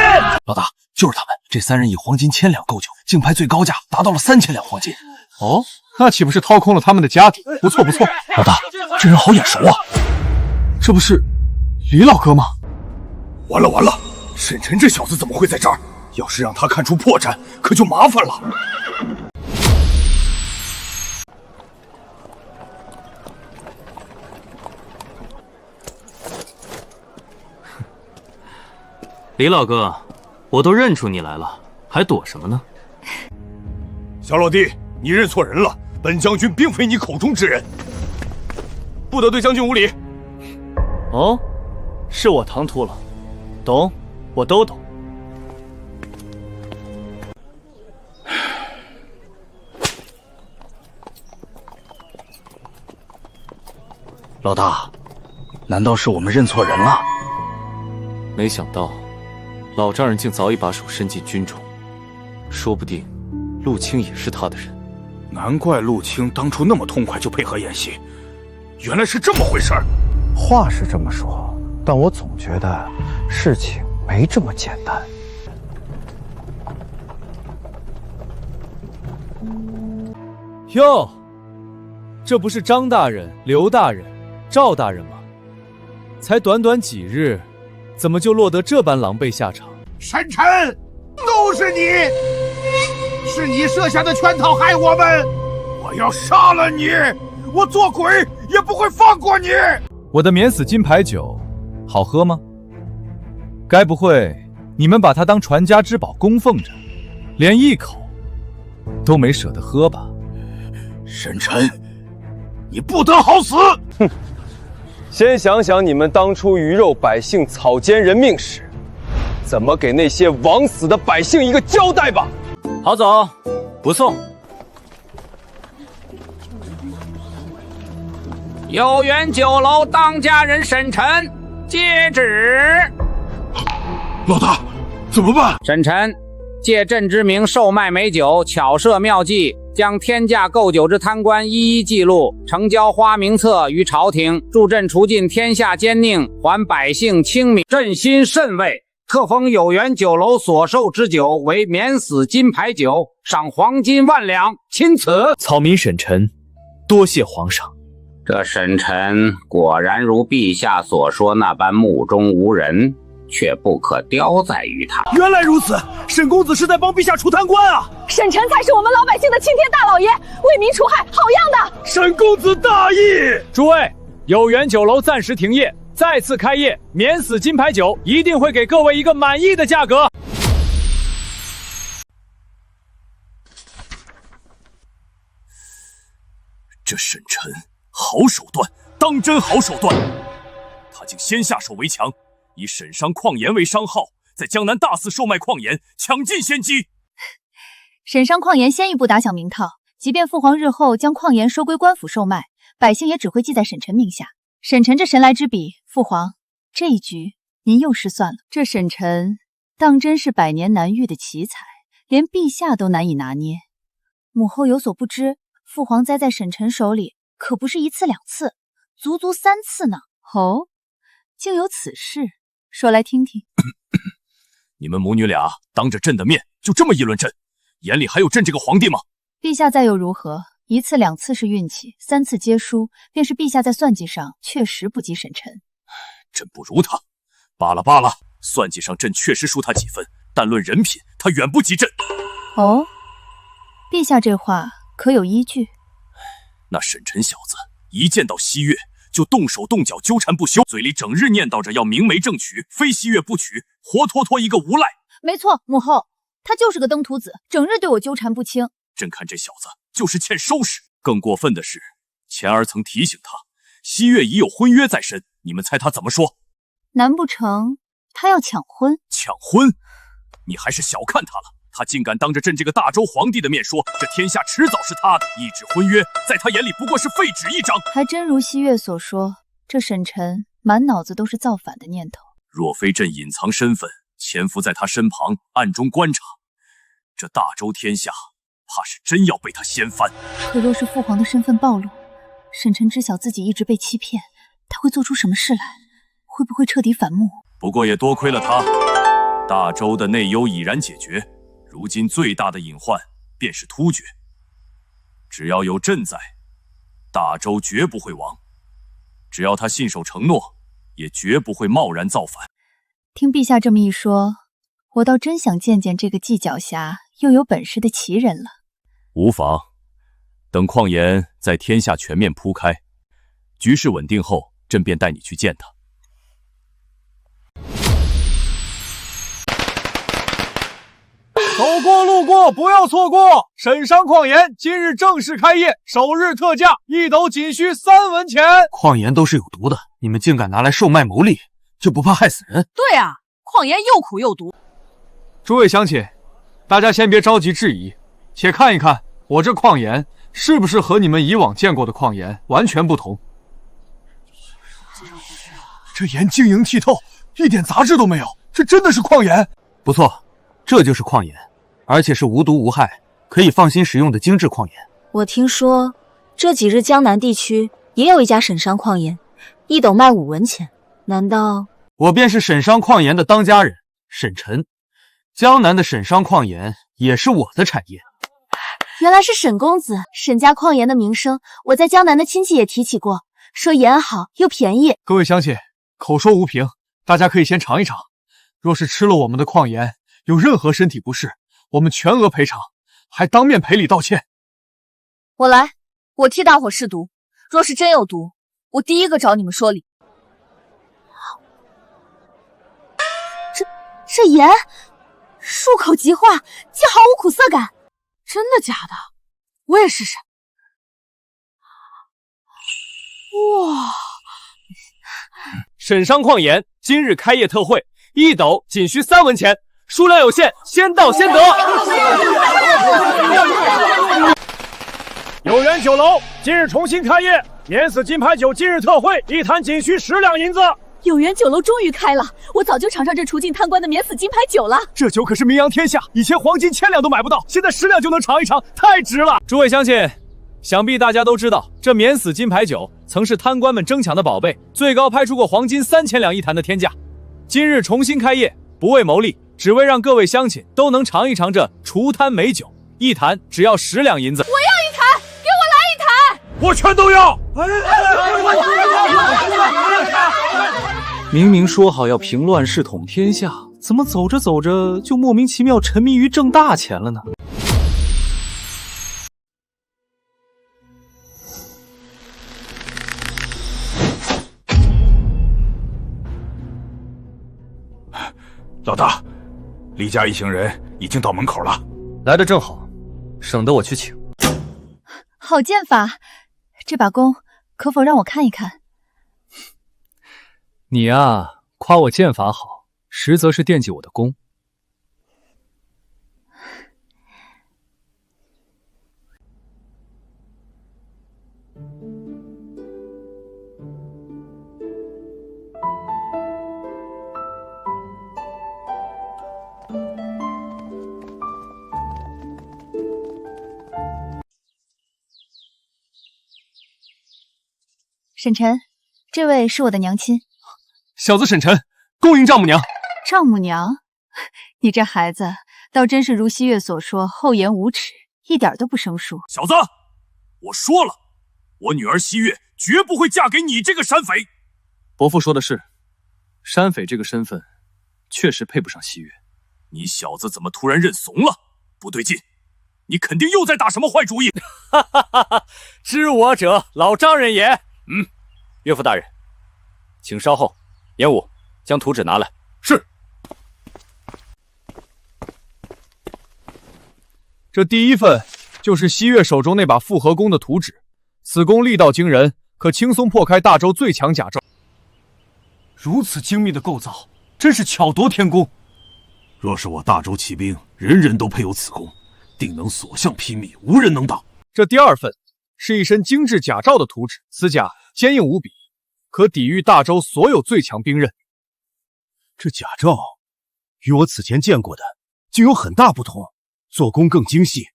S7: 老大，就是他们，这3人以黄金1000两购酒，竞拍最高价达到了3000两黄金。哦，那岂不是掏空了他们的家底？不错。老大，这人好眼熟啊，这不是李老哥吗？
S8: 完了，沈晨这小子怎么会在这儿？要是让他看出破绽，可就麻烦了。
S11: 李老哥，我都认出你来了，还躲什么呢？
S8: 小老弟，你认错人了，本将军并非你口中之人，不得对将军无礼。
S11: 哦，是我唐突了，懂，我都懂。
S21: 老大，难道是我们认错人了？
S11: 没想到老丈人竟早已把手伸进军中，说不定陆青也是他的人。
S8: 难怪陆青当初那么痛快就配合演戏，原来是这么回事儿。
S9: 话是这么说，但我总觉得事情没这么简单。
S18: 哟，这不是张大人、刘大人、赵大人吗？才短短几日，怎么就落得这般狼狈下场？
S6: 沈晨，都是你，是你设下的圈套害我们！我要杀了你！我做鬼也不会放过你！
S18: 我的免死金牌酒好喝吗？该不会你们把它当传家之宝供奉着，连一口都没舍得喝吧？
S8: 沈晨，你不得好死！
S22: 哼，先想想你们当初鱼肉百姓、草菅人命时，怎么给那些枉死的百姓一个交代吧。
S11: 好走，不送。
S23: 有缘酒楼当家人沈晨接旨。
S8: 老大，怎么办？
S23: 沈晨借朕之名售卖美酒，巧设妙计，将天价购酒之贪官一一记录，呈交花名册于朝廷，助朕除尽天下奸佞，还百姓清明。朕心甚慰，特封有缘酒楼所售之酒为免死金牌酒，赏黄金1万两，钦此。
S11: 草民沈晨，多谢皇上。
S23: 这沈晨果然如陛下所说那般目中无人，却不可雕在于他。
S2: 原来如此，沈公子是在帮陛下除贪官啊！
S24: 沈晨才是我们老百姓的青天大老爷，为民除害，好样的！
S2: 沈公子大义！
S18: 诸位，有缘酒楼暂时停业，再次开业，免死金牌酒一定会给各位一个满意的价格。
S2: 这沈晨好手段，当真好手段！他竟先下手为强，以沈商矿盐为商号，在江南大肆售卖矿盐，抢尽先机。
S3: 沈商矿盐先一步打响名堂，即便父皇日后将矿盐收归官府售卖，百姓也只会记在沈晨名下。沈晨这神来之笔，父皇这一局您又失算了。这沈晨当真是百年难遇的奇才，连陛下都难以拿捏。母后有所不知，父皇栽在沈晨手里可不是1次2次，足足3次呢。哦，竟有此事，说来听听。
S14: 你们母女俩当着朕的面就这么议论朕，眼里还有朕这个皇帝吗？
S3: 陛下再又如何？一次两次是运气，3次皆输，便是陛下在算计上确实不及沈晨。
S14: 朕不如他，罢了罢了，算计上朕确实输他几分，但论人品，他远不及朕。
S3: 哦，陛下这话可有依据？
S14: 那沈晨小子一见到西月就动手动脚纠缠不休，嘴里整日念叨着要明媒正娶，非西月不娶，活脱脱一个无赖。
S3: 没错，母后，他就是个登徒子，整日对我纠缠不清。
S14: 朕看这小子就是欠收拾。更过分的是，前儿曾提醒他，西月已有婚约在身，你们猜他怎么说？
S3: 难不成他要抢婚？
S14: 抢婚？你还是小看他了。他竟敢当着朕这个大周皇帝的面说，这天下迟早是他的，一纸婚约在他眼里不过是废纸一张。
S3: 还真如西月所说，这沈晨满脑子都是造反的念头。
S14: 若非朕隐藏身份，潜伏在他身旁暗中观察，这大周天下怕是真要被他掀翻。
S3: 可若是父皇的身份暴露，沈晨知晓自己一直被欺骗，他会做出什么事来？会不会彻底反目？
S14: 不过也多亏了他，大周的内忧已然解决。如今最大的隐患便是突厥，只要有朕在，大周绝不会亡。只要他信守承诺，也绝不会贸然造反。
S3: 听陛下这么一说，我倒真想见见这个既狡黠又有本事的奇人了。
S14: 无妨，等况颜在天下全面铺开，局势稳定后，朕便带你去见他。
S7: 走过路过不要错过，沈商矿岩今日正式开业，首日特价1斗仅需3文钱。
S13: 矿盐都是有毒的，你们竟敢拿来售卖牟利，就不怕害死人？
S24: 对啊，矿盐又苦又毒。
S7: 诸位乡亲，大家先别着急质疑，且看一看我这矿盐是不是和你们以往见过的矿盐完全不同。
S8: 这盐晶莹剔透，一点杂质都没有，这真的是矿盐。
S13: 不错，这就是矿盐，而且是无毒无害，可以放心食用的精致矿盐。
S5: 我听说这几日江南地区也有一家沈商矿盐，1斗卖5文钱，难道……
S13: 我便是沈商矿盐的当家人沈晨，江南的沈商矿盐也是我的产业。
S5: 原来是沈公子，沈家矿盐的名声，我在江南的亲戚也提起过，说盐好又便宜。
S7: 各位乡亲，口说无凭，大家可以先尝一尝。若是吃了我们的矿盐，有任何身体不适，我们全额赔偿，还当面赔礼道歉。
S24: 我来，我替大伙试毒。若是真有毒，我第一个找你们说理。
S5: 这盐漱口即化，既毫无苦涩感。
S24: 真的假的？我也试试。哇！
S18: 沈商矿盐今日开业特惠，1斗仅需3文钱，数量有限，先到先得。
S2: 有缘酒楼今日重新开业，免死金牌酒今日特惠，1坛仅需10两银子。
S24: 有缘酒楼终于开了，我早就尝上这除尽贪官的免死金牌酒了。
S2: 这酒可是名扬天下，以前黄金1000两都买不到，现在10两就能尝一尝，太值了。
S18: 诸位乡亲，想必大家都知道，这免死金牌酒曾是贪官们争抢的宝贝，最高拍出过黄金3000两1坛的天价。今日重新开业，不为牟利，只为让各位乡亲都能尝一尝这除贪美酒，1坛只要10两银子。
S24: 我要1坛，给我来1坛！
S2: 我全都要。
S1: 明明说好要平乱世统天下，怎么走着走着就莫名其妙沉迷于挣大钱了呢？
S15: 老大，李家一行人已经到门口了。
S18: 来得正好，省得我去请。
S3: 好剑法，这把弓可否让我看一看？
S11: 你呀，夸我剑法好，实则是惦记我的弓。
S3: 沈晨，这位是我的娘亲。
S7: 小子沈晨，恭迎丈母娘。
S3: 丈母娘？你这孩子倒真是如西月所说，厚颜无耻，一点都不生疏。
S2: 小子，我说了，我女儿西月绝不会嫁给你这个山匪。
S1: 伯父说的是，山匪这个身份确实配不上西月。
S2: 你小子怎么突然认怂了？不对劲，你肯定又在打什么坏主意。
S11: 哈哈哈哈！知我者，老丈人也。岳父大人，请稍后。严武，将图纸拿来。
S2: 是。
S7: 这第一份就是西月手中那把复合弓的图纸，此弓力道惊人，可轻松破开大周最强甲胄。
S13: 如此精密的构造，真是巧夺天工。
S2: 若是我大周骑兵人人都配有此弓，定能所向披靡，无人能挡。
S7: 这第二份是一身精致甲胄的图纸，此甲坚硬无比，可抵御大周所有最强兵刃。
S2: 这甲胄与我此前见过的竟有很大不同，做工更精细，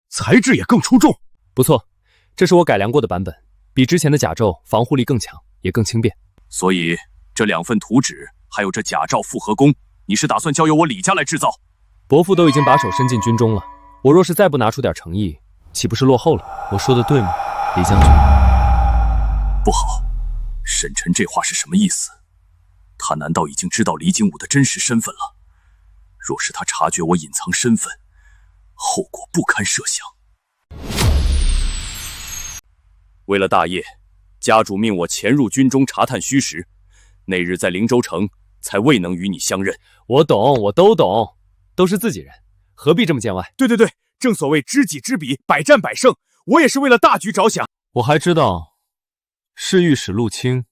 S2: 材质也更出众。
S18: 不错，这是我改良过的版本，比之前的甲胄防护力更强，也更轻便。
S2: 所以这2份图纸还有这甲胄复合弓，你是打算交由我李家来制造？
S18: 伯父都已经把手伸进军中了，我若是再不拿出点诚意，岂不是落后了？我说的对吗，李将军？
S2: 不好，沈晨这话是什么意思？他难道已经知道李景武的真实身份了？若是他察觉我隐藏身份，后果不堪设想。为了大业，家主命我潜入军中查探虚实，那日在灵州城才未能与你相认。
S18: 我懂，我都懂，都是自己人，何必这么见外？
S2: 对，正所谓知己知彼，百战百胜。我也是为了大局着想。
S18: 我还知道，侍御史陆清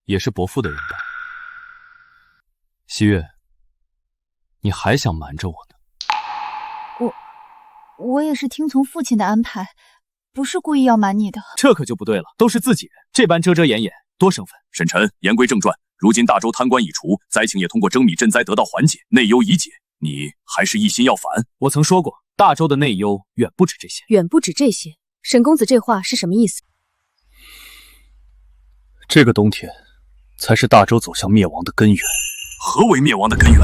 S18: 也是伯父的人吧？西月，你还想瞒着我呢？
S3: 我也是听从父亲的安排，不是故意要瞒你的。
S1: 这可就不对了，都是自己人，这般遮遮掩掩，多生分。
S2: 沈晨，言归正传，如今大周贪官已除，灾情也通过征米赈灾得到缓解，内忧已解，你还是一心要反？
S1: 我曾说过，大周的内忧远不止这些。
S5: 远不止这些？沈公子这话是什么意思？
S1: 这个冬天，才是大周走向灭亡的根源。
S2: 何为灭亡的根源？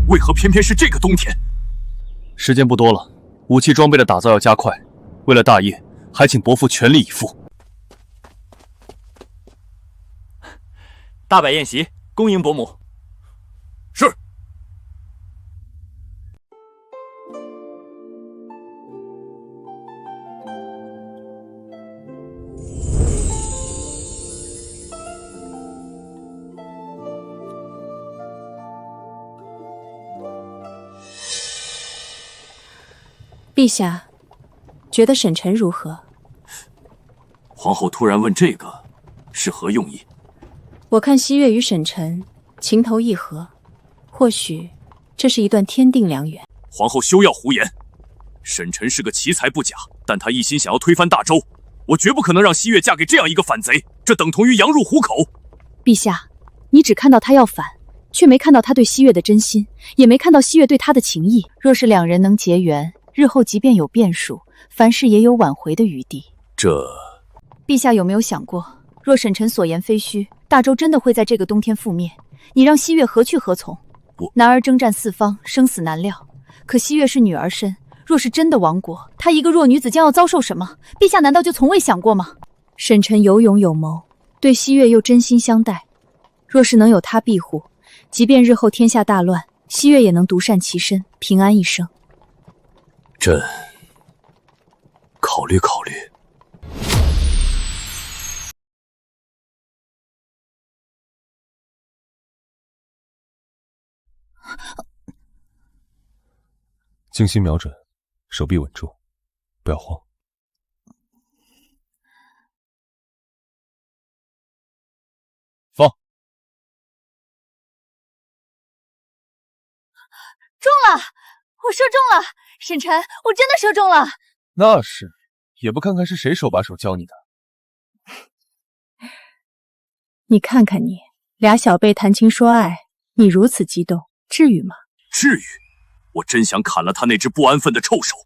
S2: 为何偏偏是这个冬天？
S1: 时间不多了，武器装备的打造要加快。为了大业，还请伯父全力以赴。
S11: 大摆宴席，恭迎伯母。
S2: 是。
S5: 陛下，觉得沈晨如何？
S2: 皇后突然问这个，是何用意？
S5: 我看西月与沈晨情投意合，或许这是一段天定良缘。
S2: 皇后休要胡言，沈晨是个奇才不假，但他一心想要推翻大周，我绝不可能让西月嫁给这样一个反贼，这等同于羊入虎口。
S5: 陛下，你只看到他要反，却没看到他对西月的真心，也没看到西月对他的情谊。
S3: 若是两人能结缘，日后即便有变数，凡事也有挽回的余地。陛下有没有想过，若沈晨所言非虚，大周真的会在这个冬天覆灭，你让西月何去何从？男儿征战四方，生死难料，可西月是女儿身，若是真的亡国，她一个弱女子将要遭受什么？陛下难道就从未想过吗？
S5: 沈晨有勇有谋，对西月又真心相待，若是能有他庇护，即便日后天下大乱，西月也能独善其身，平安一生。
S2: 朕考虑考虑。
S4: 精心瞄准，手臂稳住，不要慌。放。
S3: 中了！我射中了！沈晨，我真的射中了！
S4: 那是，也不看看是谁手把手教你的。
S5: 你看看你，俩小辈谈情说爱，你如此激动，至于吗？
S2: 至于。我真想砍了他那只不安分的臭手，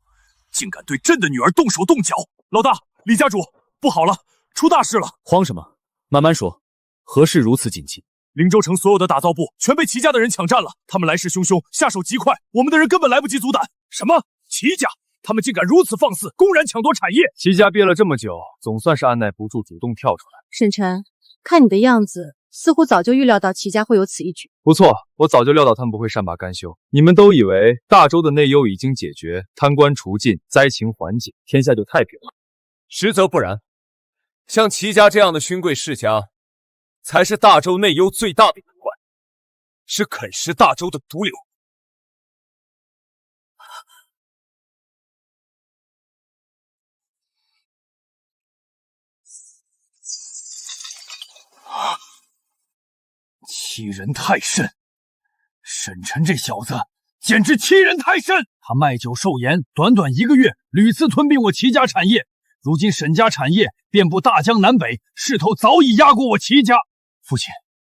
S2: 竟敢对朕的女儿动手动脚！老大，李家主，不好了，出大事了！
S18: 慌什么？慢慢说，何事如此紧急？
S2: 灵州城所有的打造部全被齐家的人抢占了，他们来势汹汹，下手极快，我们的人根本来不及阻挡。什么？齐家？他们竟敢如此放肆，公然抢夺产业！
S18: 齐家憋了这么久，总算是按耐不住，主动跳出来。
S12: 沈晨，看你的样子，似乎早就预料到齐家会有此一举。
S18: 不错，我早就料到他们不会善罢甘休。你们都以为大周的内忧已经解决，贪官除尽，灾情缓解，天下就太平了。实则不然，像齐家这样的勋贵世家，才是大周内忧最大的隐患，是啃食大周的毒瘤。
S13: 欺人太甚！沈晨这小子简直欺人太甚！他卖酒售盐，短短1个月，屡次吞并我齐家产业。如今沈家产业遍布大江南北，势头早已压过我齐家。父亲，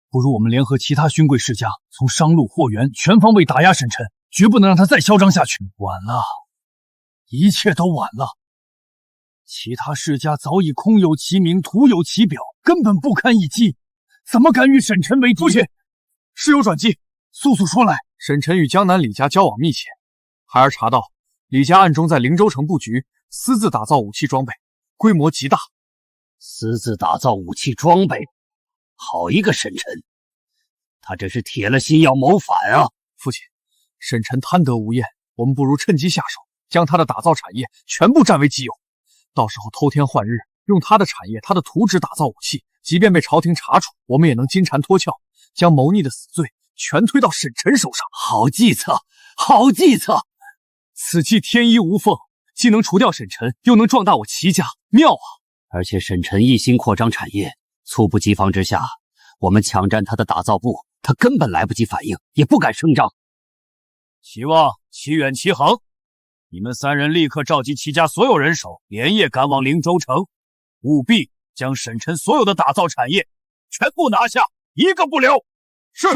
S13: 不如我们联合其他勋贵世家，从商路、货源全方位打压沈晨，绝不能让他再嚣张下去。晚了，一切都晚了。其他世家早已空有其名，徒有其表，根本不堪一击，怎么敢与沈晨为敌？
S7: 父亲，事有转机，
S13: 速速说来。
S7: 沈晨与江南李家交往密切，孩儿查到李家暗中在灵州城布局，私自打造武器装备，规模极大。
S17: 私自打造武器装备，好一个沈晨！他这是铁了心要谋反啊！
S7: 父亲，沈晨贪得无厌，我们不如趁机下手，将他的打造产业全部占为己有。到时候偷天换日，用他的产业、他的图纸打造武器，即便被朝廷查处，我们也能金蝉脱壳，将谋逆的死罪全推到沈晨手上。
S17: 好计策，好计策！
S7: 此计天衣无缝，既能除掉沈晨，又能壮大我齐家，妙啊！
S17: 而且沈晨一心扩张产业，猝不及防之下，我们抢占他的打造部，他根本来不及反应，也不敢声张。
S13: 齐望、齐远、齐恒，你们3人立刻召集齐家所有人手，连夜赶往灵州城，务必将沈晨所有的打造产业全部拿下，一个不留。
S2: 是。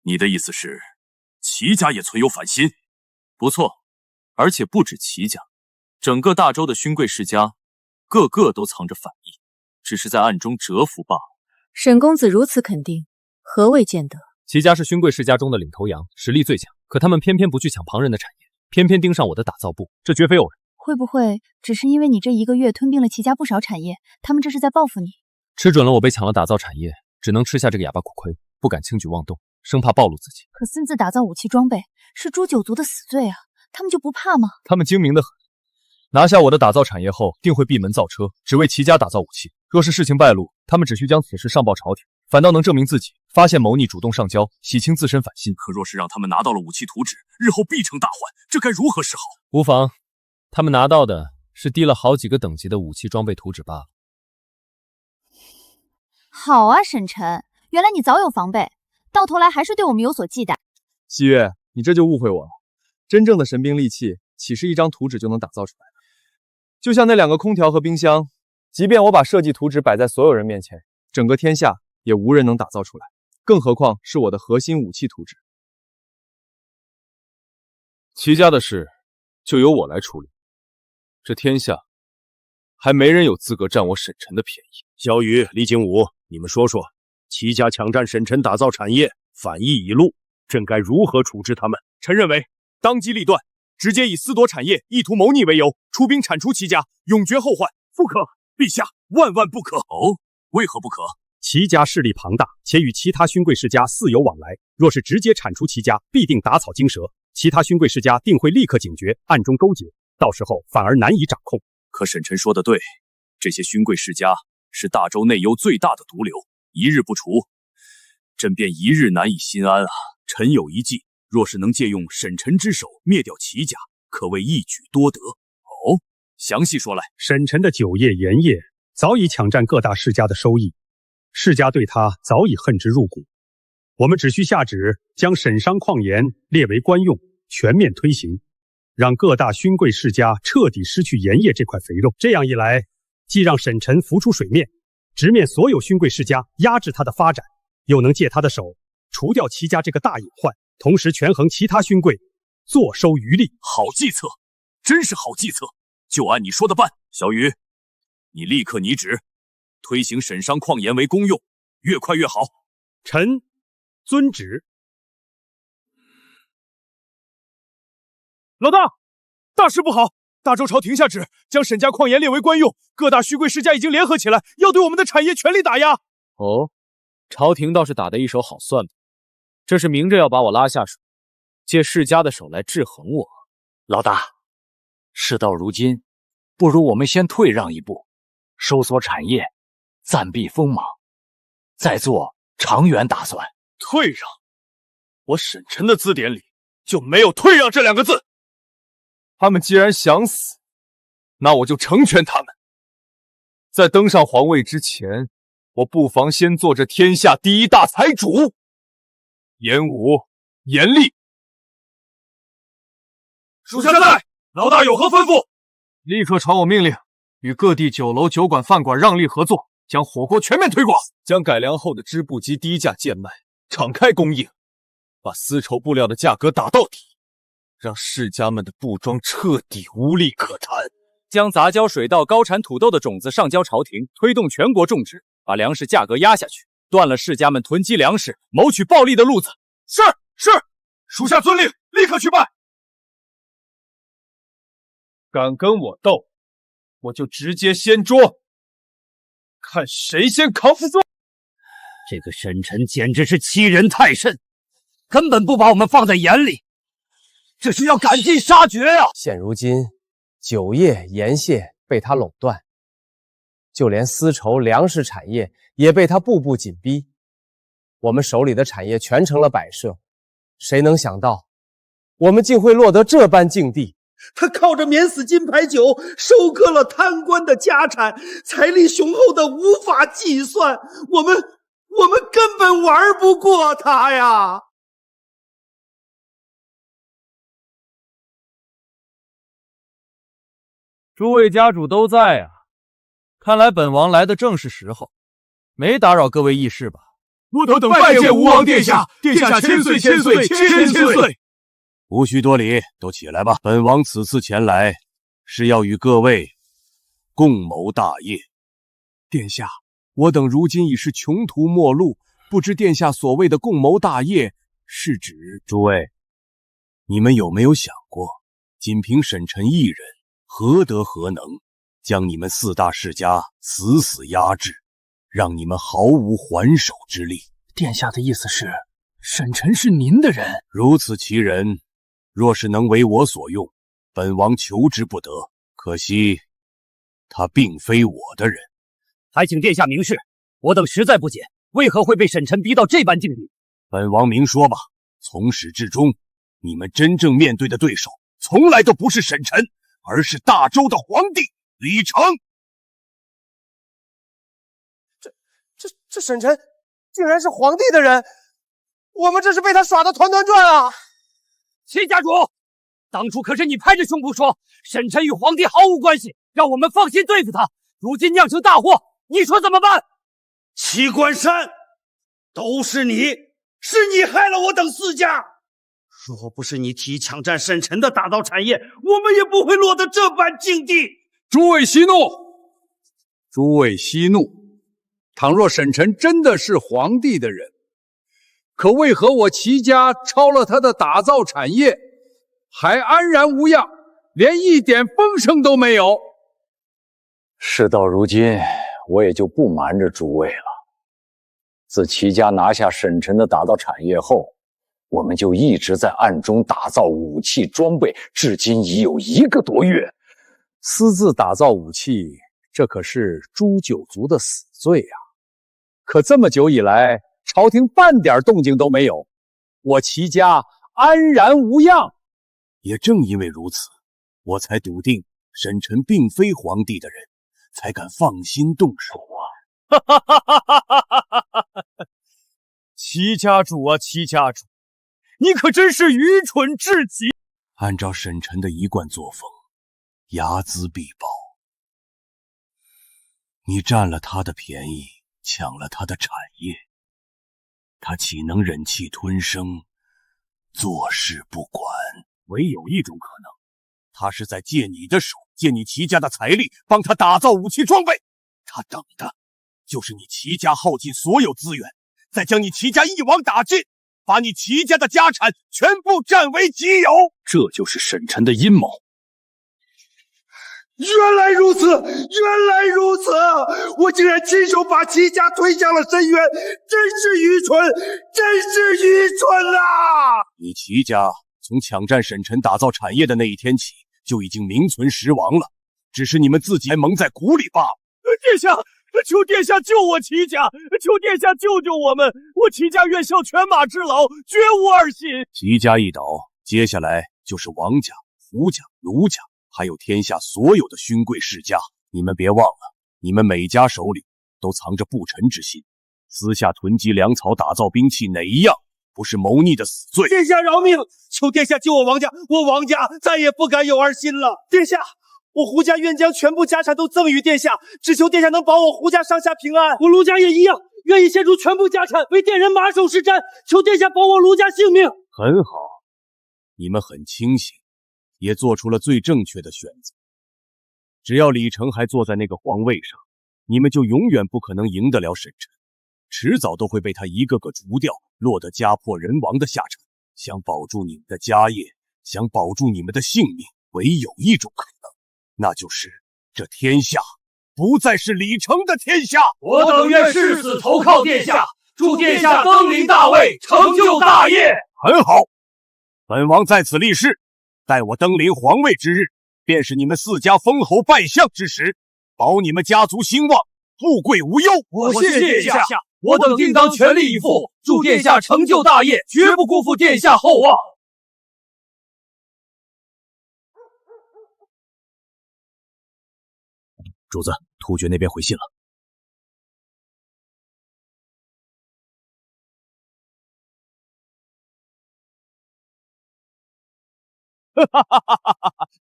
S2: 你的意思是，齐家也存有反心？
S1: 不错，而且不止齐家，整个大周的勋贵世家，个个都藏着反意，只是在暗中蛰伏罢了。
S12: 沈公子如此肯定，何谓见得？
S18: 齐家是勋贵世家中的领头羊，实力最强，可他们偏偏不去抢旁人的产业，偏偏盯上我的打造部，这绝非偶然。
S3: 会不会只是因为你这1个月吞并了齐家不少产业，他们这是在报复你？
S18: 吃准了我被抢了打造产业，只能吃下这个哑巴苦亏，不敢轻举妄动，生怕暴露自己。
S3: 可私自打造武器装备是诛九族的死罪啊，他们就不怕吗？
S18: 他们精明得很，拿下我的打造产业后，定会闭门造车，只为齐家打造武器。若是事情败露，他们只需将此事上报朝廷，反倒能证明自己发现谋逆，主动上交，洗清自身反心。
S2: 可若是让他们拿到了武器图纸，日后必成大患，这该如何是好？
S18: 无妨，他们拿到的是低了好几个等级的武器装备图纸罢了。
S3: 好啊，沈晨，原来你早有防备，到头来还是对我们有所忌惮。
S18: 西月，你这就误会我了。真正的神兵利器，岂是一张图纸就能打造出来的？就像那2个空调和冰箱，即便我把设计图纸摆在所有人面前，整个天下也无人能打造出来，更何况是我的核心武器图纸。齐家的事就由我来处理，这天下还没人有资格占我沈晨的便宜。
S15: 小雨、李景武，你们说说，齐家抢占沈晨打造产业，反意已露，朕该如何处置他们？
S2: 臣认为当机立断，直接以私夺产业、意图谋逆为由，出兵铲除齐家，永绝后患。不可，陛下，万万不可！哦，为何不可？
S10: 齐家势力庞大，且与其他勋贵世家似有往来，若是直接铲除齐家，必定打草惊蛇，其他勋贵世家定会立刻警觉，暗中勾结，到时候反而难以掌控。
S2: 可沈晨说的对，这些勋贵世家是大周内忧最大的毒瘤，一日不除，朕便一日难以心安啊！臣有一计，若是能借用沈晨之手灭掉齐家，可谓一举多得。哦，详细说来。
S10: 沈晨的酒业、盐业早已抢占各大世家的收益，世家对他早已恨之入骨。我们只需下旨将沈商矿盐列为官用，全面推行，让各大勋贵世家彻底失去盐业这块肥肉。这样一来，既让沈晨浮出水面，直面所有勋贵世家，压制他的发展，又能借他的手除掉齐家这个大隐患，同时权衡其他勋贵，坐收渔利。
S2: 好计策，真是好计策，就按你说的办。小雨，你立刻拟旨，推行沈商矿盐为公用，越快越好。
S10: 臣遵旨。
S8: 老大，大事不好！大周朝廷下旨，将沈家矿盐列为官用，各大虚贵世家已经联合起来，要对我们的产业全力打压。
S18: 哦，朝廷倒是打得一手好算盘，这是明着要把我拉下水，借世家的手来制衡我。
S13: 老大，事到如今，不如我们先退让一步，收缩产业，暂避锋芒，再做长远打算。
S8: 退让？我沈晨的字典里就没有退让这2个字。
S4: 他们既然想死，那我就成全他们。在登上皇位之前，我不妨先做这天下第一大财主。严武、严厉，
S8: 属下在，老大有何吩咐？
S7: 立刻传我命令，与各地酒楼、酒馆、饭馆让利合作，将火锅全面推广，
S4: 将改良后的织布机低价贱卖，敞开供应，把丝绸布料的价格打到底，让世家们的布庄彻底无利可谈。
S14: 将杂交水稻、高产土豆的种子上交朝廷，推动全国种植，把粮食价格压下去，断了世家们囤积粮食、谋取暴利的路子。
S8: 是，属下遵令，立刻去办。
S4: 敢跟我斗，我就直接掀桌，看谁先扛死罪。
S17: 这个沈晨简直是欺人太甚，根本不把我们放在眼里，这是要赶尽杀绝啊！
S22: 现如今，酒业、盐械被他垄断，就连丝绸、粮食产业也被他步步紧逼。我们手里的产业全成了摆设，谁能想到，我们竟会落得这般境地？
S16: 他靠着免死金牌酒收割了贪官的家产，财力雄厚的无法计算，我们根本玩不过他呀！
S7: 诸位家主都在啊，看来本王来的正是时候，没打扰各位议事吧？
S8: 不得等拜见吴王殿下，殿下千岁千岁千岁！
S15: 无需多礼，都起来吧。本王此次前来，是要与各位共谋大业。
S4: 殿下，我等如今已是穷途末路，不知殿下所谓的共谋大业是指？
S15: 诸位，你们有没有想过，仅凭沈晨一人，何德何能，将你们4大世家死死压制，让你们毫无还手之力？
S13: 殿下的意思是，沈晨是您的人？
S15: 如此其人，若是能为我所用，本王求之不得。可惜，他并非我的人。
S17: 还请殿下明示，我等实在不解，为何会被沈晨逼到这般境地？
S15: 本王明说吧，从始至终，你们真正面对的对手，从来都不是沈晨，而是大周的皇帝李成。
S16: 这沈晨竟然是皇帝的人，我们这是被他耍得团团转啊！
S17: 齐家主，当初可是你拍着胸脯说沈晨与皇帝毫无关系，让我们放心对付他，如今酿成大祸，你说怎么办？
S16: 齐关山，都是你，是你害了我等4家。若不是你提议抢占沈晨的打造产业，我们也不会落得这般境地。
S2: 诸位息怒，诸位息怒。倘若沈晨真的是皇帝的人，可为何我齐家抄了他的打造产业，还安然无恙，连一点风声都没有？
S14: 事到如今，我也就不瞒着诸位了。自齐家拿下沈晨的打造产业后，我们就一直在暗中打造武器装备，至今已有1个多月。私自打造武器，这可是诛九族的死罪啊！可这么久以来，朝廷半点动静都没有，我齐家安然无恙。
S15: 也正因为如此，我才笃定沈晨并非皇帝的人，才敢放心动手啊！
S4: 齐家主啊，齐家主，你可真是愚蠢至极！
S15: 按照沈晨的一贯作风，睚眦必报。你占了他的便宜，抢了他的产业，他岂能忍气吞声，坐视不管？唯有一种可能，他是在借你的手，借你齐家的财力，帮他打造武器装备。他等的
S8: 就是你齐家耗尽所有资源，再将你齐家一网打尽，把你齐家的家产全部占为己有。
S13: 这就是沈晨的阴谋。
S16: 原来如此，原来如此！我竟然亲手把齐家推向了深渊，真是愚蠢，真是愚蠢啊！
S8: 你齐家从抢占沈晨打造产业的那一天起，就已经名存实亡了，只是你们自己还蒙在鼓里罢了。
S2: 殿下，求殿下救我齐家，求殿下救救我们！我齐家愿效犬马之劳，绝无二心。
S8: 齐家一倒，接下来就是王家、胡家、卢家，还有天下所有的勋贵世家。你们别忘了，你们每家手里都藏着不臣之心，私下囤积粮草、打造兵器，哪一样不是谋逆的死罪？
S16: 殿下饶命！求殿下救我王家，我王家再也不敢有二心了。殿下，我胡家愿将全部家产都赠与殿下，只求殿下能保我胡家上下平安。我卢家也一样，愿意献出全部家产为殿人马首是瞻，求殿下保我卢家性命。
S8: 很好，你们很清醒，也做出了最正确的选择。只要李成还坐在那个皇位上，你们就永远不可能赢得了沈晨，迟早都会被他一个个逐掉，落得家破人亡的下场。想保住你们的家业，想保住你们的性命，唯有一种可能，那就是这天下不再是李成的天下。
S2: 我等愿誓死投靠殿下，祝殿下登临大位，成就大业。
S8: 很好，本王在此立誓，待我登临皇位之日，便是你们四家封侯拜相之时，保你们家族兴旺，富贵无忧。
S2: 我谢殿下，我等定当全力以赴，祝殿下成就大业，绝不辜负殿下厚望。
S8: 主子，突厥那边回信了。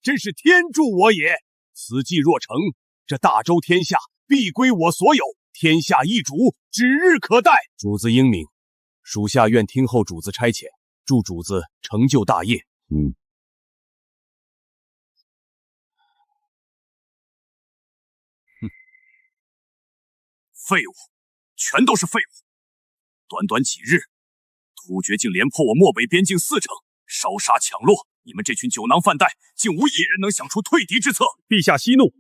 S8: 真是天助我也！此计若成，这大周天下必归我所有，天下一主，指日可待。主子英明，属下愿听候主子差遣，祝主子成就大业。
S2: 废物，全都是废物！短短几日，突厥竟连破我漠北边境4城，烧杀抢掠。你们这群酒囊饭袋，竟无一人能想出退敌之策。
S10: 陛下息怒，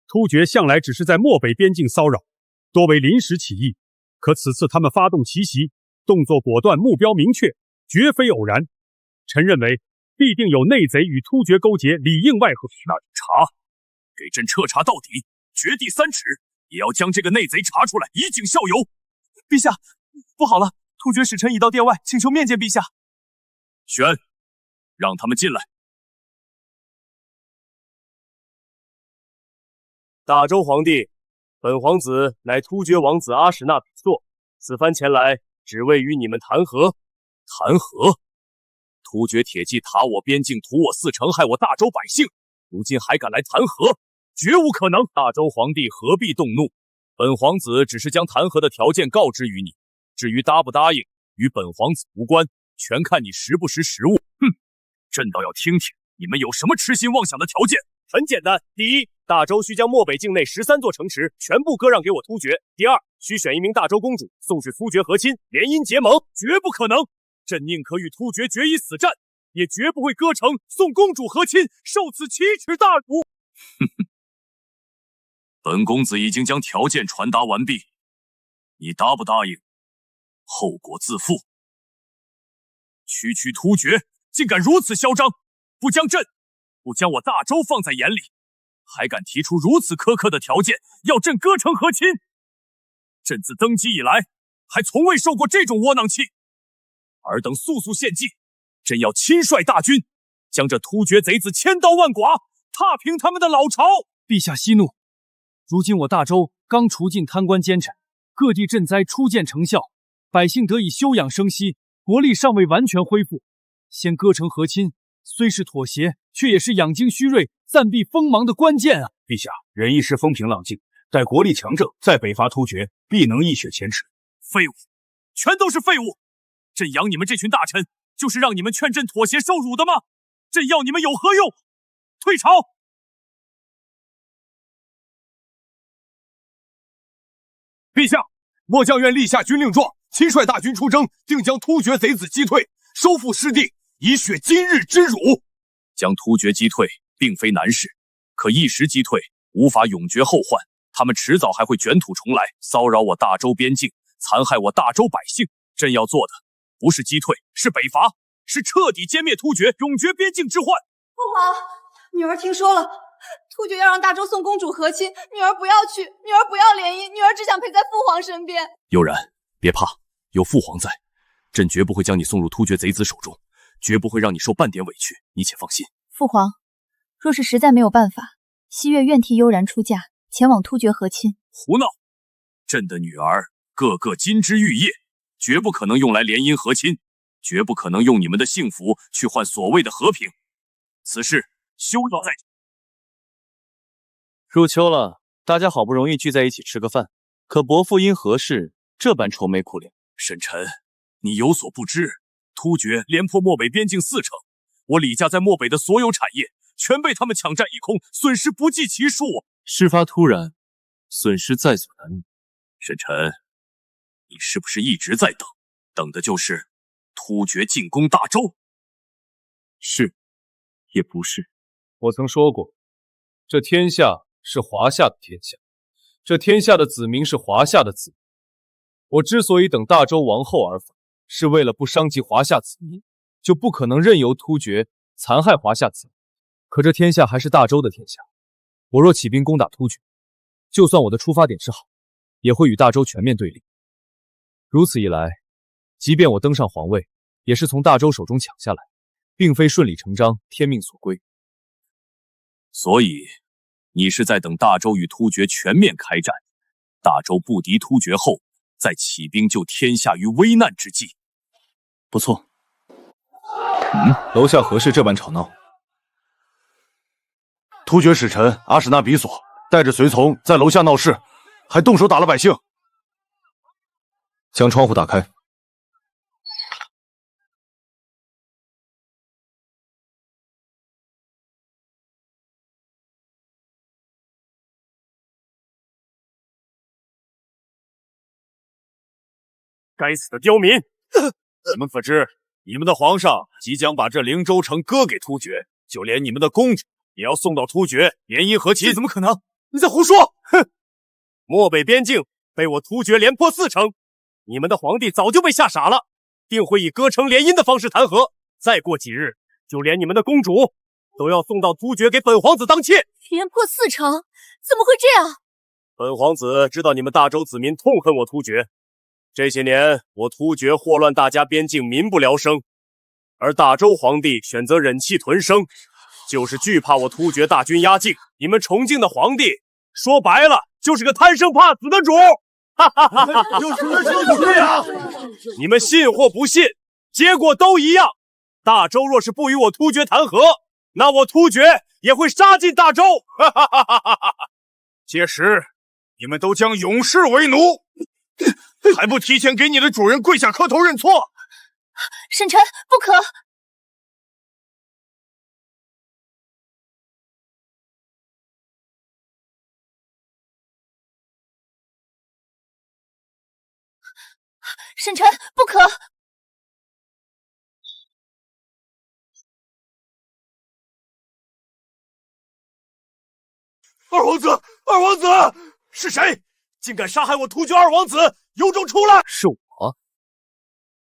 S10: 突厥向来只是在漠北边境骚扰，多为临时起义。可此次他们发动奇袭，动作果断，目标明确，绝非偶然。臣认为必定有内贼与突厥勾结，里应外合。
S2: 那就查，给朕彻查到底，掘地3尺，也要将这个内贼查出来，以儆效尤。
S1: 陛下，不好了，突厥使臣已到殿外，请求面见陛下。
S2: 选，让他们进来。
S9: 大周皇帝，本皇子乃突厥王子阿史那比索，此番前来只为与你们谈和。
S2: 谈和？突厥铁骑塔我边境，屠我4城，害我大周百姓，如今还敢来谈和？绝无可能！
S9: 大周皇帝何必动怒？本皇子只是将谈和的条件告知于你，至于答不答应，与本皇子无关，全看你识不识时务。
S2: 哼，朕倒要听听你们有什么痴心妄想的条件。
S9: 很简单，第一，大周需将漠北境内13座城池全部割让给我突厥；第二，需选一名大周公主送至突厥和亲，联姻结盟。
S2: 绝不可能！朕宁可与突厥决一死战，也绝不会割城送公主和亲，受此奇耻大辱。哼哼，本公子已经将条件传达完毕，你答不答应，后果自负。区区突厥竟敢如此嚣张，不将朕，不将我大周放在眼里，还敢提出如此苛刻的条件，要朕割城和亲。朕自登基以来，还从未受过这种窝囊气。尔等速速献计，朕要亲率大军，将这突厥贼子千刀万剐，踏平他们的老巢。
S1: 陛下息怒，如今我大周刚除尽贪官奸臣，各地赈灾初见成效，百姓得以休养生息，国力尚未完全恢复。先割城和亲，虽是妥协，却也是养精蓄锐、暂避锋芒的关键啊！
S15: 陛下，忍一时风平浪静，待国力强盛，再北伐突厥，必能一雪前耻。
S2: 废物，全都是废物！朕养你们这群大臣，就是让你们劝朕妥协受辱的吗？朕要你们有何用？退朝！
S8: 陛下，末将愿立下军令状，亲率大军出征，定将突厥贼子击退，收复失地，以雪今日之辱。
S9: 将突厥击退并非难事，可一时击退，无法永绝后患。他们迟早还会卷土重来，骚扰我大周边境，残害我大周百姓。朕要做的不是击退，是北伐，是彻底歼灭突厥，永绝边境之患。
S6: 父皇，女儿听说了，突厥要让大周送公主和亲，女儿不要去，女儿不要联姻，女儿只想陪在父皇身边。
S9: 悠然，别怕，有父皇在，朕绝不会将你送入突厥贼子手中，绝不会让你受半点委屈，你且放心。
S3: 父皇，若是实在没有办法，西月愿替悠然出嫁，前往突厥和亲。
S9: 胡闹！朕的女儿个个金枝玉叶，绝不可能用来联姻和亲，绝不可能用你们的幸福去换所谓的和平。此事休要再提。
S1: 入秋了，大家好不容易聚在一起吃个饭，可伯父因何事这般愁眉苦脸？
S9: 沈臣，你有所不知，突厥连破漠北边境4成，我李家在漠北的所有产业全被他们抢占一空，损失不计其数。
S1: 事发突然，损失在所难免。
S9: 沈臣，你是不是一直在等？等的就是突厥进攻大周？
S1: 是，也不是。
S18: 我曾说过，这天下是华夏的天下，这天下的子民是华夏的子民。我之所以等大周王后而返，是为了不伤及华夏子民，就不可能任由突厥残害华夏子民。可这天下还是大周的天下，我若起兵攻打突厥，就算我的出发点是好，也会与大周全面对立。如此一来，即便我登上皇位，也是从大周手中抢下来，并非顺理成章，天命所归。
S9: 所以，你是在等大周与突厥全面开战，大周不敌突厥后，再起兵救天下于危难之际。
S1: 不错。
S8: 楼下何事这般吵闹？突厥使臣阿史那比索带着随从在楼下闹事，还动手打了百姓。将窗户打开。
S2: 该死的刁民！你们可知，你们的皇上即将把这灵州城割给突厥，就连你们的公主也要送到突厥联姻和亲。
S7: 这怎么可能？你在胡说！
S2: 哼！漠北边境被我突厥连破4城，你们的皇帝早就被吓傻了，定会以割城联姻的方式谈和。再过几日，就连你们的公主都要送到突厥给本皇子当妾。
S6: 连破4城，怎么会这样？
S2: 本皇子知道你们大周子民痛恨我突厥。这些年，我突厥祸乱大家边境，民不聊生，而大周皇帝选择忍气吞声，就是惧怕我突厥大军压境。你们崇敬的皇帝，说白了就是个贪生怕死的主。哈哈哈哈！
S8: 有什么这样？
S2: 你们信或不信，结果都一样。大周若是不与我突厥谈和，那我突厥也会杀进大周。哈哈哈哈哈！
S8: 届时，你们都将永世为奴。还不提前给你的主人跪下磕头认错！
S3: 沈臣不可！沈臣不可！
S8: 二王子，二王子，是谁？竟敢杀害我突厥二王子！有种出来！
S11: 是我，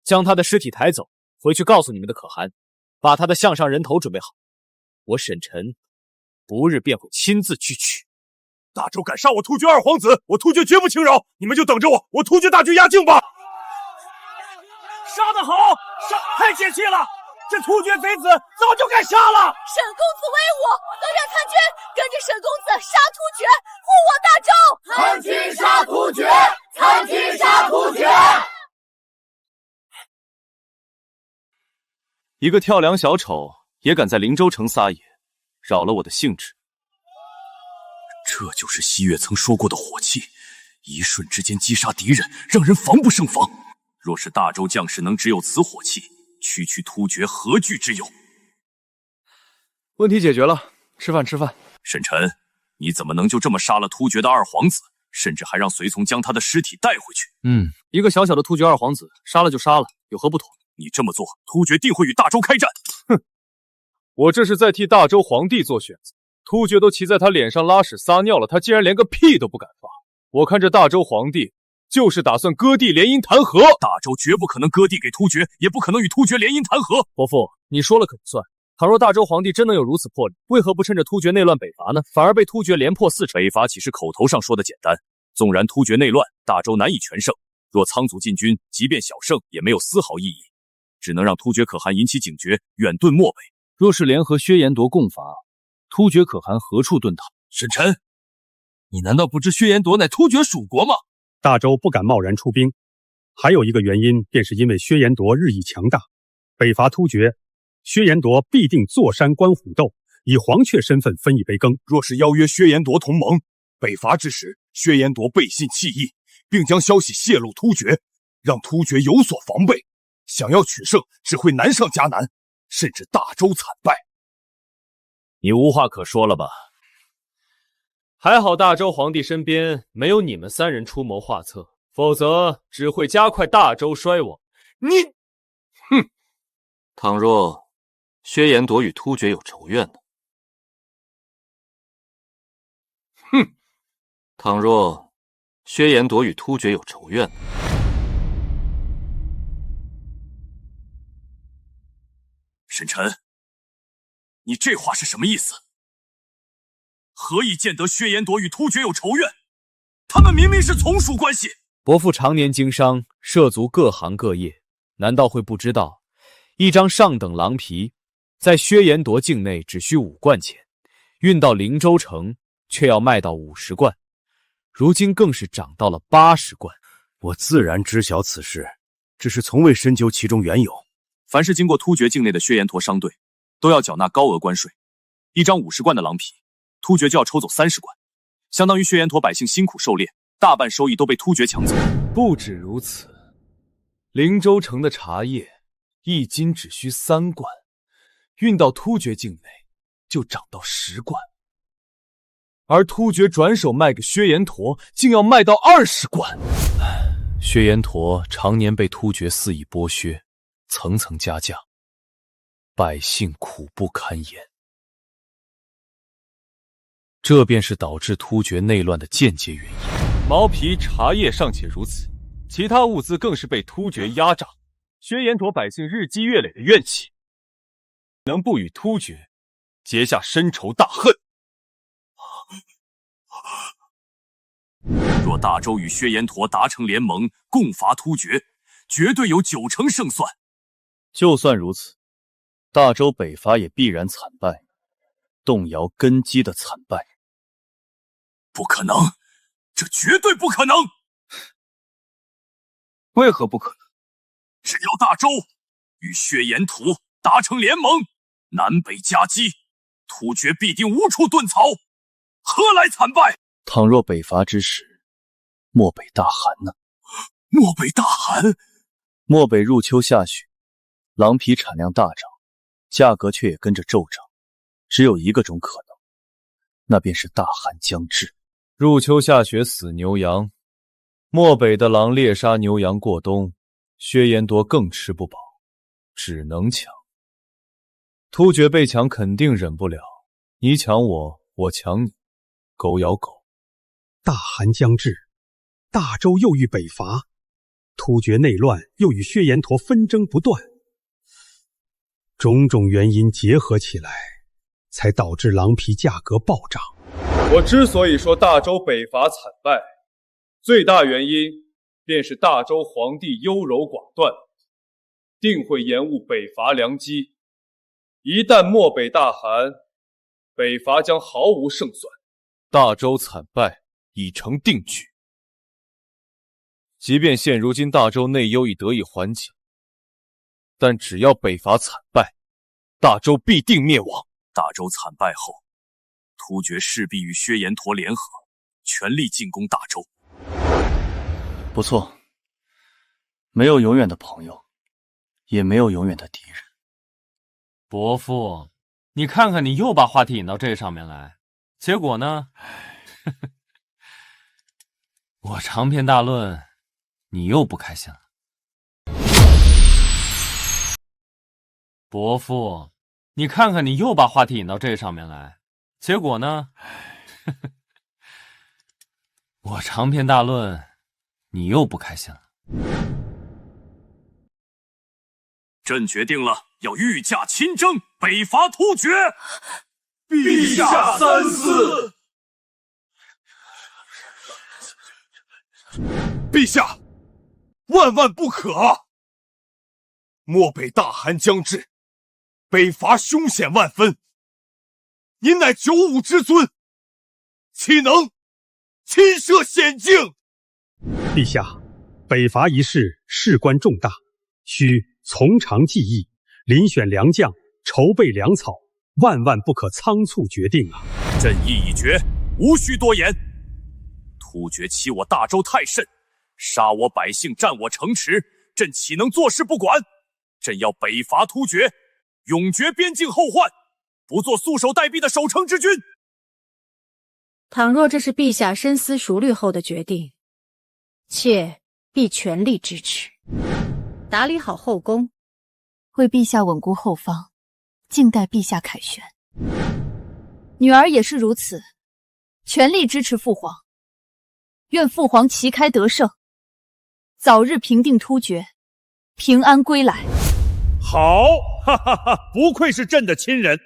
S11: 将他的尸体抬走，回去告诉你们的可汗，把他的项上人头准备好。我沈臣不日便会亲自去取。
S2: 大周敢杀我突厥二皇子，我突厥绝不轻饶！你们就等着我突厥大军压境吧！杀得好，太解气了！这突厥贼子早就该杀了。
S6: 沈公子威武，都让参军跟着沈公子杀突厥，护我大周！
S19: 参军杀突厥，参军杀突厥！
S1: 一个跳梁小丑也敢在灵州城撒野，扰了我的兴致。
S9: 这就是西月曾说过的火气，一瞬之间击杀敌人，让人防不胜防。若是大周将士能只有此火气，区区突厥何惧之有？
S18: 问题解决了，吃饭吃饭。
S9: 沈臣，你怎么能就这么杀了突厥的二皇子？甚至还让随从将他的尸体带回去。
S18: 一个小小的突厥二皇子，杀了就杀了，有何不妥？
S9: 你这么做，突厥定会与大周开战。
S18: 哼，我这是在替大周皇帝做选择。突厥都骑在他脸上拉屎撒尿了，他竟然连个屁都不敢放。我看这大周皇帝就是打算割地联姻谈和。
S9: 大周绝不可能割地给突厥，也不可能与突厥联姻谈和。
S18: 伯父，你说了可不算。倘若大周皇帝真能有如此魄力，为何不趁着突厥内乱北伐呢？反而被突厥连破4城。
S9: 北伐岂是口头上说的简单？纵然突厥内乱，大周难以全胜。若仓卒进军，即便小胜，也没有丝毫意义，只能让突厥可汗引起警觉，远遁漠北。
S13: 若是联合薛延夺共伐，突厥可汗何处遁逃？
S15: 沈臣，你难道不知薛延夺乃突厥属国吗？
S10: 大周不敢贸然出兵，还有一个原因，便是因为薛延夺日益强大，北伐突厥，薛延夺必定坐山观虎斗，以黄雀身份分一杯羹。
S8: 若是邀约薛延夺同盟，北伐之时，薛延夺背信弃义，并将消息泄露突厥，让突厥有所防备，想要取胜只会难上加难，甚至大周惨败。
S9: 你无话可说了吧？
S18: 还好大周皇帝身边没有你们3人出谋划策，否则只会加快大周衰亡。
S11: 哼！倘若薛延夺与突厥有仇怨呢？
S18: 哼！
S11: 倘若薛延夺与突厥有仇怨呢？
S9: 沈臣，你这话是什么意思？何以见得薛延夺与突厥有仇怨？他们明明是从属关系。
S14: 伯父常年经商，涉足各行各业，难道会不知道，一张上等狼皮，在薛延夺境内只需5贯钱，运到灵州城却要卖到50贯，如今更是涨到了80贯。
S15: 我自然知晓此事，只是从未深究其中缘由。
S9: 凡是经过突厥境内的薛延陀商队，都要缴纳高额关税。一张50贯的狼皮，突厥就要抽走30贯，相当于薛延陀百姓辛苦狩猎，大半收益都被突厥抢走。
S18: 不止如此，灵州城的茶叶1斤只需3贯，运到突厥境内就涨到10贯，而突厥转手卖给薛延陀，竟要卖到20贯。
S14: 薛延陀常年被突厥肆意剥削，层层加价，百姓苦不堪言。这便是导致突厥内乱的间接原因。
S18: 毛皮、茶叶尚且如此，其他物资更是被突厥压榨，薛延陀百姓日积月累的怨气，能不与突厥结下深仇大恨？
S9: 若大周与薛延陀达成联盟，共伐突厥，绝对有90%胜算。
S13: 就算如此，大周北伐也必然惨败，动摇根基的惨败。
S9: 不可能，这绝对不可能！
S13: 为何不可能？
S9: 只要大周与薛延陀达成联盟，南北夹击，突厥必定无处遁逃，何来惨败？
S13: 倘若北伐之时，漠北大寒呢？
S9: 漠北大寒？
S13: 漠北入秋下雪，狼皮产量大涨，价格却也跟着骤涨。只有一个种可能，那便是大寒将至。
S18: 入秋下雪死牛羊，漠北的狼猎杀牛羊过冬，薛延夺更吃不饱，只能抢。突厥被抢肯定忍不了，你抢我，我抢你，狗咬狗。
S10: 大寒将至，大周又欲北伐，突厥内乱又与薛延陀纷争不断，种种原因结合起来，才导致狼皮价格暴涨。
S18: 我之所以说大周北伐惨败，最大原因便是大周皇帝优柔寡断，定会延误北伐良机。一旦漠北大寒，北伐将毫无胜算，大周惨败已成定局。即便现如今大周内忧已得以缓解，但只要北伐惨败，大周必定灭亡。
S9: 大周惨败后，突厥势必与薛延陀联合，全力进攻大周。
S13: 不错，没有永远的朋友，也没有永远的敌人。
S11: 伯父，你看看，你又把话题引到这上面来，结果呢？
S18: 我长篇大论，你又不开心了。伯父，你看看，你又把话题引到这上面来，结果呢？我长篇大论，你又不开心了。
S9: 朕决定了，要御驾亲征，北伐突厥。
S2: 陛下三思。
S8: 陛下，万万不可！漠北大寒将至，北伐凶险万分。您乃九五之尊，岂能亲涉险境？
S10: 陛下，北伐一事事关重大，需从长计议，遴选良将，筹备粮草，万万不可仓促决定啊！
S9: 朕意已决，无需多言。突厥欺我大周太甚，杀我百姓，占我城池，朕岂能坐视不管？朕要北伐突厥，永绝边境后患，不做束手待毙的守城之君。
S12: 倘若这是陛下深思熟虑后的决定，妾必全力支持。打理好后宫，
S3: 为陛下稳固后方，静待陛下凯旋。女儿也是如此，全力支持父皇。愿父皇旗开得胜，早日平定突厥，平安归来。
S16: 好，哈哈哈！不愧是朕的亲人。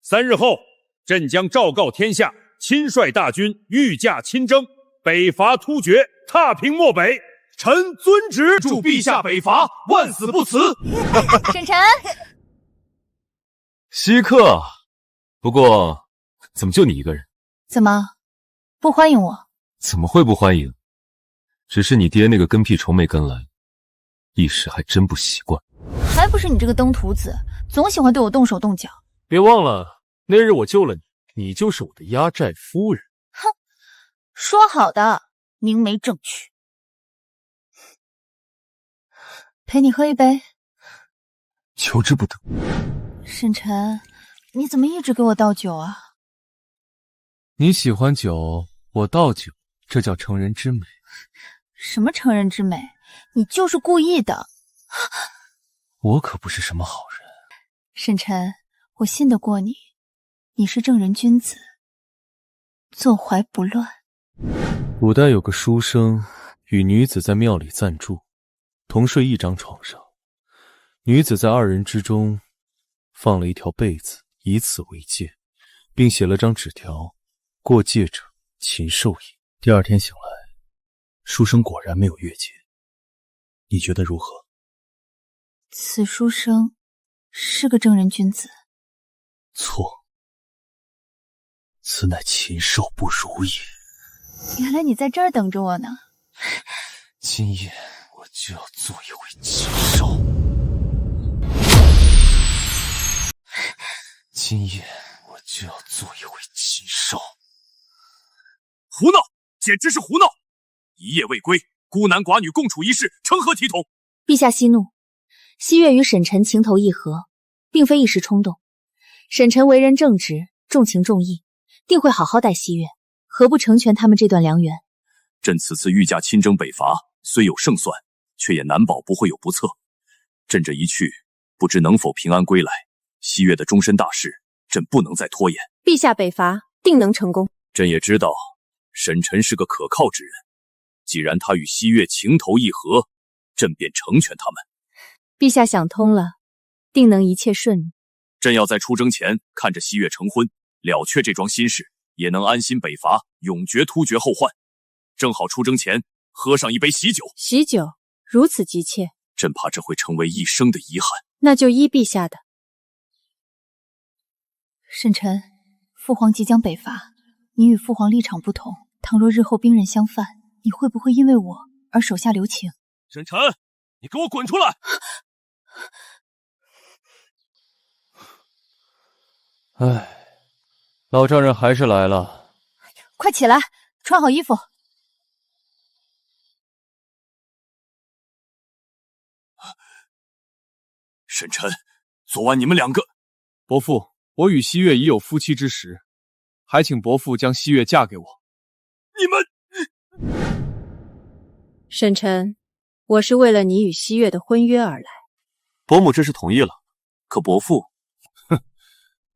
S16: 3日后，朕将昭告天下，亲率大军御驾亲征，北伐突厥，踏平漠北。臣遵旨，
S2: 祝陛下北伐万死不辞。
S3: 沈臣，
S18: 稀客，不过怎么就你一个人？
S3: 怎么不欢迎我？
S18: 怎么会不欢迎？只是你爹那个跟屁虫没跟来，一时还真不习惯。
S3: 还不是你这个登徒子，总喜欢对我动手动脚。
S18: 别忘了，那日我救了你，你就是我的压寨夫人。
S3: 哼，说好的，明媒正娶。陪你喝一杯，
S18: 求之不得。
S3: 沈晨，你怎么一直给我倒酒啊？
S18: 你喜欢酒，我倒酒，这叫成人之美。
S3: 什么成人之美？你就是故意的。
S18: 我可不是什么好人。
S3: 沈晨，我信得过你，你是正人君子，坐怀不乱。
S18: 古代有个书生与女子在庙里暂住，同睡一张床上，女子在2人之中放了一条被子，以此为戒，并写了张纸条，过界者禽兽也。第2天醒来，书生果然没有越界，你觉得如何？
S3: 此书生是个正人君子。
S18: 错，此乃禽兽不如也。
S3: 原来你在这儿等着我呢。
S18: 今夜我就要做一回禽兽。今夜我就要做一回禽兽。
S9: 胡闹，简直是胡闹！一夜未归，孤男寡女共处一室，成何体统？
S5: 陛下息怒，西月与沈臣情投意合，并非一时冲动。沈臣为人正直，重情重义，定会好好待西月，何不成全他们这段良缘？
S9: 朕此次御驾亲征北伐，虽有胜算，却也难保不会有不测。朕这一去，不知能否平安归来。西月的终身大事，朕不能再拖延。
S12: 陛下北伐定能成功。
S9: 朕也知道沈臣是个可靠之人，既然他与西月情投意合，朕便成全他们。
S5: 陛下想通了，定能一切顺利。
S9: 朕要在出征前看着西月成婚，了却这桩心事，也能安心北伐，永绝突厥后患。正好出征前喝上一杯喜酒。
S12: 喜酒如此急切，
S9: 朕怕这会成为一生的遗憾。
S12: 那就依陛下的。
S3: 沈臣，父皇即将北伐，你与父皇立场不同，倘若日后兵刃相犯，你会不会因为我而手下留情？
S2: 沈臣，你给我滚出来！
S18: 唉，老丈人还是来了。
S3: 快起来，穿好衣服。
S9: 沈臣，昨晚你们2个……
S18: 伯父，我与西月已有夫妻之实，还请伯父将西月嫁给我。
S9: 你们！
S12: 沈晨，我是为了你与西月的婚约而来。
S9: 伯母这是同意了，可伯父，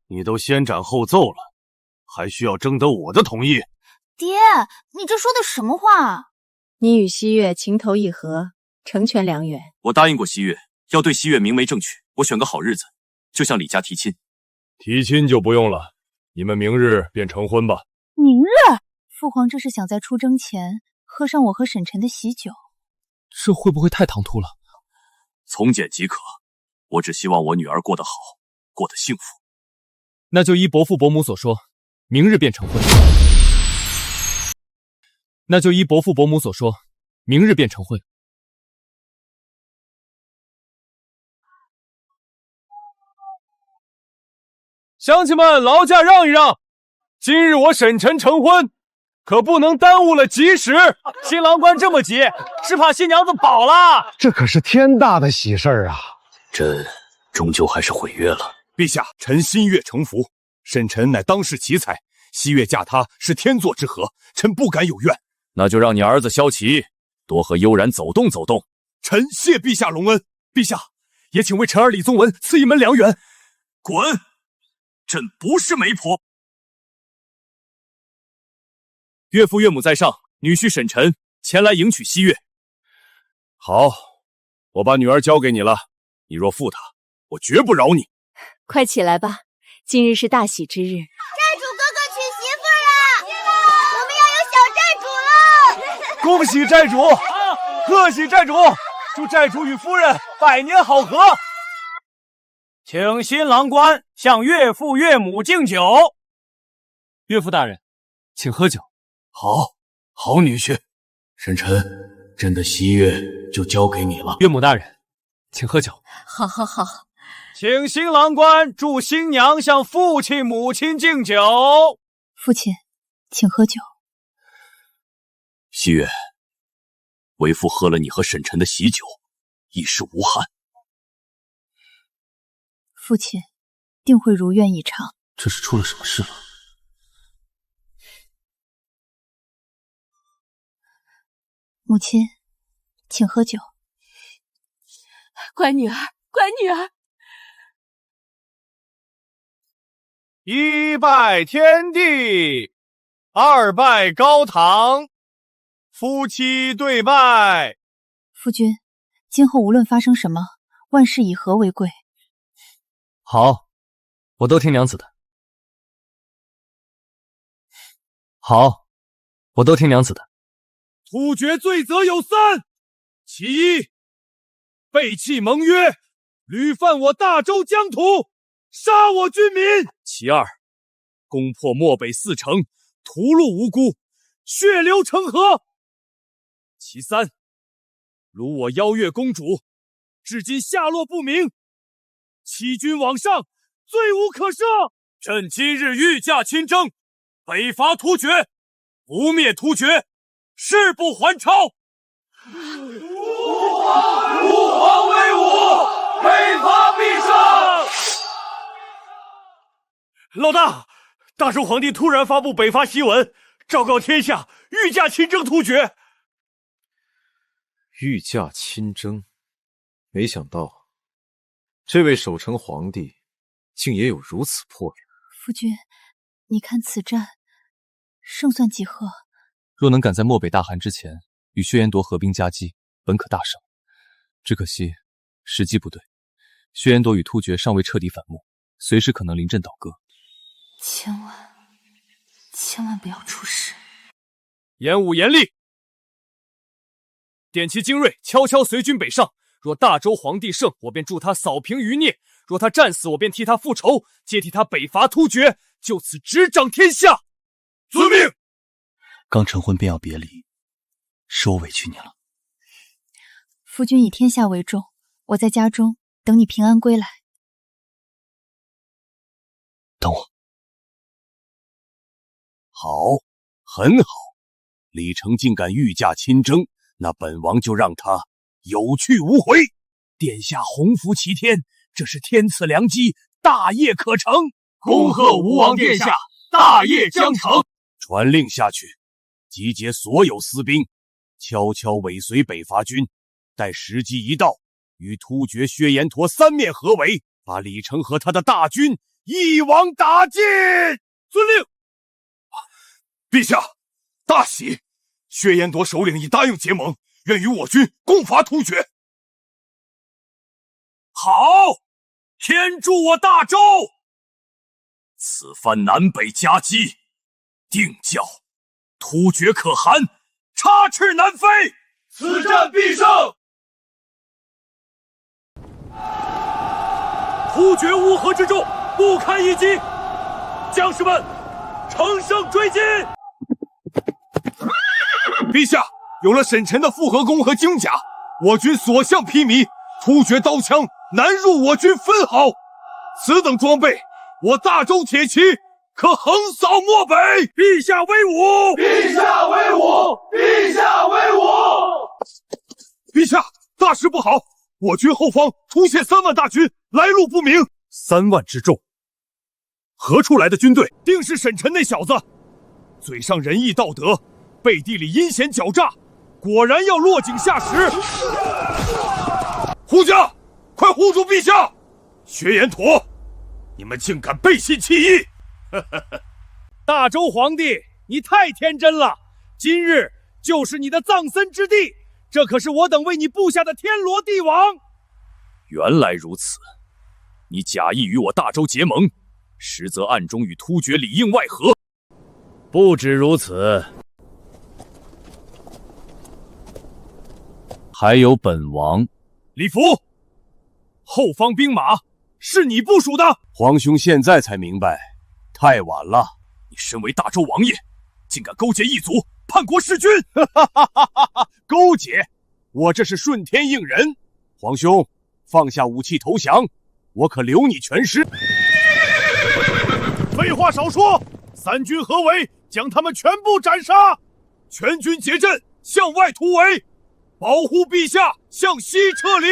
S8: 你都先斩后奏了，还需要征得我的同意？
S3: 爹，你这说的什么话？
S12: 你与西月情投意合，成全良缘。
S9: 我答应过西月，要对西月明媒正娶。我选个好日子，就向李家提亲。
S4: 提亲就不用了，你们明日便成婚吧。
S3: 明日？父皇这是想在出征前喝上我和沈晨的喜酒，
S18: 这会不会太唐突了？
S9: 从简即可，我只希望我女儿过得好，过得幸福。
S18: 那就依伯父伯母所说，明日便成婚。那就依伯父伯母所说，明日便成婚。
S4: 乡亲们，劳驾让一让，今日我沈晨成婚，可不能耽误了吉时。
S11: 新郎官这么急，是怕新娘子跑了。
S20: 这可是天大的喜事儿啊！
S9: 朕终究还是毁约了。
S8: 陛下，臣心悦诚服。沈晨乃当世奇才，西月嫁他是天作之合，臣不敢有怨。
S9: 那就让你儿子萧齐多和悠然走动走动。
S8: 臣谢陛下隆恩。陛下，也请为臣儿李宗文赐一门良缘。
S9: 滚！朕不是媒婆。岳父岳母在上，女婿沈晨前来迎娶西月。
S8: 好，我把女儿交给你了，你若负她，我绝不饶你。
S5: 快起来吧，今日是大喜之日。
S19: 寨主哥哥娶媳妇了，我们要有小寨主了！
S4: 恭喜寨主，贺喜寨主，祝寨主与夫人百年好合。
S11: 请新郎官向岳父岳母敬酒。
S18: 岳父大人，请喝酒。
S15: 好女婿，沈晨，朕的西月就交给你了。
S18: 岳母大人，请喝酒。
S5: 好。
S11: 请新郎官祝新娘向父亲母亲敬酒。
S3: 父亲，请喝酒。
S9: 西月，为父喝了你和沈晨的喜酒，一事无憾。
S3: 父亲定会如愿以偿。
S15: 这是出了什么事了？
S3: 母亲，请喝酒。
S5: 乖女儿，乖女儿。
S4: 一拜天地，二拜高堂，夫妻对拜。
S3: 夫君，今后无论发生什么，万事以和为贵。
S18: 好，我都听娘子的。好，我都听娘子的。
S4: 突厥罪责有三：其一，背弃盟约，屡犯我大周疆土，杀我军民；
S9: 其二，攻破漠北4城，屠戮无辜，血流成河；其三，辱我邀月公主，至今下落不明，欺君罔上，罪无可赦。朕今日御驾亲征，北伐突厥，不灭突厥，誓不还朝。
S19: 吾皇威武，北伐必胜。
S4: 老大，大周皇帝突然发布北伐檄文，昭告天下，御驾亲征突厥。
S21: 御驾亲征，没想到这位守成皇帝竟也有如此魄力。
S3: 夫君，你看此战胜算几何？
S18: 若能赶在漠北大汗之前与薛延夺合兵夹击，本可大胜。只可惜时机不对，薛延夺与突厥尚未彻底反目，随时可能临阵倒戈。
S3: 千万不要出事！
S4: 演武严厉，点其精锐，悄悄随军北上。若大周皇帝胜，我便助他扫平余孽；若他战死，我便替他复仇，接替他北伐突厥，就此执掌天下。遵命。
S15: 刚成婚便要别离，是我委屈你了。
S3: 夫君以天下为重，我在家中等你平安归来。
S15: 等我。
S8: 好，很好。李成竟敢御驾亲征，那本王就让他有去无回。殿下洪福齐天，这是天赐良机，大业可成。
S19: 恭贺吴王殿下，大业将成。
S8: 传令下去，集结所有私兵，
S2: 悄悄尾随北伐军，待时机一到，与突厥薛延陀三面合围，把李成和他的大军一网打尽。
S8: 遵令。陛下，大喜！薛延陀首领已答应结盟，愿与我军共伐突厥。
S2: 好，天助我大周！此番南北夹击，定叫突厥可汗插翅难飞。
S8: 此战必胜！
S2: 突厥乌合之众不堪一击，将士们乘胜追击！
S8: 陛下，有了沈臣的复合弓和精甲，我军所向披靡，突厥刀枪难入我军分毫。此等装备，我大周铁骑可横扫漠北。
S2: 陛下威武！
S8: 陛下威武！陛下威武！陛下，大事不好！我军后方出现3万大军，来路不明。
S2: 3万之众，何处来的军队？定是沈臣那小子，嘴上仁义道德，背地里阴险狡诈，果然要落井下石。
S8: 护驾，快护住陛下！薛延陀，你们竟敢背信弃义！
S2: 大周皇帝，你太天真了！今日就是你的葬身之地，这可是我等为你布下的天罗地网。原来如此，你假意与我大周结盟，实则暗中与突厥里应外合。不止如此，还有本王李福，后方兵马是你部署的。皇兄现在才明白，太晚了。你身为大周王爷，竟敢勾结异族，叛国弑君！勾结？我这是顺天应人。皇兄，放下武器投降，我可留你全尸。废话少说，3军合围，将他们全部斩杀！全军结阵，向外突围，保护陛下向西撤离。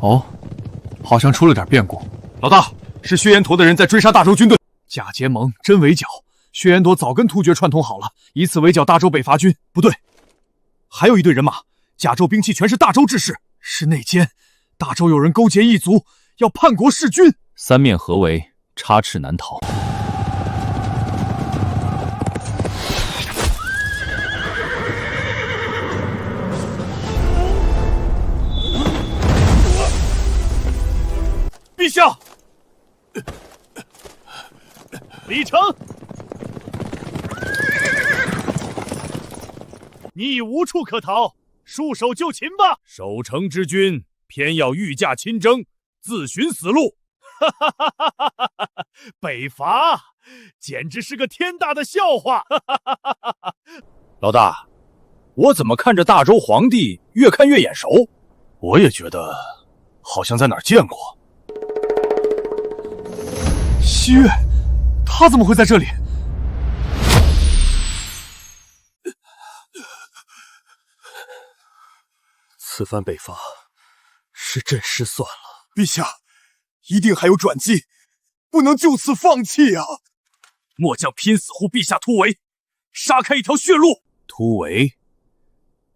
S7: 哦，好像出了点变故。
S2: 老大，是薛延陀的人在追杀大周军队。
S7: 假结盟，真围剿。薛延陀早跟突厥串通好了，以此围剿大周北伐军。
S2: 不对，还有一队人马，甲胄兵器全是大周志士，
S7: 是内奸。大周有人勾结异族，要叛国弑君。
S18: 3面合围，插翅难逃。
S2: 陛下，李成，你已无处可逃，束手就擒吧！守城之君偏要御驾亲征，自寻死路。北伐简直是个天大的笑话！老大，我怎么看着大周皇帝越看越眼熟？
S8: 我也觉得好像在哪儿见过。
S7: 西岳，他怎么会在这里？
S8: 此番北伐是朕失算了。陛下，一定还有转机，不能就此放弃啊！
S2: 末将拼死护陛下突围，杀开一条血路。突围，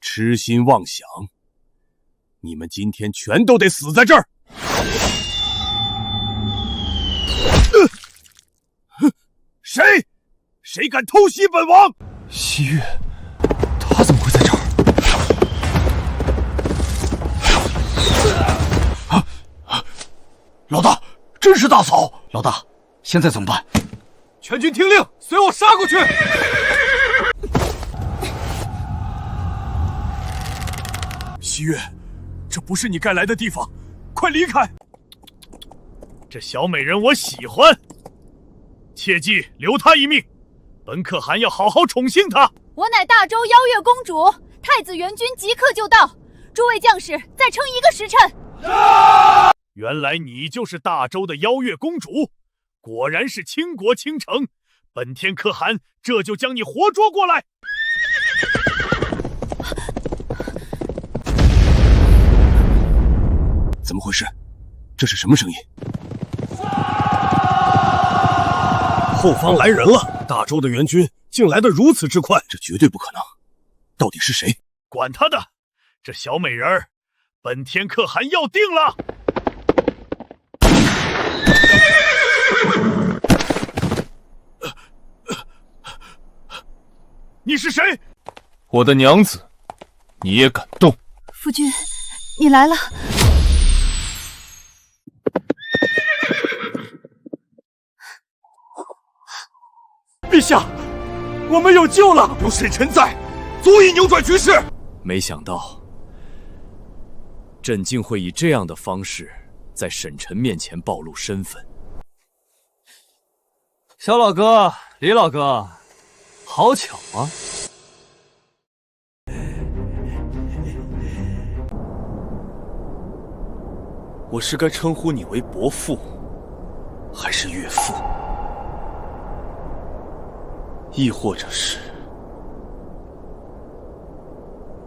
S2: 痴心妄想！你们今天全都得死在这儿！谁敢偷袭本王？
S7: 西岳，他怎么会在这儿？
S8: 老大，真是大嫂！老大，现在怎么办？
S7: 全军听令，随我杀过去！
S2: 西岳，这不是你该来的地方，快离开！这小美人我喜欢，切记留她一命。本可汗要好好宠幸她。
S3: 我乃大周邀月公主，太子援军即刻就到，诸位将士再撑1个时辰。
S2: 原来你就是大周的邀月公主，果然是倾国倾城。本天可汗这就将你活捉过来。
S8: 怎么回事？
S2: 这是什么声音？后方来人了！大周的援军竟来得如此之快，这绝对不可能！到底是谁？
S17: 管他的！这小美人儿，本天可汗要定了！你是谁？
S4: 我的娘子，你也敢动？
S3: 夫君，你来了。
S2: 陛下，我们有救了！有沈晨在，足以扭转局势。
S9: 没想到，朕竟会以这样的方式在沈晨面前暴露身份。
S1: 小老哥，李老哥，好巧啊！
S2: 我是该称呼你为伯父，还是岳父？亦或者是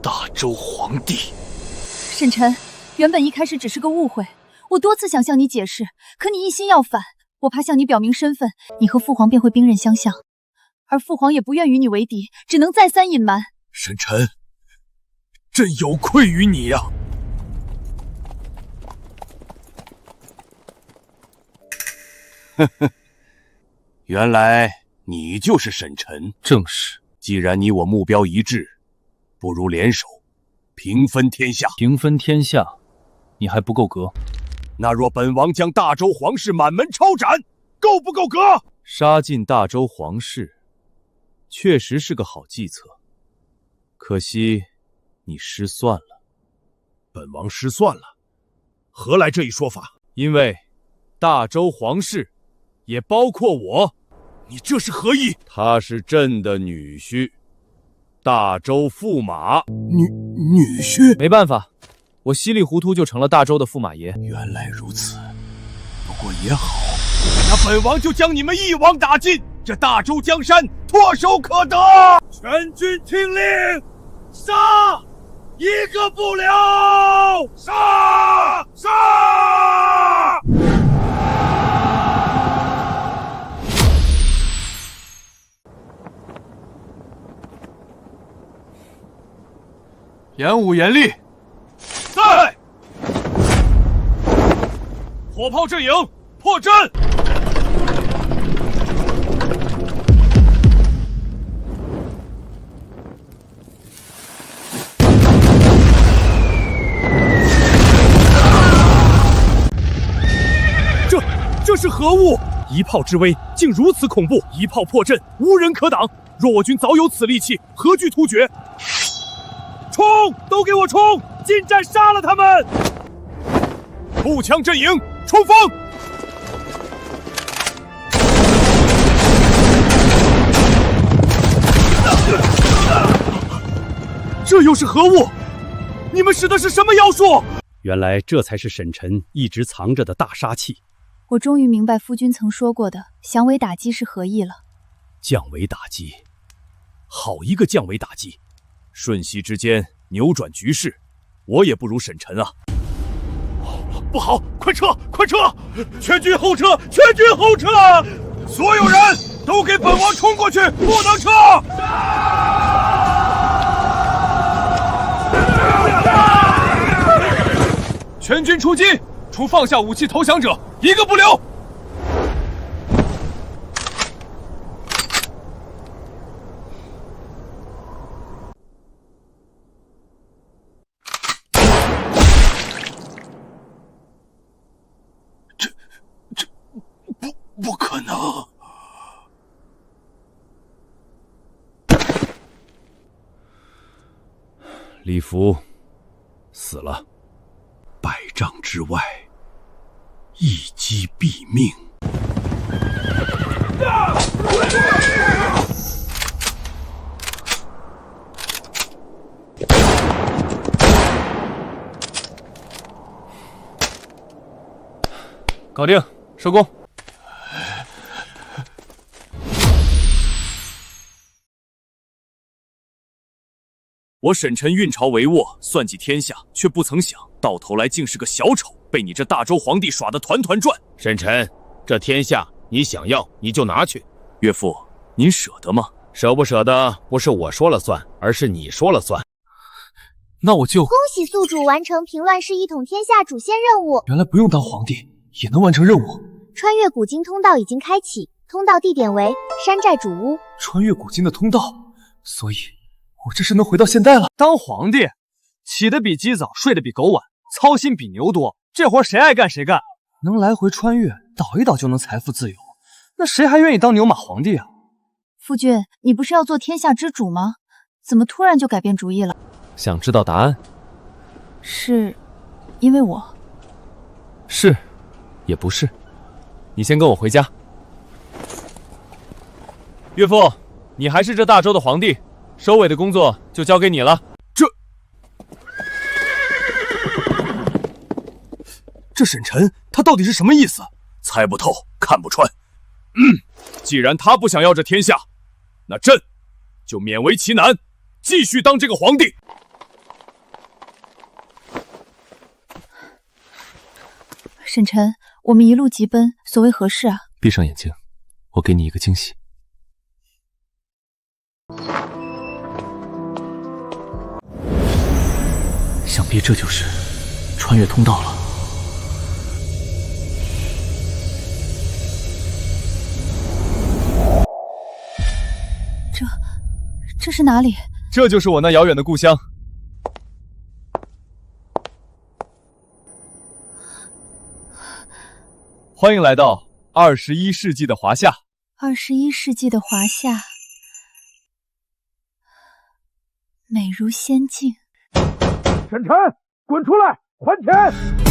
S2: 大周皇帝？
S3: 沈晨，原本一开始只是个误会，我多次想向你解释，可你一心要反，我怕向你表明身份，你和父皇便会兵刃相向，而父皇也不愿与你为敌，只能再三隐瞒。
S2: 沈晨，朕有愧于你呀！
S9: 呵呵，原来你就是沈晨。
S4: 正是。
S9: 既然你我目标一致，不如联手，平分天下。
S13: 平分天下，你还不够格。
S9: 那若本王将大周皇室满门抄斩，够不够格？杀尽大周皇室，确实是个好计策。可惜你失算了。
S2: 本王失算了？何来这一说法？
S18: 因为大周皇室也包括我。
S2: 你这是何意？
S9: 他是朕的女婿，大周驸马。
S2: 女婿？
S18: 没办法，我稀里糊涂就成了大周的驸马爷。
S2: 原来如此，不过也好，那本王就将你们一网打尽，这大周江山唾手可得。全军听令，杀！一个不留！杀！杀！
S7: 严武严厉，
S2: 在！火炮阵营破阵！这是何物？一炮之威竟如此恐怖！一炮破阵，无人可挡。若我军早有此利器，何惧突厥？冲！都给我冲！进战杀了他们！步枪阵营冲锋！这又是何物？你们使的是什么妖术？
S10: 原来这才是沈晨一直藏着的大杀器。
S3: 我终于明白夫君曾说过的降维打击是何意了。
S9: 降维打击，好一个降维打击！瞬息之间扭转局势，我也不如沈晨啊！
S2: 不好，快撤！快撤！全军后撤！全军后撤！所有人都给本王冲过去，不能撤！
S7: 全军出击！除放下武器投降者，一个不留！
S2: 不可能！
S9: 李福死了。
S2: 100丈之外，一击毙命。
S18: 搞定，收工。
S9: 我沈晨运朝帷幄，算计天下，却不曾想到头来竟是个小丑，被你这大周皇帝耍得团团转。
S6: 沈晨，这天下你想要你就拿去。
S9: 岳父，您舍得吗？
S6: 舍不舍得不是我说了算，而是你说了算。
S7: 那我就……
S19: 恭喜宿主完成平乱世一统天下主线任务。
S7: 原来不用当皇帝也能完成任务。
S19: 穿越古今通道已经开启，通道地点为山寨主屋。
S7: 穿越古今的通道，所以我这是能回到现代了。当皇帝，起得比鸡早，睡得比狗晚，操心比牛多，这活谁爱干谁干。能来回穿越，倒一倒就能财富自由，那谁还愿意当牛马皇帝啊？
S3: 夫君，你不是要做天下之主吗？怎么突然就改变主意了？
S18: 想知道答案？
S3: 是因为我？
S18: 是，也不是。你先跟我回家。岳父，你还是这大周的皇帝，收尾的工作就交给你了。
S7: 这沈晨他到底是什么意思？
S2: 猜不透，看不穿。
S9: 既然他不想要这天下，那朕就勉为其难，继续当这个皇帝。
S3: 沈晨，我们一路急奔，所谓何事啊？
S18: 闭上眼睛，我给你一个惊喜。想必这就是穿越通道了。
S3: 这是哪里？
S18: 这就是我那遥远的故乡。欢迎来到21世纪的华夏。
S3: 21世纪的华夏，美如仙境。
S15: 沈晨，滚出来，还钱！